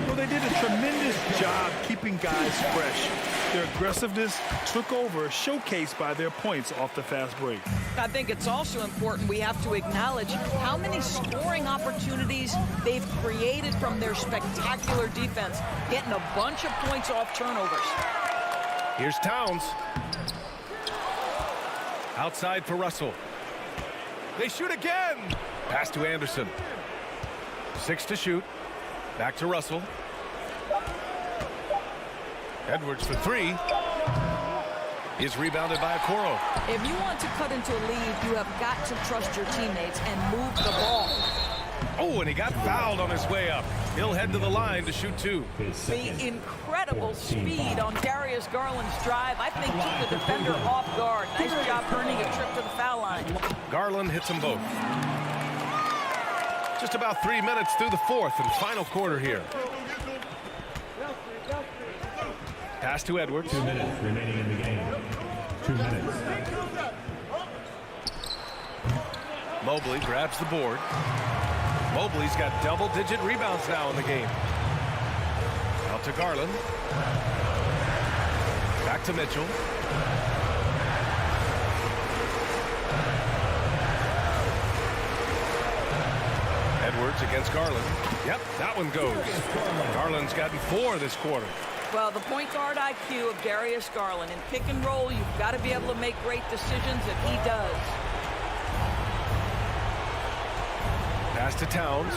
Well, they did a tremendous job keeping guys fresh. Their aggressiveness took over, showcased by their points off the fast break. I think it's also important we have to acknowledge how many scoring opportunities they've created from their spectacular defense, getting a bunch of points off turnovers. Here's Towns. Outside for Russell. They shoot again. Pass to Anderson. 6 to shoot. Back to Russell. Edwards for 3. Is rebounded by Okoro. If you want to cut into a lead, you have got to trust your teammates and move the ball. Oh, and he got fouled on his way up. He'll head to the line to shoot 2. The incredible speed on Darius Garland's drive, I think, took the defender off guard. Nice job earning a trip to the foul line. Garland hits them both. Just about 3 minutes through the fourth and final quarter here. Pass to Edwards. 2 minutes remaining in the game. 2 minutes. Mobley grabs the board. Mobley's got double-digit rebounds now in the game. Out to Garland. Back to Mitchell. Edwards against Garland. Yep, that one goes. Garland's gotten 4 this quarter. Well, the point guard IQ of Darius Garland. In pick and roll, you've got to be able to make great decisions, and he does. Pass to Towns.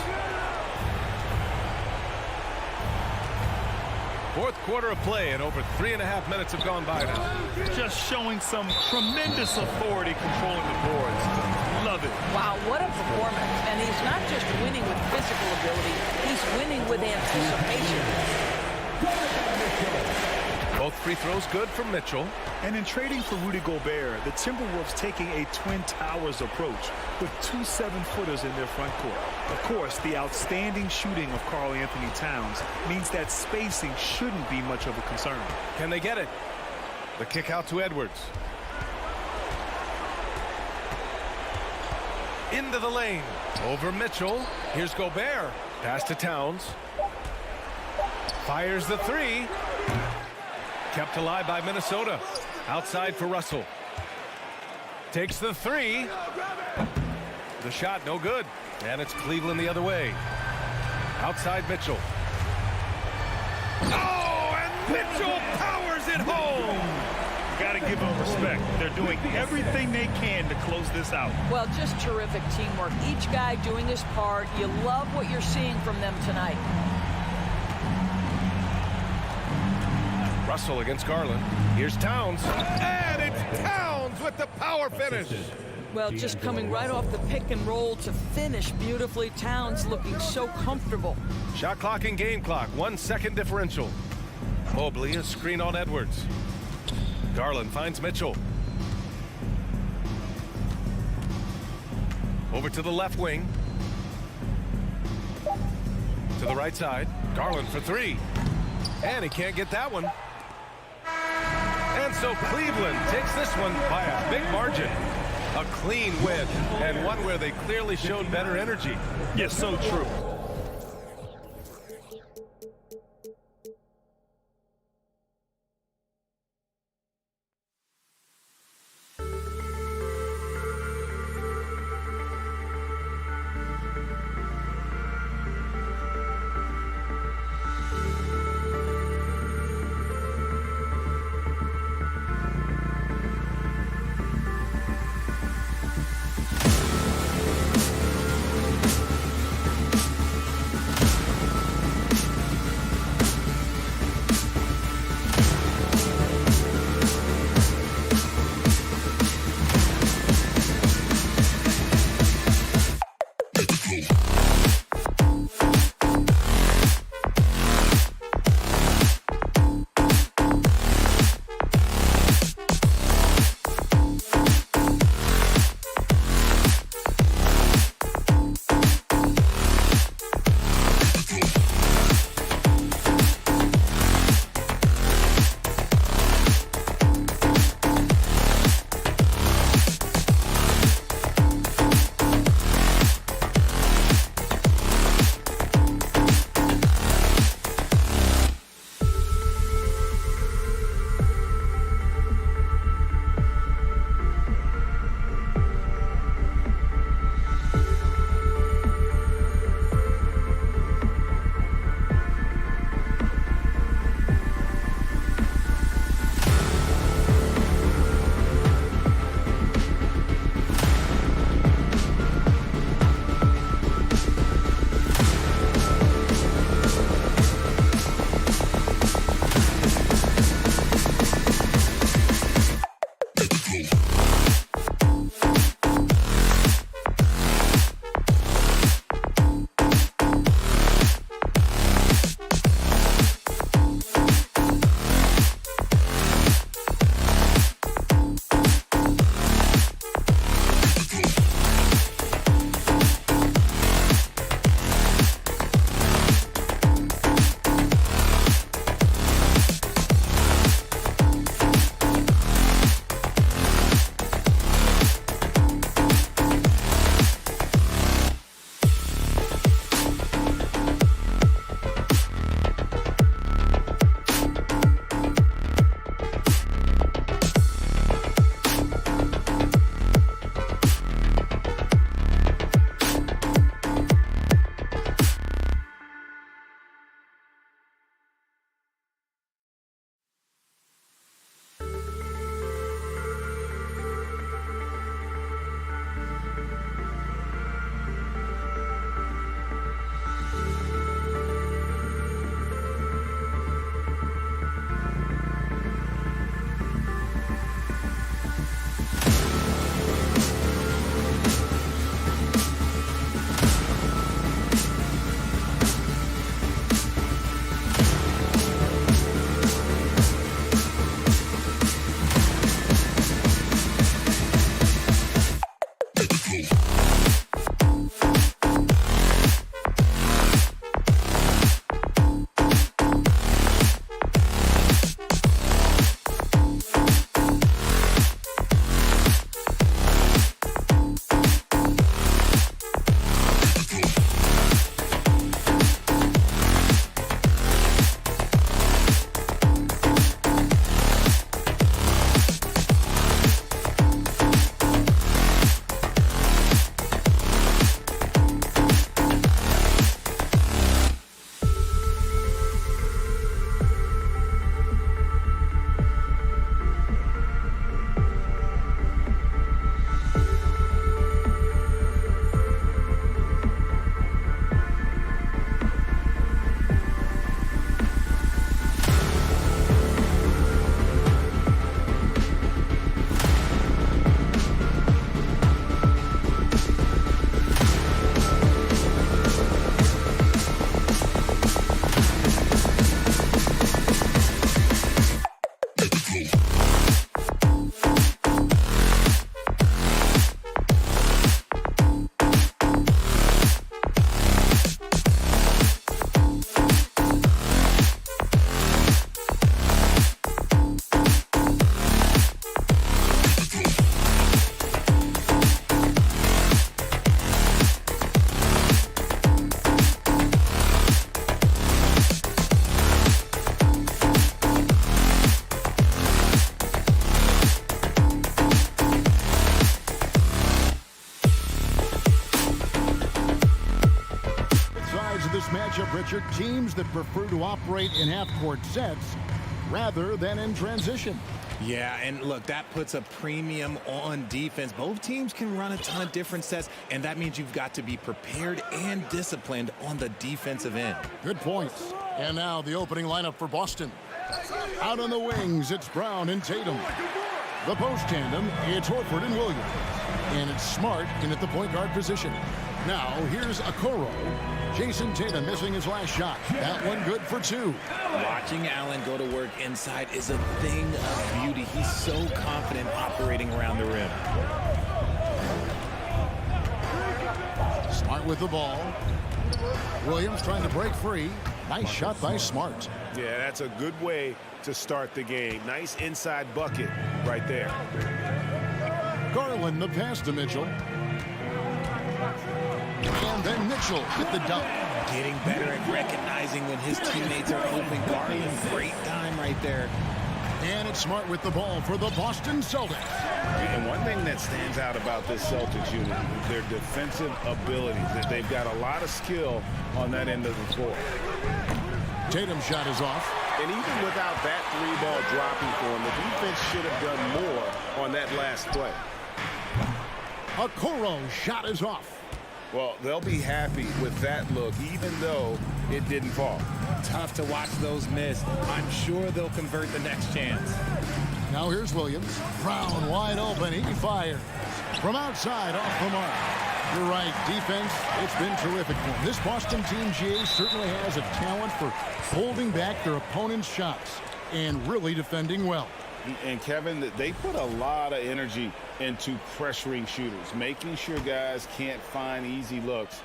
Fourth quarter of play, and over 3.5 minutes have gone by now. Just showing some tremendous authority controlling the boards. Love it. Wow, what a performance. And he's not just winning with physical ability, he's winning with anticipation. Both free throws good from Mitchell. And in trading for Rudy Gobert, the Timberwolves taking a Twin Towers approach with 2 7-footers in their front court. Of course, the outstanding shooting of Karl Anthony Towns means that spacing shouldn't be much of a concern. Can they get it? The kick out to Edwards. Into the lane. Over Mitchell. Here's Gobert. Pass to Towns. Fires the three. Kept alive by Minnesota. Outside for Russell. Takes the three. The shot no good. And it's Cleveland the other way. Outside Mitchell. Oh, and Mitchell powers it home. Got to give them respect. They're doing everything they can to close this out. Well, just terrific teamwork. Each guy doing his part. You love what you're seeing from them tonight. Russell against Garland. Here's Towns. And it's Towns with the power finish. Well, just coming right off the pick and roll to finish beautifully. Towns looking so comfortable. Shot clock and game clock. 1 second differential. Mobley, a screen on Edwards. Garland finds Mitchell. Over to the left wing. To the right side. Garland for three. And he can't get that one. And so Cleveland takes this one by a big margin. A clean win, and one where they clearly showed better energy. Yes, so true. matchup, Richard. Teams that prefer to operate in half-court sets rather than in transition. Yeah, and look, that puts a premium on defense. Both teams can run a ton of different sets, and that means you've got to be prepared and disciplined on the defensive end. Good points. And now the opening lineup for Boston. Out on the wings, it's Brown and Tatum. The post tandem, it's Horford and Williams. And it's Smart in at the point guard position. Now, here's Okoro. Jason Tatum missing his last shot. That one good for 2. Watching Allen go to work inside is a thing of beauty. He's so confident operating around the rim. Smart with the ball. Williams trying to break free. Nice shot by Smart. Yeah, that's a good way to start the game. Nice inside bucket right there. Garland the pass to Mitchell. And then Mitchell with the dunk. Getting better at recognizing when his teammates are open. Garland, great time right there. And it's Smart with the ball for the Boston Celtics. And one thing that stands out about this Celtics unit, their defensive abilities. They've got a lot of skill on that end of the floor. Tatum's shot is off. And even without that 3-ball dropping for him, the defense should have done more on that last play. Okoro's shot is off. Well, they'll be happy with that look, even though it didn't fall. Tough to watch those miss. I'm sure they'll convert the next chance. Now here's Williams. Brown wide open. He fires. From outside, off the mark. You're right. Defense, it's been terrific for them. This Boston team, GA, certainly has a talent for holding back their opponent's shots and really defending well. And Kevin, they put a lot of energy into pressuring shooters, making sure guys can't find easy looks.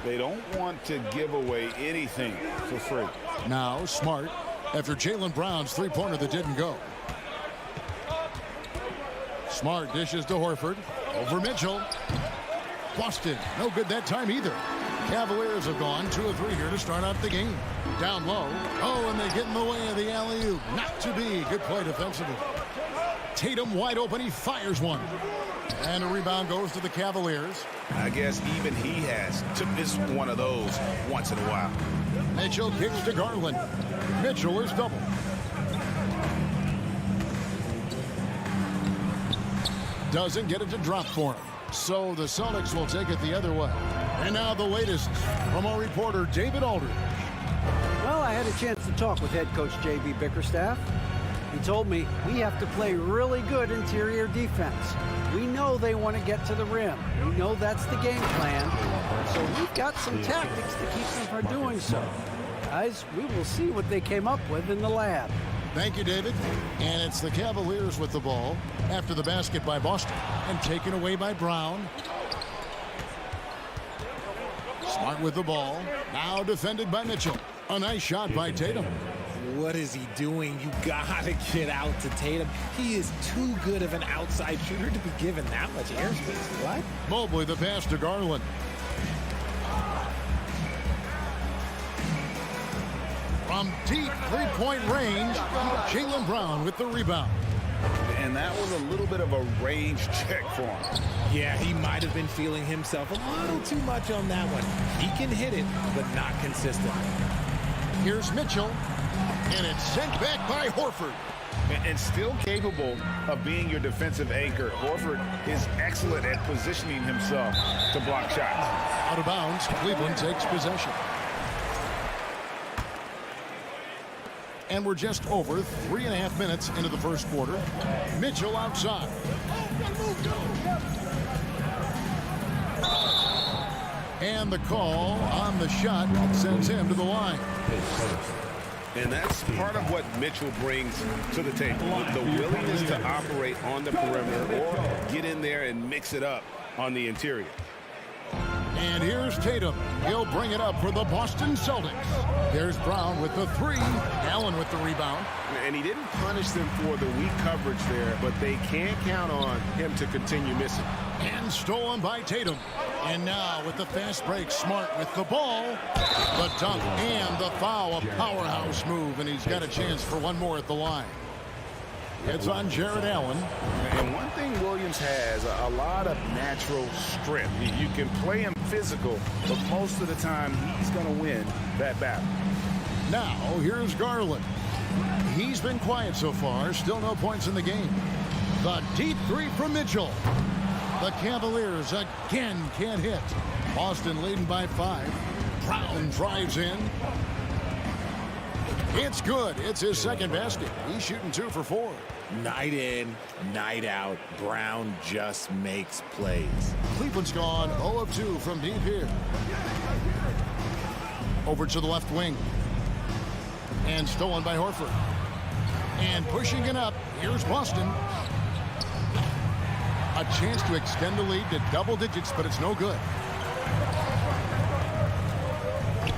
They don't want to give away anything for free. Now Smart after Jaylen Brown's three-pointer that didn't go. Smart dishes to Horford. Over Mitchell. Boston, no good that time either. Cavaliers have gone 2 of 3 here to start out the game. Down low. Oh, and they get in the way of the alley-oop. Not to be. Good play defensively. Tatum wide open. He fires one. And a rebound goes to the Cavaliers. I guess even he has took this one of those once in a while. Mitchell kicks to Garland. Mitchell is double. Doesn't get it to drop for him. So the Celtics will take it the other way. And now the latest from our reporter, David Aldridge. Well, I had a chance to talk with head coach J.B. Bickerstaff. He told me we have to play really good interior defense. We know they want to get to the rim. We know that's the game plan. So we've got some tactics to keep them from doing so. Guys, we will see what they came up with in the lab. Thank you, David. And it's the Cavaliers with the ball after the basket by Boston and taken away by Brown. Smart with the ball. Now defended by Mitchell. A nice shot by Tatum. What is he doing? You gotta get out to Tatum. He is too good of an outside shooter to be given that much airspace. What? Mobley the pass to Garland. From deep three-point range, Jaylen Brown with the rebound. And that was a little bit of a range check for him. Yeah, he might have been feeling himself a little too much on that one. He can hit it, but not consistent. Here's Mitchell, and it's sent back by Horford. And still capable of being your defensive anchor. Horford is excellent at positioning himself to block shots. Out of bounds, Cleveland takes possession. And we're just over 3.5 minutes into the first quarter. Mitchell outside. And the call on the shot sends him to the line. And that's part of what Mitchell brings to the table. The willingness to operate on the perimeter or get in there and mix it up on the interior. And here's Tatum. He'll bring it up for the Boston Celtics. There's Brown with the three. Allen with the rebound. And he didn't punish them for the weak coverage there, but they can't count on him to continue missing. And stolen by Tatum. And now with the fast break, Smart with the ball. The dunk and the foul. A powerhouse move, and he's got a chance for one more at the line. It's on Jared Allen. And one thing Williams offense has a lot of natural strength. You can play him physical, but most of the time he's going to win that battle. Now, here's Garland. He's been quiet so far. Still no points in the game. The deep three from Mitchell. The Cavaliers again can't hit. Boston leading by 5. Brown drives in. It's good. It's his second basket. He's shooting 2 for 4. Night in, night out, Brown just makes plays. Cleveland's gone 0 of 2 from deep here. Over to the left wing. And stolen by Horford. And pushing it up. Here's Boston. A chance to extend the lead to double digits, but it's no good.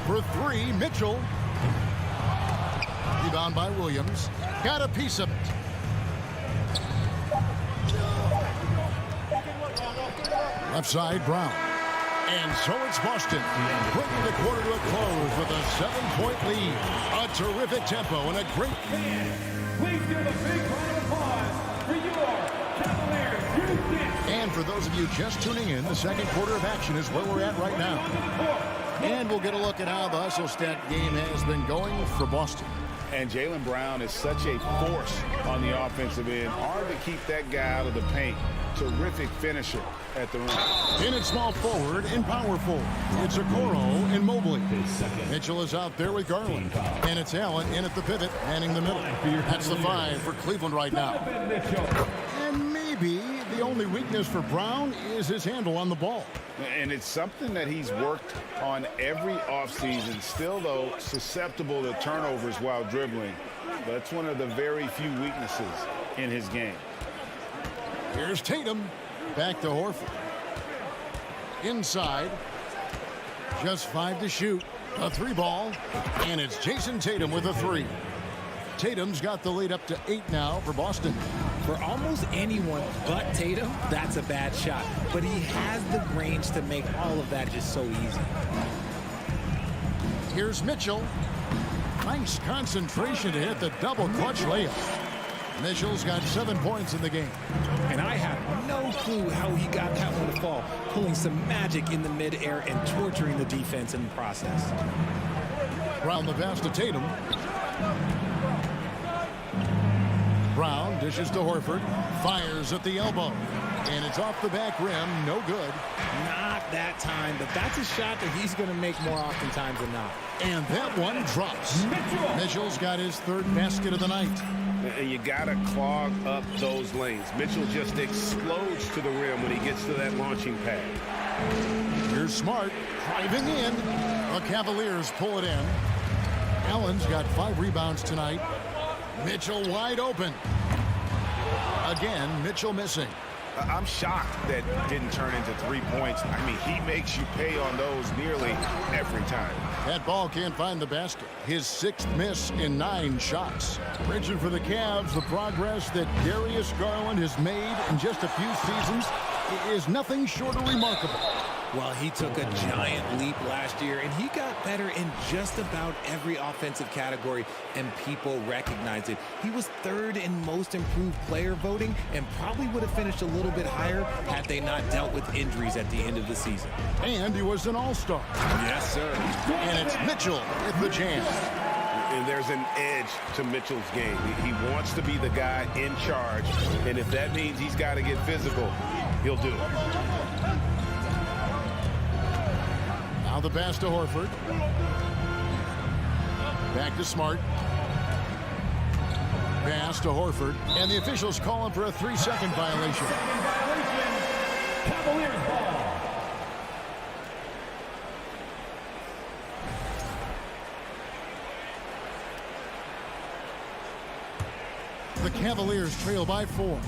For 3, Mitchell. Rebound by Williams. Got a piece of it. Left side, Brown. And so it's Boston, bringing the quarter to a close with a 7-point lead. A terrific tempo and a great... Please give a big round of applause for your Cavaliers. And for those of you just tuning in, the second quarter of action is where we're at right now. And we'll get a look at how the hustle stat game has been going for Boston. And Jaylen Brown is such a force on the offensive end. Hard to keep that guy out of the paint. Terrific finisher at the rim. In at small forward and power forward, it's Okoro and Mobley. Mitchell is out there with Garland. And it's Allen in at the pivot, manning the middle. That's the 5 for Cleveland right now. And maybe the only weakness for Brown is his handle on the ball. And it's something that he's worked on every offseason. Still, though, susceptible to turnovers while dribbling. That's one of the very few weaknesses in his game. Here's Tatum. Back to Horford. Inside. Just 5 to shoot. A 3 ball. And it's Jason Tatum with a 3. Tatum's got the lead up to 8 now for Boston. For almost anyone but Tatum, that's a bad shot. But he has the range to make all of that just so easy. Here's Mitchell. Nice concentration to hit the double clutch layup. Mitchell's got 7 points in the game. And I have no clue how he got that one to fall, pulling some magic in the midair and torturing the defense in the process. Brown the pass to Tatum. Brown dishes to Horford. Fires at the elbow. And it's off the back rim. No good. Not that time, but that's a shot that he's going to make more oftentimes than not. And that one drops. Mitchell's got his 3rd basket of the night. And you got to clog up those lanes. Mitchell just explodes to the rim when he gets to that launching pad. Here's Smart driving in. The Cavaliers pull it in. Allen's got 5 rebounds tonight. Mitchell wide open. Again, Mitchell missing. I'm shocked that didn't turn into 3 points. I mean, he makes you pay on those nearly every time. That ball can't find the basket. His 6th miss in 9 shots. Bridging for the Cavs, the progress that Darius Garland has made in just a few seasons is nothing short of remarkable. Well, he took a giant leap last year, and he got better in just about every offensive category, and people recognize it. He was 3rd in most improved player voting and probably would have finished a little bit higher had they not dealt with injuries at the end of the season. And he was an all-star. Yes, sir. And it's Mitchell with the jam. And there's an edge to Mitchell's game. He wants to be the guy in charge, and if that means he's got to get physical, he'll do it. Now the pass to Horford. Back to Smart. Pass to Horford. And the officials call him for a 3-second violation. Cavaliers ball. The Cavaliers trail by 4.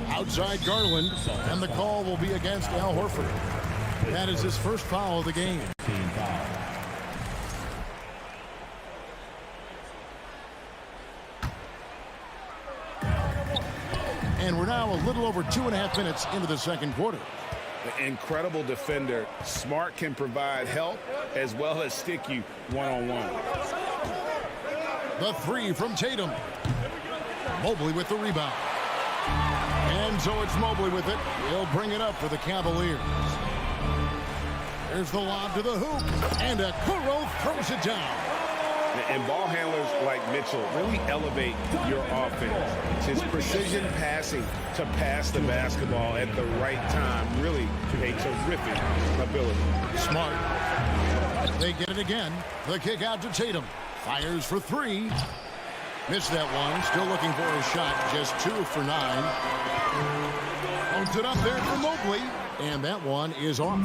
Outside Garland, and the call will be against Al Horford. That is his first foul of the game. And we're now a little over 2.5 minutes into the second quarter. The incredible defender. Smart can provide help as well as stick you one-on-one. The 3 from Tatum. Mobley with the rebound. And so it's Mobley with it. He'll bring it up for the Cavaliers. There's the lob to the hoop. And Okoro throws it down. And ball handlers like Mitchell really elevate your offense. His precision passing to pass the basketball at the right time, really a terrific ability. Smart. They get it again. The kick out to Tatum. Fires for three. Missed that one. Still looking for a shot. Just 2 for 9. Owns it up there for Mobley. And that one is off.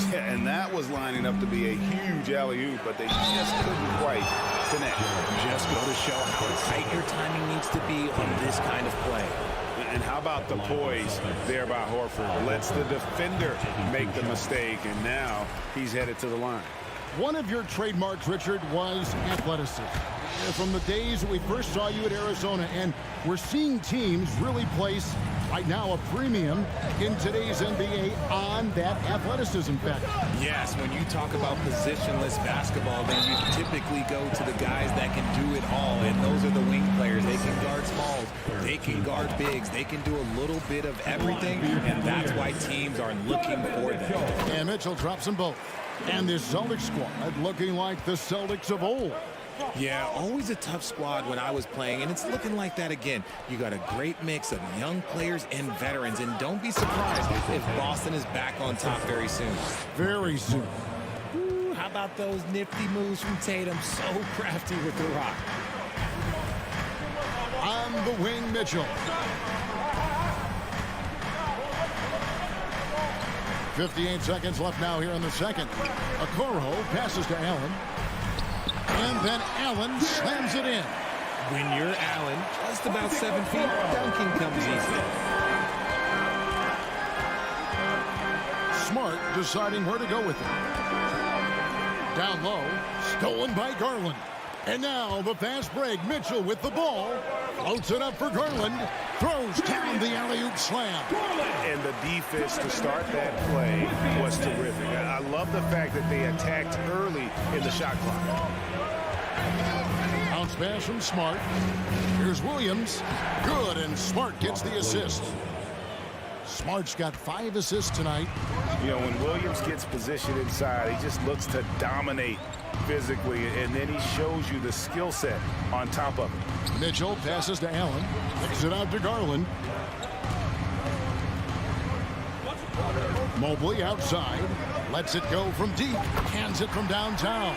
Yeah, and that was lining up to be a huge alley-oop, but they just couldn't quite connect. Just go to show how tight your timing needs to be on this kind of play. And how about the poise there by Horford? Lets the defender make the mistake, and now he's headed to the line. One of your trademarks, Richard, was athleticism. From the days we first saw you at Arizona, and we're seeing teams really place, right now, a premium in today's NBA on that athleticism factor. Yes, when you talk about positionless basketball, then you typically go to the guys that can do it all, and those are the wing players. They can guard smalls, they can guard bigs, they can do a little bit of everything, and that's why teams are looking for them. And Mitchell drops them both. And this Celtics squad looking like the Celtics of old. Yeah, always a tough squad when I was playing, and it's looking like that again. You got a great mix of young players and veterans, and don't be surprised if Boston is back on top very soon. Very soon. Ooh, how about those nifty moves from Tatum? So crafty with the rock. On the wing, Mitchell. 58 seconds left now here in the second. Okoro passes to Allen. And then Allen slams it in. When you're Allen, just about 7 feet, dunking comes easy. Smart deciding where to go with it. Down low, stolen by Garland. And now the fast break. Mitchell with the ball. Floats it up for Garland. Throws down the alley-oop slam. And the defense to start that play was terrific. I love the fact that they attacked early in the shot clock. Bounce pass from Smart. Here's Williams. Good, and Smart gets the assist. Smart's got 5 assists tonight. You know, when Williams gets positioned inside, he just looks to dominate physically, and then he shows you the skill set on top of it. Mitchell passes to Allen. Kicks it out to Garland. Mobley outside. Lets it go from deep. Hands it from downtown.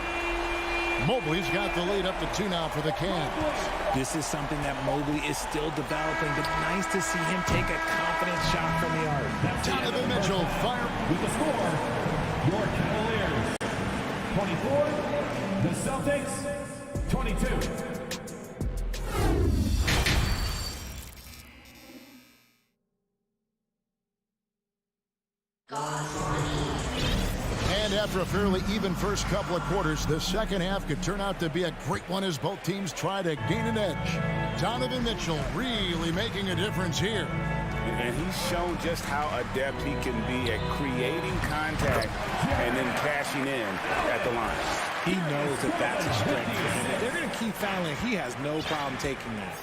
Mobley's got the lead up to 2 now for the Cavs. This is something that Mobley is still developing, but nice to see him take a confident shot from the arc. Donovan Mitchell fire. With the score, your Cavaliers 24, the Celtics 22. And after a fairly even first couple of quarters, the second half could turn out to be a great one as both teams try to gain an edge. Donovan Mitchell really making a difference here. And he's shown just how adept he can be at creating contact and then cashing in at the line. He knows that that's a strength for him. If they're going to keep fouling, he has no problem taking that.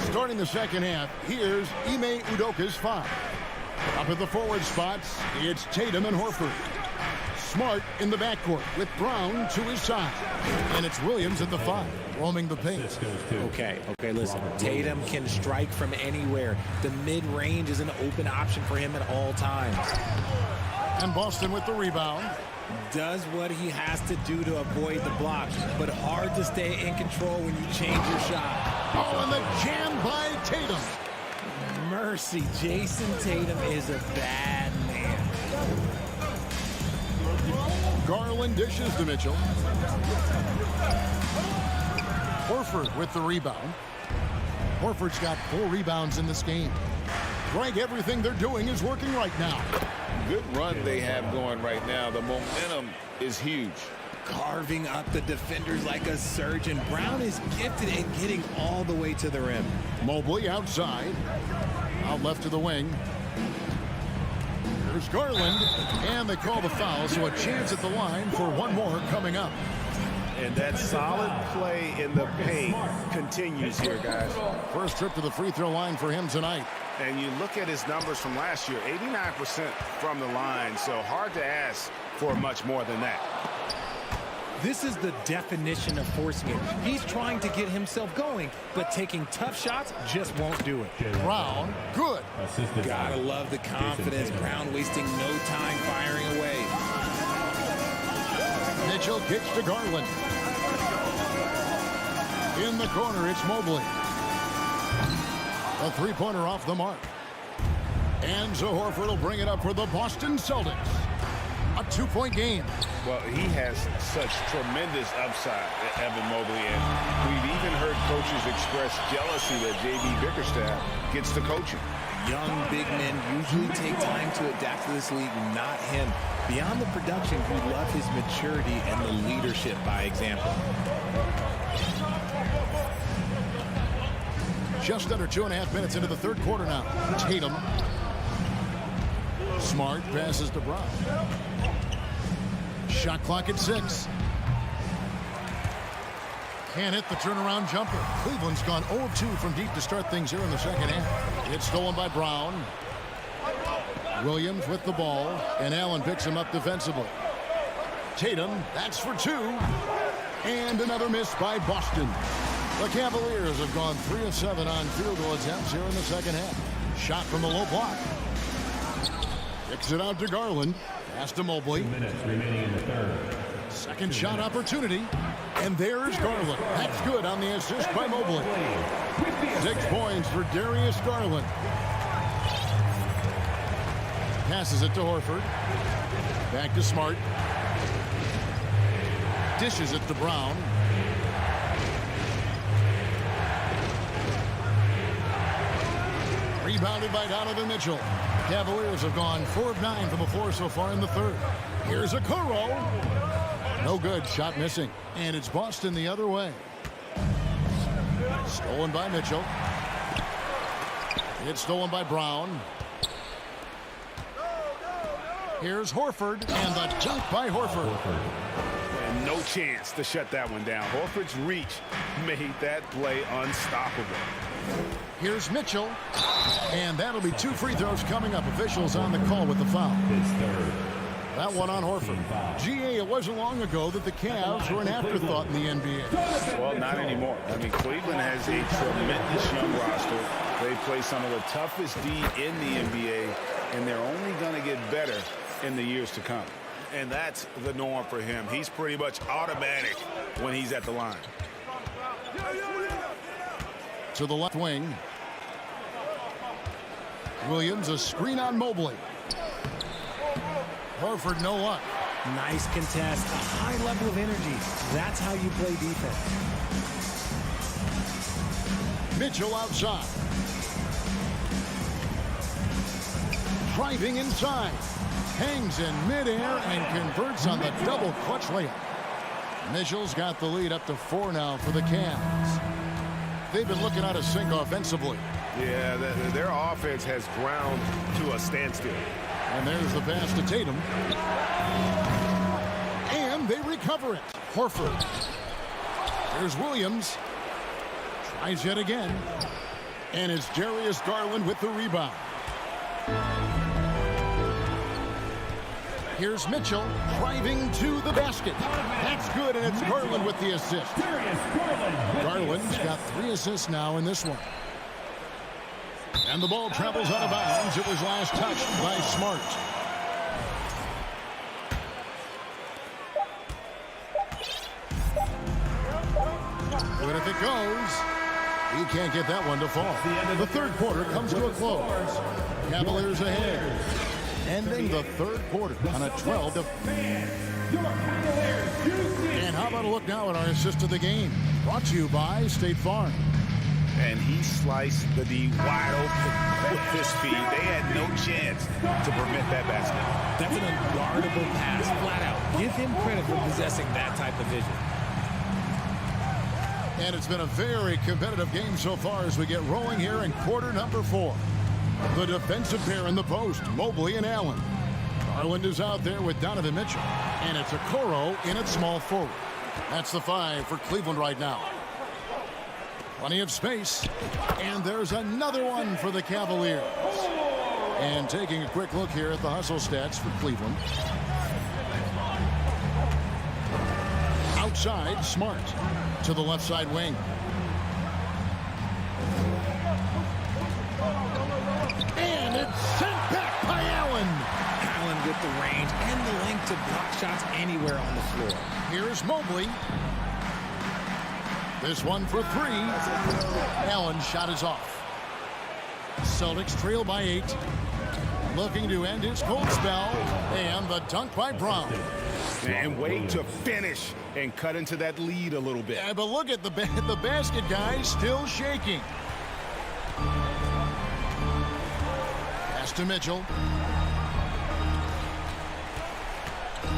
Starting the second half, here's Ime Udoka's 5. Up at the forward spots, it's Tatum and Horford. Smart in the backcourt with Brown to his side. And it's Williams at the 5, roaming the paint. Okay, listen. Tatum can strike from anywhere. The mid-range is an open option for him at all times. And Boston with the rebound. Does what he has to do to avoid the block, but hard to stay in control when you change your shot. Oh, and the jam by Tatum. Mercy, Jason Tatum is a bad man. Garland dishes to Mitchell. Horford with the rebound. Horford's got 4 rebounds in this game. Greg, everything they're doing is working right now. Good run they have going right now. The momentum is huge. Carving up the defenders like a surgeon. Brown is gifted in getting all the way to the rim. Mobley outside. Out left to the wing. There's Garland. And they call the foul, so a chance at the line for one more coming up. And that solid play in the paint continues here, guys. First trip to the free throw line for him tonight. And you look at his numbers from last year, 89% from the line, so hard to ask for much more than that. This is the definition of forcing it. He's trying to get himself going, but taking tough shots just won't do it. Brown, good. Gotta love the confidence. Brown wasting no time firing away. Mitchell kicks to Garland. In the corner, it's Mobley. A three-pointer off the mark. And so Horford will bring it up for the Boston Celtics. A two-point game. Well, he has such tremendous upside, Evan Mobley, and we've even heard coaches express jealousy that J.B. Bickerstaff gets to coaching. Young big men usually take time to adapt to this league, not him. Beyond the production, we love his maturity and the leadership by example. Just under 2.5 minutes into the third quarter now. Tatum. Smart passes to Brown. Shot clock at 6. Can't hit the turnaround jumper. Cleveland's gone 0-2 from deep to start things here in the second half. It's stolen by Brown. Williams with the ball, and Allen picks him up defensively. Tatum, that's for 2. And another miss by Boston. The Cavaliers have gone 3 of 7 on field goal attempts here in the second half. Shot from the low block. Kicks it out to Garland. Pass to Mobley. 2 minutes remaining in the third. Second shot opportunity. And there's Garland. That's good on the assist by Mobley. 6 points for Darius Garland. Passes it to Horford. Back to Smart. Dishes it to Brown. Rebounded by Donovan Mitchell. Cavaliers have gone 4 of 9 from the floor so far in the third. Here's a Kuro. No good. Shot missing. And it's Boston the other way. Stolen by Mitchell. It's stolen by Brown. Here's Horford. And the dunk by Horford. And no chance to shut that one down. Horford's reach made that play unstoppable. Here's Mitchell. And that'll be 2 free throws coming up. Officials on the call with the foul. That one on Horford. GA, it wasn't long ago that the Cavs were an afterthought in the NBA. Well, not anymore. I mean, Cleveland has a tremendous young roster. They play some of the toughest D in the NBA, and they're only going to get better in the years to come. And that's the norm for him. He's pretty much automatic when he's at the line. To the left wing. Williams, a screen on Mobley. Horford, no luck. Nice contest, a high level of energy. That's how you play defense. Mitchell outside. Driving inside. Hangs in midair and converts on the double clutch layup. Mitchell's got the lead up to 4 now for the Cavs. They've been looking out of sync offensively. Yeah, their offense has ground to a standstill. And there's the pass to Tatum. And they recover it. Horford. There's Williams. Tries yet again. And it's Darius Garland with the rebound. Here's Mitchell driving to the basket. That's good, and it's Garland with the assist. Garland's got 3 assists now in this one. And the ball travels out of bounds. It was last touched by Smart. Good if it goes. He can't get that one to fall. The third quarter comes to a close. Cavaliers ahead. Ending the third quarter on a 12 to... And how about a look now at our assist of the game? Brought to you by State Farm. And he sliced the D wide open with his speed. They had no chance to prevent that basket. That's an unguardable pass, flat out. Give him credit for possessing that type of vision. And it's been a very competitive game so far as we get rolling here in quarter number 4. The defensive pair in the post, Mobley and Allen. Garland is out there with Donovan Mitchell. And it's a Kuro in at small forward. That's the 5 for Cleveland right now. Plenty of space. And there's another one for the Cavaliers. And taking a quick look here at the hustle stats for Cleveland. Outside, Smart to the left side wing. And it's sent back by Allen. Allen with the range and the length to block shots anywhere on the floor. Here's Mobley. This one for 3. Allen's shot is off. Celtics trail by 8. Looking to end his cold spell. And the dunk by Brown. And wait to finish and cut into that lead a little bit. Yeah, but look at the basket, guys, still shaking. Pass to Mitchell.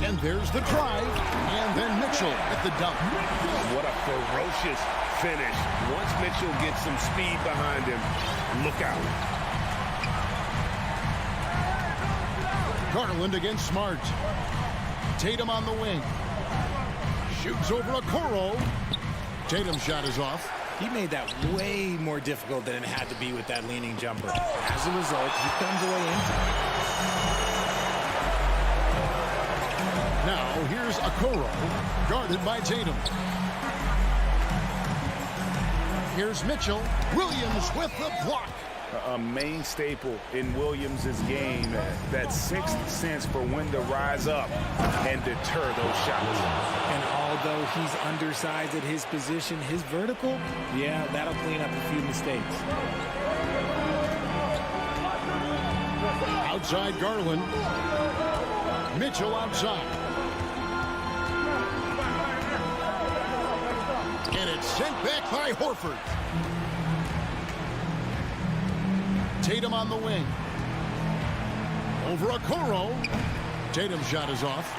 And there's the drive. And then Mitchell at the dunk. What a ferocious finish. Once Mitchell gets some speed behind him, look out. Garland against Smart. Tatum on the wing. Shoots over Okoro. Tatum's shot is off. He made that way more difficult than it had to be with that leaning jumper. As a result, he comes away empty. Now here's Okoro, guarded by Tatum. Here's Mitchell. Williams with the block. A main staple in Williams' game, that sixth sense for when to rise up and deter those shots. And although he's undersized at his position, his vertical, yeah, that'll clean up a few mistakes. Outside Garland. Mitchell outside. And it's sent back by Horford. Tatum on the wing. Over Okoro. Tatum's shot is off.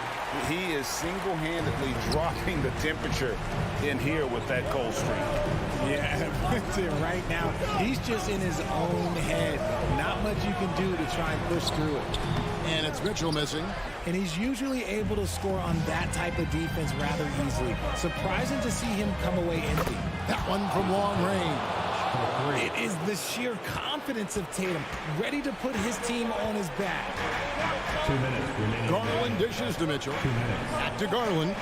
He is single-handedly dropping the temperature in here with that cold streak. Yeah, right now, he's just in his own head. Not much you can do to try and push through it. And it's Mitchell missing. And he's usually able to score on that type of defense rather easily. Surprising to see him come away empty. That one from long range. It is the sheer confidence of Tatum, ready to put his team on his back. 2 minutes remaining. Garland dishes to Mitchell. Back to Garland.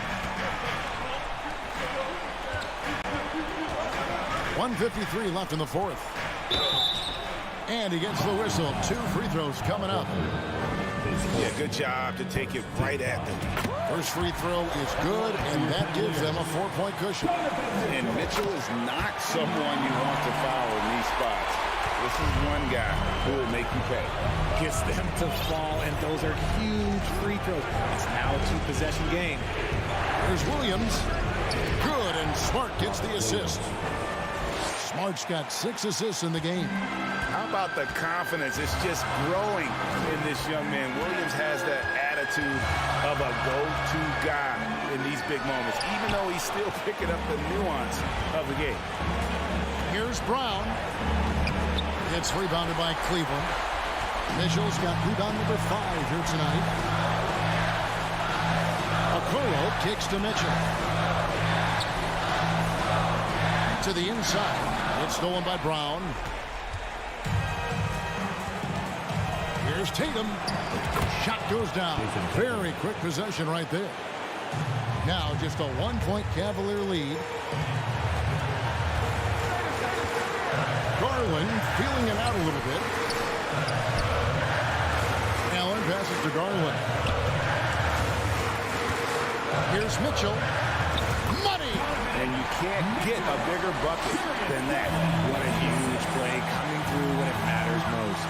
1:53 left in the fourth. And he gets the whistle. 2 free throws coming up. Yeah, good job to take it right at them. First free throw is good, and that gives them a 4-point cushion. And Mitchell is not someone you want to foul in these spots. This is one guy who will make you pay. Gets them to fall, and those are huge free throws. It's now a 2-possession game. There's Williams. Good, and Smart gets the assist. Smart's got 6 assists in the game. How about the confidence? It's just growing in this young man. Williams has that attitude of a go-to guy in these big moments, even though he's still picking up the nuance of the game. Here's Brown. It's rebounded by Cleveland. Mitchell's got rebound number 5 here tonight. Okoro kicks to Mitchell. To the inside. It's stolen by Brown. Here's Tatum. Shot goes down. Very quick possession right there. Now just a 1-point Cavalier lead. Garland feeling it out a little bit. Allen passes to Garland. Here's Mitchell. Money! And you can't get a bigger bucket than that. What a huge play coming through when it matters most.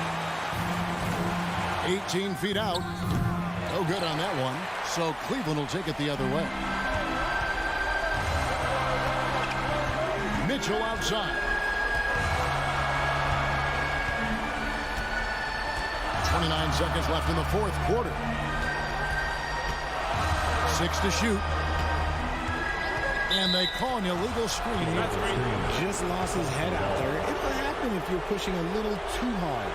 18 feet out. No good on that one. So Cleveland will take it the other way. Mitchell outside. 29 seconds left in the fourth quarter. 6 to shoot. And they call an illegal screen. Just lost his head out there. It'll happen if you're pushing a little too hard.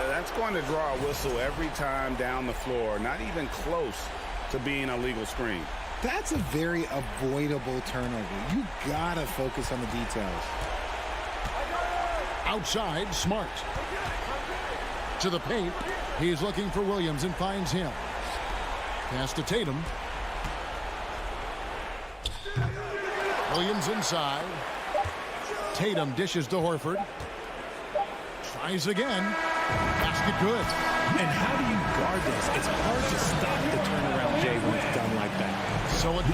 That's going to draw a whistle every time down the floor. Not even close to being a legal screen. That's a very avoidable turnover. You gotta focus on the details. Outside, Smart. To the paint. He's looking for Williams and finds him. Pass to Tatum. Williams inside. Tatum dishes to Horford. Tries again. Basket good. And how do you guard this? It's hard to stop the turnaround, Jay, when it's done like that. So it